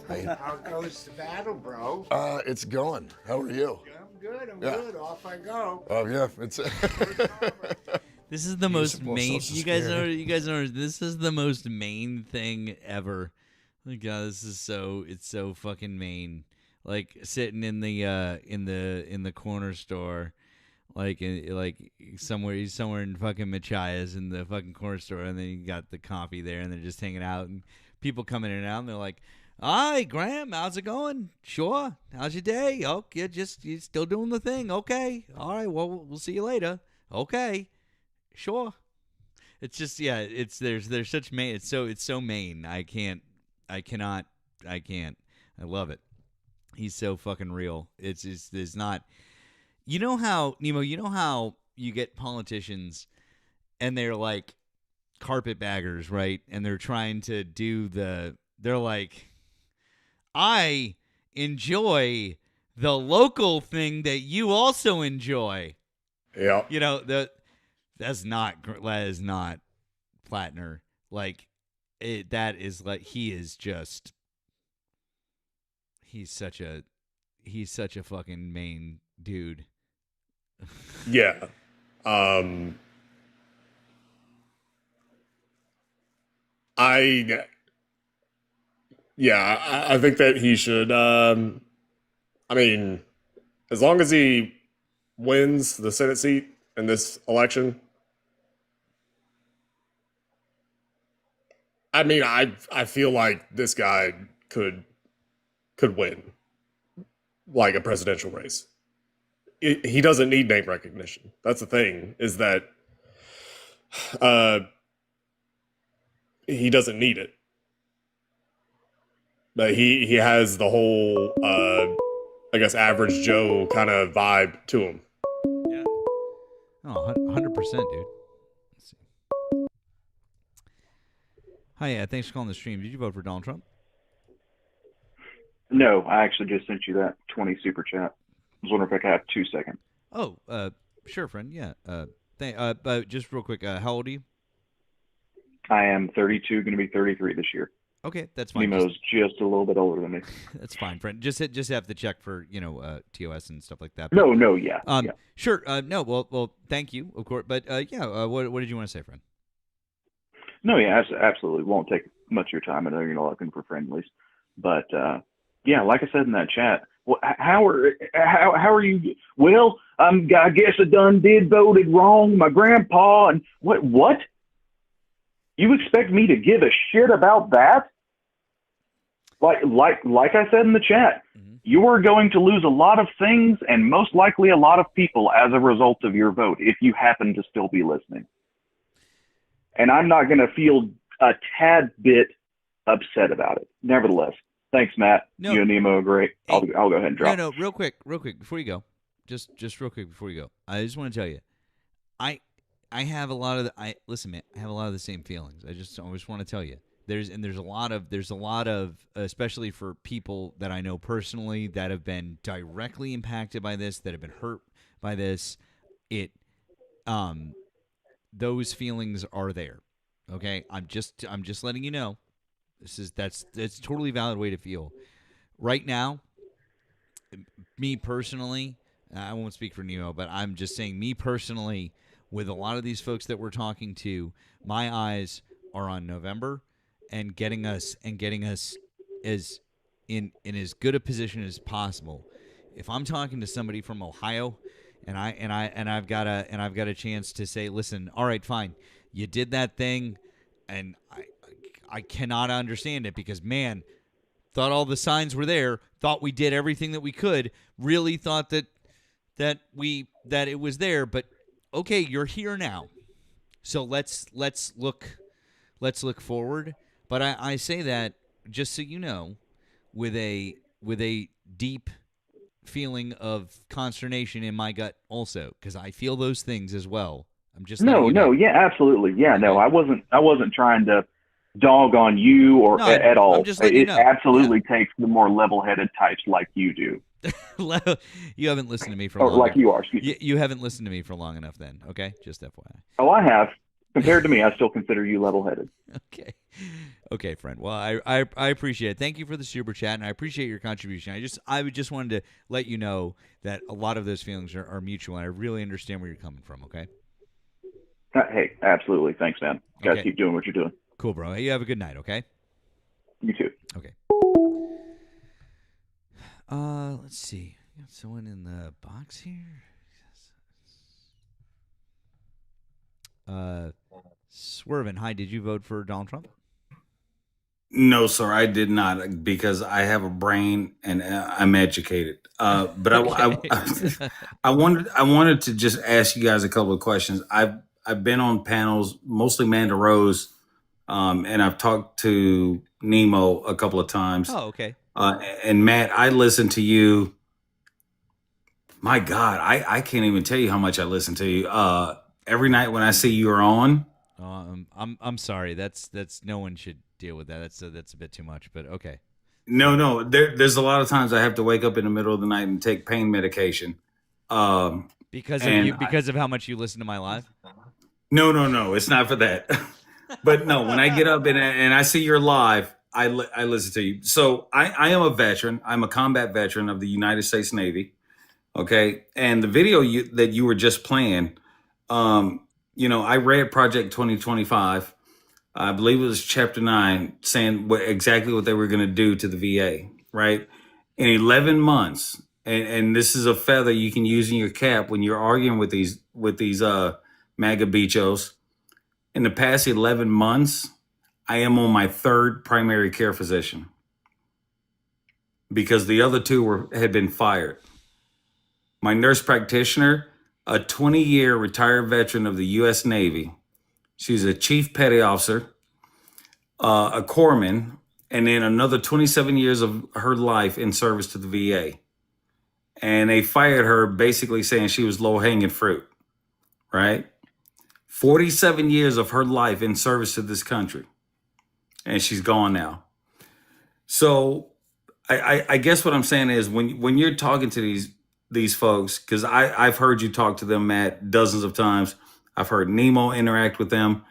How goes the battle, bro? It's going. How are you? I'm good. I'm Yeah. good. Off I go. Oh yeah, it's. This is the most main. You guys know. This is the most main thing ever. Oh my God, it's so fucking main. Like sitting in the corner store, like somewhere in fucking Machias in the fucking corner store, and then you got the coffee there, and they're just hanging out, and people coming in and out, and they're like, "Hi, Graham, how's it going? Sure. How's your day? Oh, you're still doing the thing. Okay. All right. Well, we'll see you later. Okay. Sure." It's just there's such main. It's so main. I can't. I love it. He's so fucking real. There's not. You know how, Nemo, you know how you get politicians and they're like carpetbaggers, right? And they're trying to they're like, I enjoy the local thing that you also enjoy. Yeah. You know, that is not Plattner. Like, that is like, he's such a fucking main dude. Yeah. I think that he should, I mean, as long as he wins the Senate seat in this election, I mean, I feel like this guy could win like a presidential race. He doesn't need name recognition. That's the thing, is that he doesn't need it. But he has the whole I guess average Joe kind of vibe to him. Yeah. Oh, 100%, dude. Let's see. Hi, yeah, thanks for calling the stream. Did you vote for Donald Trump? No, I actually just sent you that 20 super chat. I was wondering if I could have 2 seconds. Oh, sure, friend. Yeah. But just real quick, how old are you? I am 32, going to be 33 this year. Okay, that's fine. Nemo's just a little bit older than me. That's fine, friend. Just have to check for TOS and stuff like that. Yeah. Sure. No. Well, thank you, of course. But what did you want to say, friend? No, yeah, absolutely. Won't take much of your time. I know you're not looking for friendlies, but yeah, like I said in that chat, well, how are you? Well, I guess I done did voted wrong. My grandpa and what? You expect me to give a shit about that? Like I said in the chat, you are going to lose a lot of things and most likely a lot of people as a result of your vote if you happen to still be listening. And I'm not going to feel a tad bit upset about it. Nevertheless, thanks, Matt. No. You and Nemo are great. I'll go ahead and drop. No, real quick before you go, just real quick before you go, I just want to tell you, I have a lot of listen, man, I have a lot of the same feelings. I just want to tell you, there's a lot of especially for people that I know personally that have been directly impacted by this, that have been hurt by this. Those feelings are there. Okay, I'm just letting you know. That's a totally valid way to feel. Right now, me personally, I won't speak for Nemo, but I'm just saying, me personally, with a lot of these folks that we're talking to, my eyes are on November and getting us as in as good a position as possible. If I'm talking to somebody from Ohio, and I've got a chance to say, listen, all right, fine, you did that thing, and I cannot understand it because, man, thought all the signs were there, thought we did everything that we could, really thought that it was there, but okay, you're here now, so let's look forward. But I say that just so you know, with a deep feeling of consternation in my gut also, because I feel those things as well. I'm just letting you know. Yeah, absolutely, yeah, no, I wasn't trying to dog on you or at all. I'm just letting you know. Absolutely takes the more level-headed types like you do. You haven't listened to me for or long like enough. you are. Excuse me. You haven't listened to me for long enough then, okay? Just FYI. Oh, I have. Compared to me, I still consider you level-headed. Okay, friend. Well, I appreciate it. Thank you for the super chat, and I appreciate your contribution. I just wanted to let you know that a lot of those feelings are mutual, and I really understand where you're coming from, okay? Hey, absolutely. Thanks, man. Guys, Okay. keep doing what you're doing. Cool, bro. Hey, you have a good night, okay? You too. Okay. Let's see. Got someone in the box here. Swervin, hi. Did you vote for Donald Trump? No, sir, I did not because I have a brain and I'm educated. But I wanted to just ask you guys a couple of questions. I've been on panels, mostly Manda Rose, and I've talked to Nemo a couple of times. Oh, okay. And Matt, I listened to you. My God, I can't even tell you how much I listen to you. Every night when I see you're on. I'm sorry. That's no one should deal with that. That's a bit too much. But okay. No. There's a lot of times I have to wake up in the middle of the night and take pain medication. Because of how much you listen to my live. No. It's not for that. But no, when I get up and I see you're live, I listen to you. So I am a veteran. I'm a combat veteran of the United States Navy. Okay, and the video that you were just playing. I read Project 2025. I believe it was Chapter 9, saying exactly what they were going to do to the VA, right? In 11 months, and this is a feather you can use in your cap when you're arguing with these MAGA bichos. In the past 11 months, I am on my third primary care physician because the other two had been fired. My nurse practitioner, a 20-year retired veteran of the U.S. Navy. She's a chief petty officer, a corpsman, and then another 27 years of her life in service to the VA. And they fired her basically saying she was low-hanging fruit, right? 47 years of her life in service to this country. And she's gone now. So I guess what I'm saying is when you're talking to these folks, because I've heard you talk to them, Matt, dozens of times. I've heard Nemo interact with them.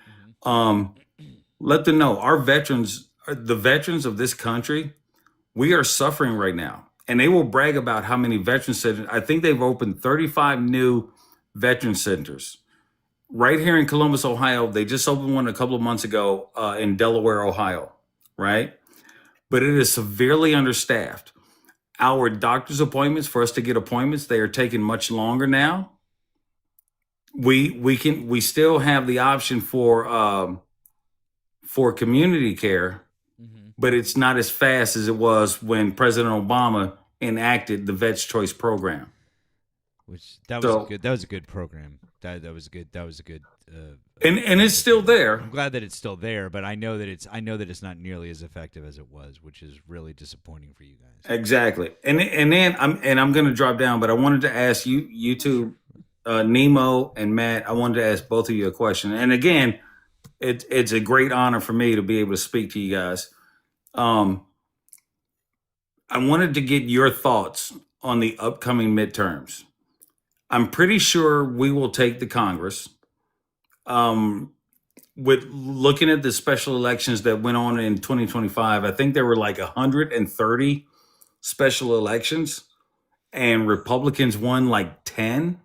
Let them know our veterans, the veterans of this country, we are suffering right now. And they will brag about how many veteran centers. I think they've opened 35 new veteran centers. Right here in Columbus, Ohio, they just opened one a couple of months ago in Delaware, Ohio, right? But it is severely understaffed. Our doctor's appointments, for us to get appointments, they are taking much longer now. We still have the option for community care, but it's not as fast as it was when President Obama enacted the Vets Choice Program. That was a good program. That was good. And it's still there. I'm glad that it's still there, but I know that it's not nearly as effective as it was, which is really disappointing for you guys. Exactly. And then I'm going to drop down, but I wanted to ask you two, Nemo and Matt. I wanted to ask both of you a question. And again, it's a great honor for me to be able to speak to you guys. I wanted to get your thoughts on the upcoming midterms. I'm pretty sure we will take the Congress. With looking at the special elections that went on in 2025, I think there were like 130 special elections, and Republicans won like 10.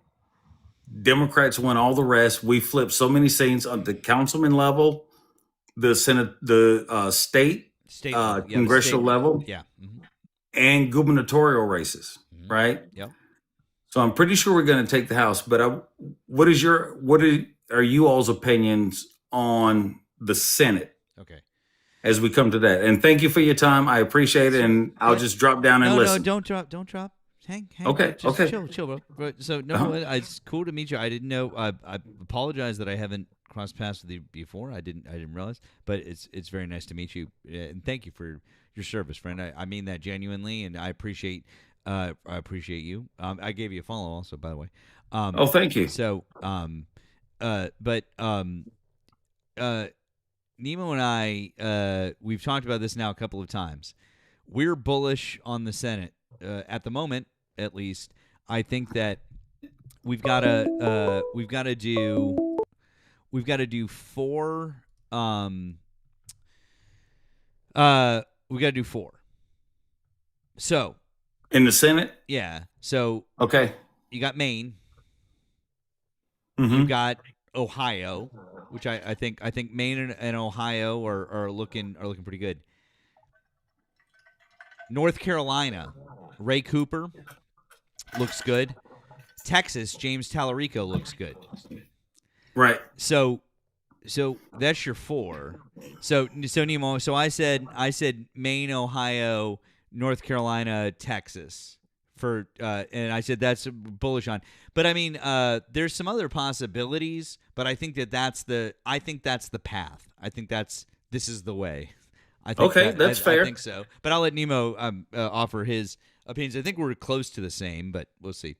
Democrats won all the rest. We flipped so many seats on the councilman level, the Senate, the state congressional level. Yeah. and gubernatorial races, right? Yep. So I'm pretty sure we're going to take the House. But what are you all's opinions on the Senate? Okay. As we come to that, and thank you for your time. I appreciate it, and I'll just drop down and listen. No, don't drop. Hang. Okay, Just okay. chill, bro. But so no, it's cool to meet you. I didn't know. I apologize that I haven't crossed paths with you before. I didn't realize. But it's very nice to meet you, and thank you for your service, friend. I mean that genuinely, and I appreciate you. I gave you a follow also, by the way. Oh, thank you. So, Nemo and I, we've talked about this now a couple of times. We're bullish on the Senate at the moment, at least. I think that we've got to do 4. We got to do 4. So in the Senate, yeah. So okay, you got Maine. Mm-hmm. You got Ohio, which I think Maine and Ohio are looking pretty good. North Carolina, Ray Cooper looks good. Texas, James Tallarico looks good. Right. So that's your 4. So Nemo. So I said Maine, Ohio, North Carolina, Texas. And I said that's bullish on, but I mean, there's some other possibilities, but I think that's the path. I think this is the way. I think that's fair. I think so, but I'll let Nemo offer his opinions. I think we're close to the same, but we'll see.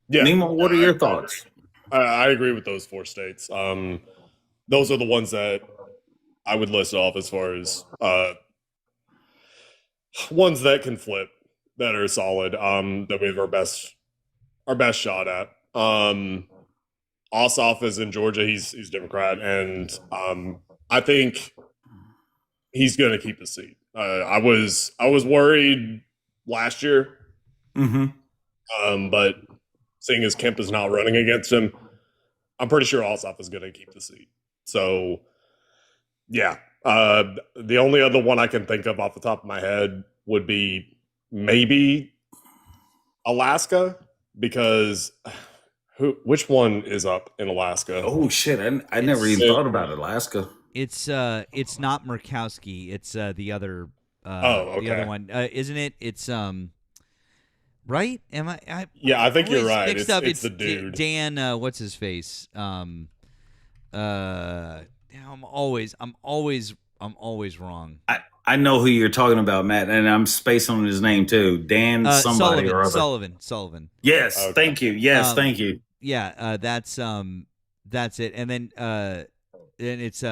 Yeah, Nemo, what are your thoughts? I agree with those 4 states. Those are the ones that I would list off as far as ones that can flip, that are solid, that we have our best shot at. Ossoff is in Georgia. He's Democrat, and I think he's going to keep the seat. I was worried last year, but seeing as Kemp is not running against him, I'm pretty sure Ossoff is going to keep the seat. So, yeah, the only other one I can think of off the top of my head would be maybe Alaska, because which one is up in Alaska? Oh shit! I never even thought about Alaska. It's not Murkowski. It's the other. Okay. The other one, isn't it? It's right? Am I? Yeah, I think you're right. Mixed up. It's the dude. Dan. What's his face? I'm always wrong. I know who you're talking about, Matt, and I'm spacing on his name too. Dan somebody or other. Sullivan. Yes, Okay. thank you. Yes, thank you. Yeah, that's it. And then it's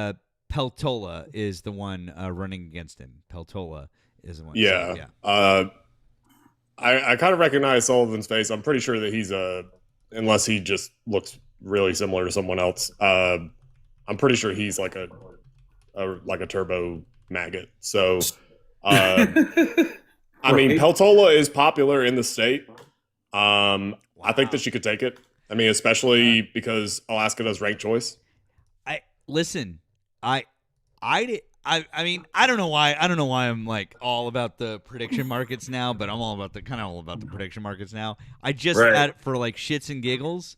Peltola is the one running against him. Peltola is the one. Yeah. So, yeah. I kind of recognize Sullivan's face. I'm pretty sure that he's unless he just looks really similar to someone else. I'm pretty sure he's like a turbo maggot. So, I mean, Peltola is popular in the state. I think that she could take it. I mean, especially because Alaska does ranked choice. I mean, I don't know why I'm like all about the prediction markets now, but I'm all about the prediction markets now. I just had it for like shits and giggles.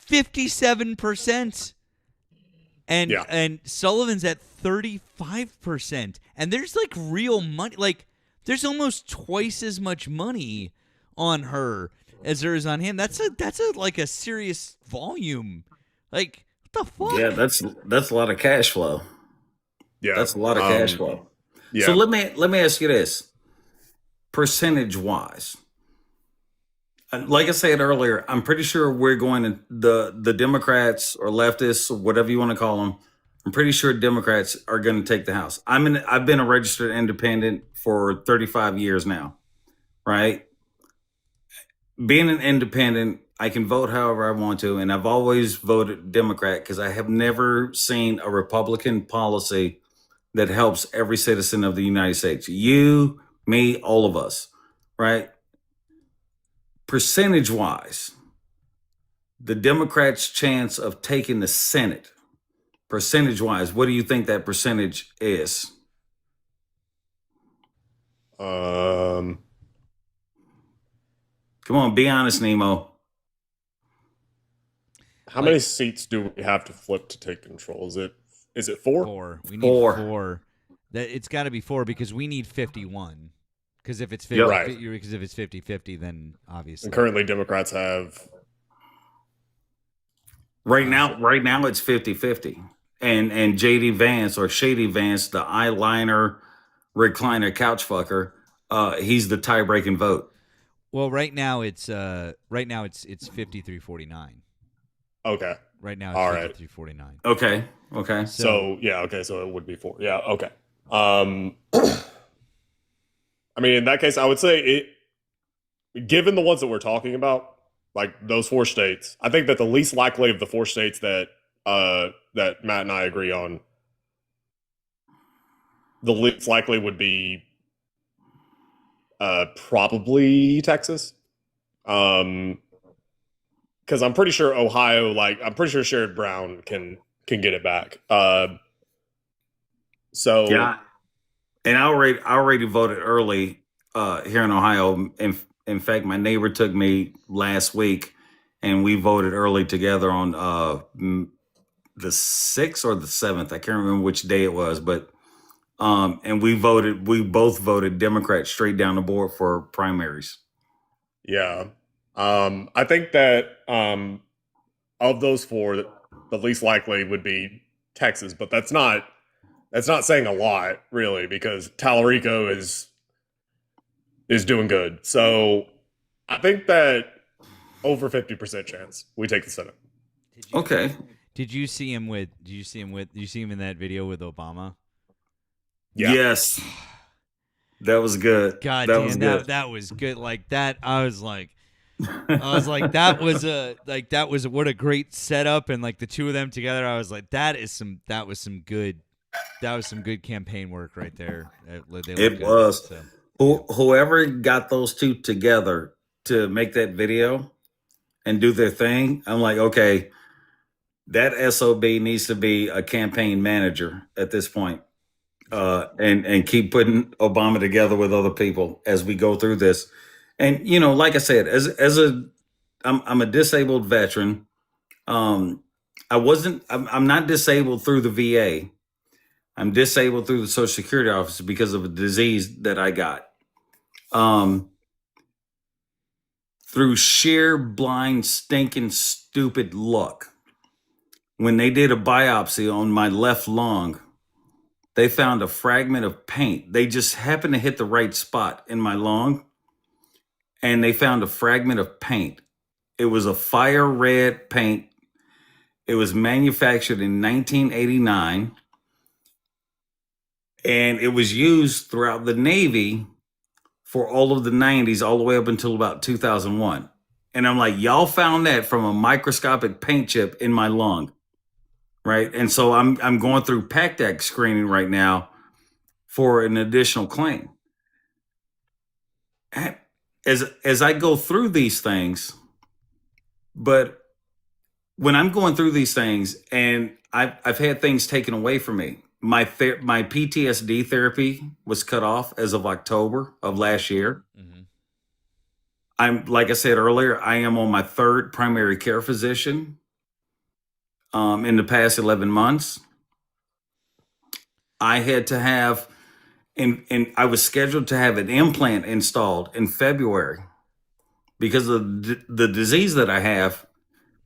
57%. And Sullivan's at 35%. And there's like real money. Like there's almost twice as much money on her as there is on him. That's a serious volume. Like what the fuck? Yeah, that's a lot of cash flow. Yeah, that's a lot of cash flow. Yeah. So let me ask you this: percentage wise, like I said earlier, I'm pretty sure we're going to the Democrats or leftists or whatever you want to call them. I'm pretty sure Democrats are going to take the House. I've been a registered independent for 35 years now, right? Being an independent, I can vote however I want to, and I've always voted Democrat because I have never seen a Republican policy that helps every citizen of the United States. You, me, all of us, right? Percentage-wise, the Democrats' chance of taking the Senate, percentage-wise, what do you think that percentage is? Come on, be honest, Nemo. How many seats do we have to flip to take control? Is it 4? 4. We need 4. It's got to be 4 because we need 51. Because if it's 50, because if it's 50-50, then obviously. And currently, Democrats have. Right now it's 50-50. And JD Vance or Shady Vance, the eyeliner recliner couch fucker, he's the tie-breaking vote. Well, right now it's 53-49. Okay. Right now it's 53-49. Okay. So it would be 4. Yeah, okay. I mean, in that case, I would say given the ones that we're talking about, like those 4 states, I think that the least likely of the 4 states that Matt and I agree on, the least likely would be probably Texas. Because I'm pretty sure Ohio, I'm pretty sure Sherrod Brown can get it back. So yeah, and I already voted early here in Ohio. In fact, my neighbor took me last week, and we voted early together on the 6th or the 7th. I can't remember which day it was, but and we both voted Democrat straight down the board for primaries. Yeah. I think that of those 4, the least likely would be Texas, but that's not saying a lot, really, because Tallarico is doing good. So I think that over 50% chance we take the Senate. Okay. Did you see him in that video with Obama? Yeah. Yes. That was good. God that damn, was good. That was good. Like that, I was like, that was what a great setup, and like the two of them together, I was like, that was some good campaign work right there. It was. Whoever got those two together to make that video and do their thing, I'm like, okay, that SOB needs to be a campaign manager at this point. And keep putting Obama together with other people as we go through this. And, like I said, I'm a disabled veteran. I'm not disabled through the VA. I'm disabled through the Social Security office because of a disease that I got. Through sheer blind, stinking, stupid luck. When they did a biopsy on my left lung, they found a fragment of paint. They just happened to hit the right spot in my lung, and they found a fragment of paint. It was a fire red paint. It was manufactured in 1989, and it was used throughout the Navy for all of the 90s, all the way up until about 2001. And I'm like, y'all found that from a microscopic paint chip in my lung, right? And so I'm going through PACT Act screening right now for an additional claim. As I go through these things, but when I'm going through these things and I've had things taken away from me, my PTSD therapy was cut off as of October of last year. Mm-hmm. I'm, like I said earlier, I am on my 3rd primary care physician in the past 11 months. I had to have, and I was scheduled to have an implant installed in February because of the disease that I have.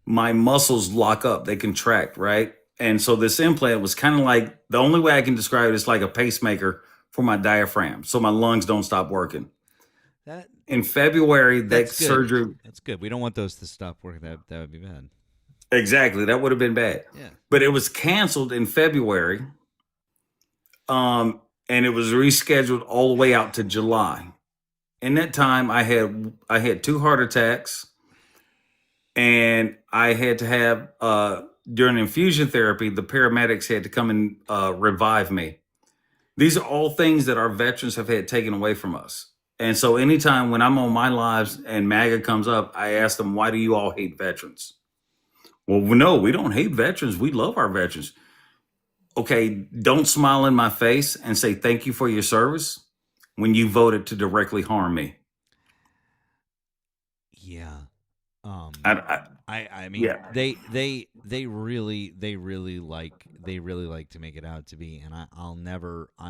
My muscles lock up, they contract, right? And so this implant was kind of like, the only way I can describe it is like a pacemaker for my diaphragm, so my lungs don't stop working. In February, that surgery. That's good. We don't want those to stop working. That would be bad. Exactly. That would have been bad. Yeah. But it was canceled in February. And it was rescheduled all the way out to July. In that time, I had 2 heart attacks, and I had to have during infusion therapy, the paramedics had to come and revive me. These are all things that our veterans have had taken away from us. And so anytime when I'm on my lives and MAGA comes up, I ask them, why do you all hate veterans? Well, no, we don't hate veterans. We love our veterans. Okay, don't smile in my face and say thank you for your service. when you voted to directly harm me. Yeah. I mean, yeah. they really like to make it out to be, and I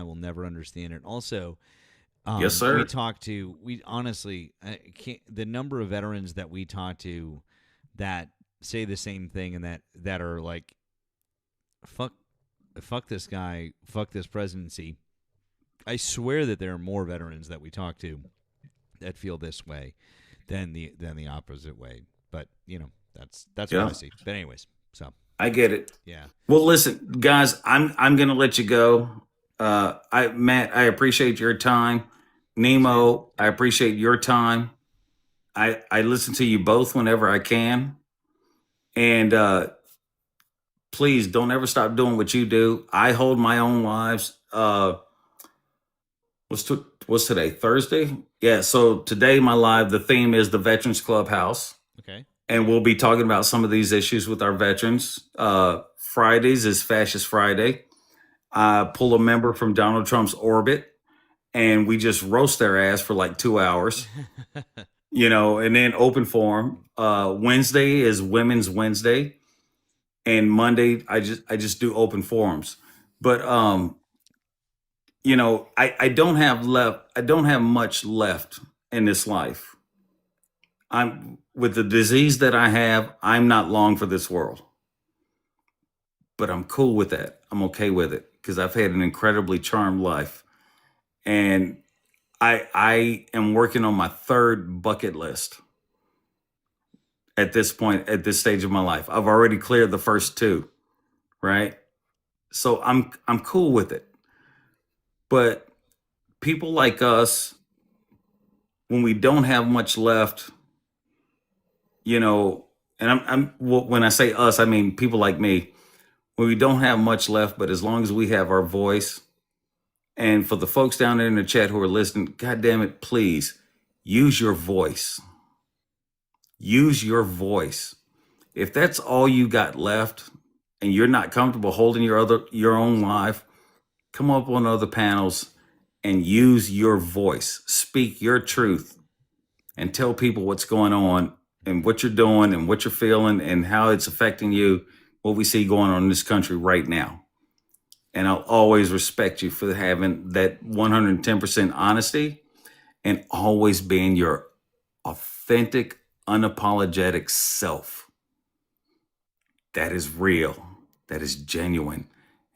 will never understand it. Also, Yes, sir. we honestly, the number of veterans that we talk to that say the same thing, and that are like, fuck this guy, fuck this presidency. I swear that there are more veterans that we talk to that feel this way than the opposite way. But that's what I see. But anyways, so I get it. Yeah. Well, listen, guys, I'm gonna let you go. Matt, I appreciate your time. Nemo, I appreciate your time. I listen to you both whenever I can, and please don't ever stop doing what you do. I hold my own lives. What's today? Thursday? Yeah. So today, my live, the theme is the Veterans Clubhouse. Okay. And we'll be talking about some of these issues with our veterans. Fridays is Fascist Friday. I pull a member from Donald Trump's orbit, and we just roast their ass for like 2 hours. And then open forum. Wednesday is Women's Wednesday, and Monday I just do open forums. But I don't have much left in this life. I'm with the disease that I have, I'm not long for this world. But I'm cool with that. I'm okay with it because I've had an incredibly charmed life. And I am working on my third bucket list at this point, at this stage of my life. I've already cleared the first two, right? So I'm cool with it. But people like us, when we don't have much left, and when I say us, I mean people like me, when we don't have much left, but as long as we have our voice, and for the folks down there in the chat who are listening, God damn it, please use your voice. Use your voice. If that's all you got left and you're not comfortable holding your own life, come up on other panels and use your voice. Speak your truth and tell people what's going on and what you're doing and what you're feeling and how it's affecting you, what we see going on in this country right now. And I'll always respect you for having that 110% honesty and always being your authentic, unapologetic self. That is real. That is genuine.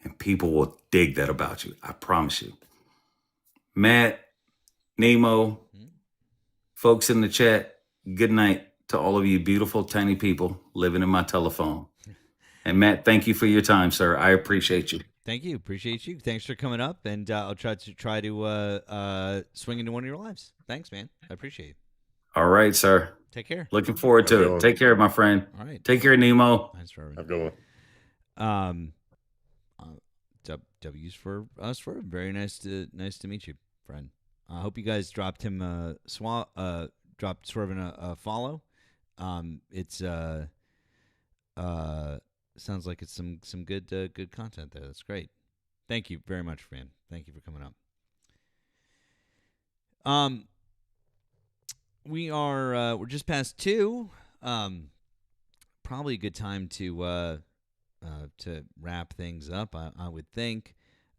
And people will dig that about you. I promise you. Matt, Nemo, folks in the chat, good night to all of you beautiful, tiny people living in my telephone. And Matt, thank you for your time, sir. I appreciate you. Thank you. Appreciate you. Thanks for coming up, and I'll try to swing into one of your lives. Thanks, man. I appreciate it. All right, sir. Take care. Looking forward to it. Take care, my friend. All right. Take care, Nemo. Thanks for Have a good one. W's for us. For very nice to meet you, friend. I hope you guys dropped him dropped Swervin a follow. It's sounds like it's some good content there. That's great. Thank you very much, man. Thank you for coming up. We're just past 2. Probably a good time to wrap things up. I would think.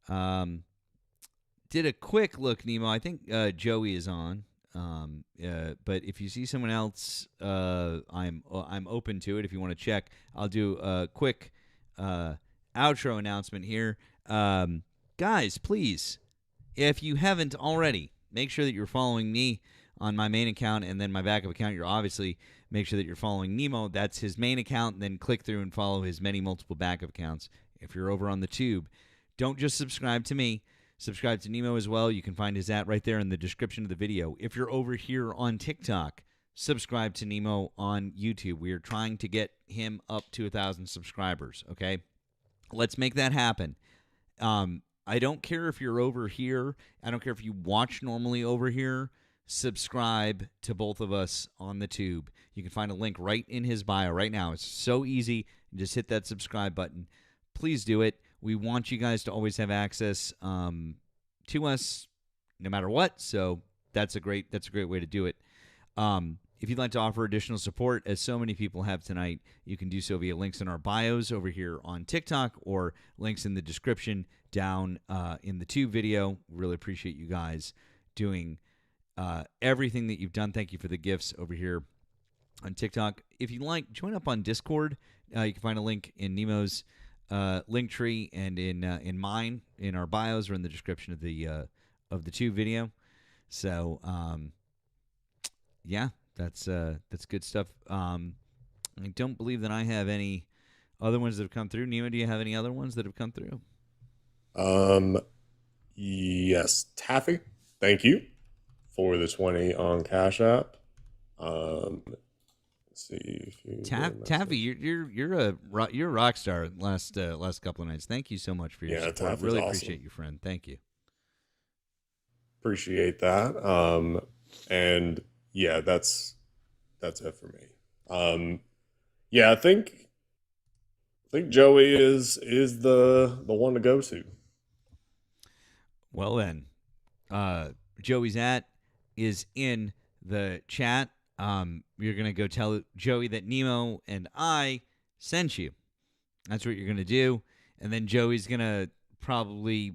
Did a quick look, Nemo. I think Joey is on. But if you see someone else, I'm open to it. If you want to check, I'll do a quick outro announcement here. Guys, please, if you haven't already, make sure that you're following me on my main account and then my backup account. You're obviously make sure that you're following Nemo. That's his main account. And then click through and follow his many multiple backup accounts. If you're over on the tube, don't just subscribe to me. Subscribe to Nemo as well. You can find his right there in the description of the video. If you're over here on TikTok, subscribe to Nemo on YouTube. We are trying to get him up to 1,000 subscribers, okay? Let's make that happen. I don't care if you're over here. I don't care if you watch normally over here. Subscribe to both of us on the tube. You can find a link right in his bio right now. It's so easy. Just hit that subscribe button. Please do it. We want you guys to always have access to us no matter what. So that's a great way to do it. If you'd like to offer additional support, as so many people have tonight, you can do so via links in our bios over here on TikTok or links in the description down in the tube video. Really appreciate you guys doing everything that you've done. Thank you for the gifts over here on TikTok. If you'd like, join up on Discord. You can find a link in Nemo's link tree and in mine in our bios or in the description of the tube video. So yeah, that's good stuff. I don't believe that I have any other ones that have come through. Nemo, do you have any other ones that have come through? Yes, Taffy. Thank you for the 20 on Cash App. Let's see if you Taffy, you're a rock star last couple of nights. Thank you so much for your support. Taffy's Really awesome. appreciate you, friend. Thank you. Appreciate that. And yeah, that's it for me. Yeah, I think Joey is the one to go to. Well then, Joey's is in the chat. You're gonna go tell Joey that Nemo and I sent you. That's what you're gonna do, and then Joey's gonna probably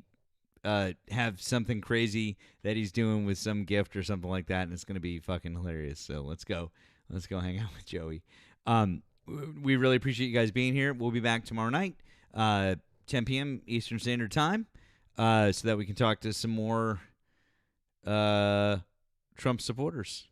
have something crazy that he's doing with some gift or something like that, and it's gonna be fucking hilarious. So let's go hang out with Joey. We really appreciate you guys being here. We'll be back tomorrow night, 10 p.m. Eastern Standard Time, so that we can talk to some more Trump supporters.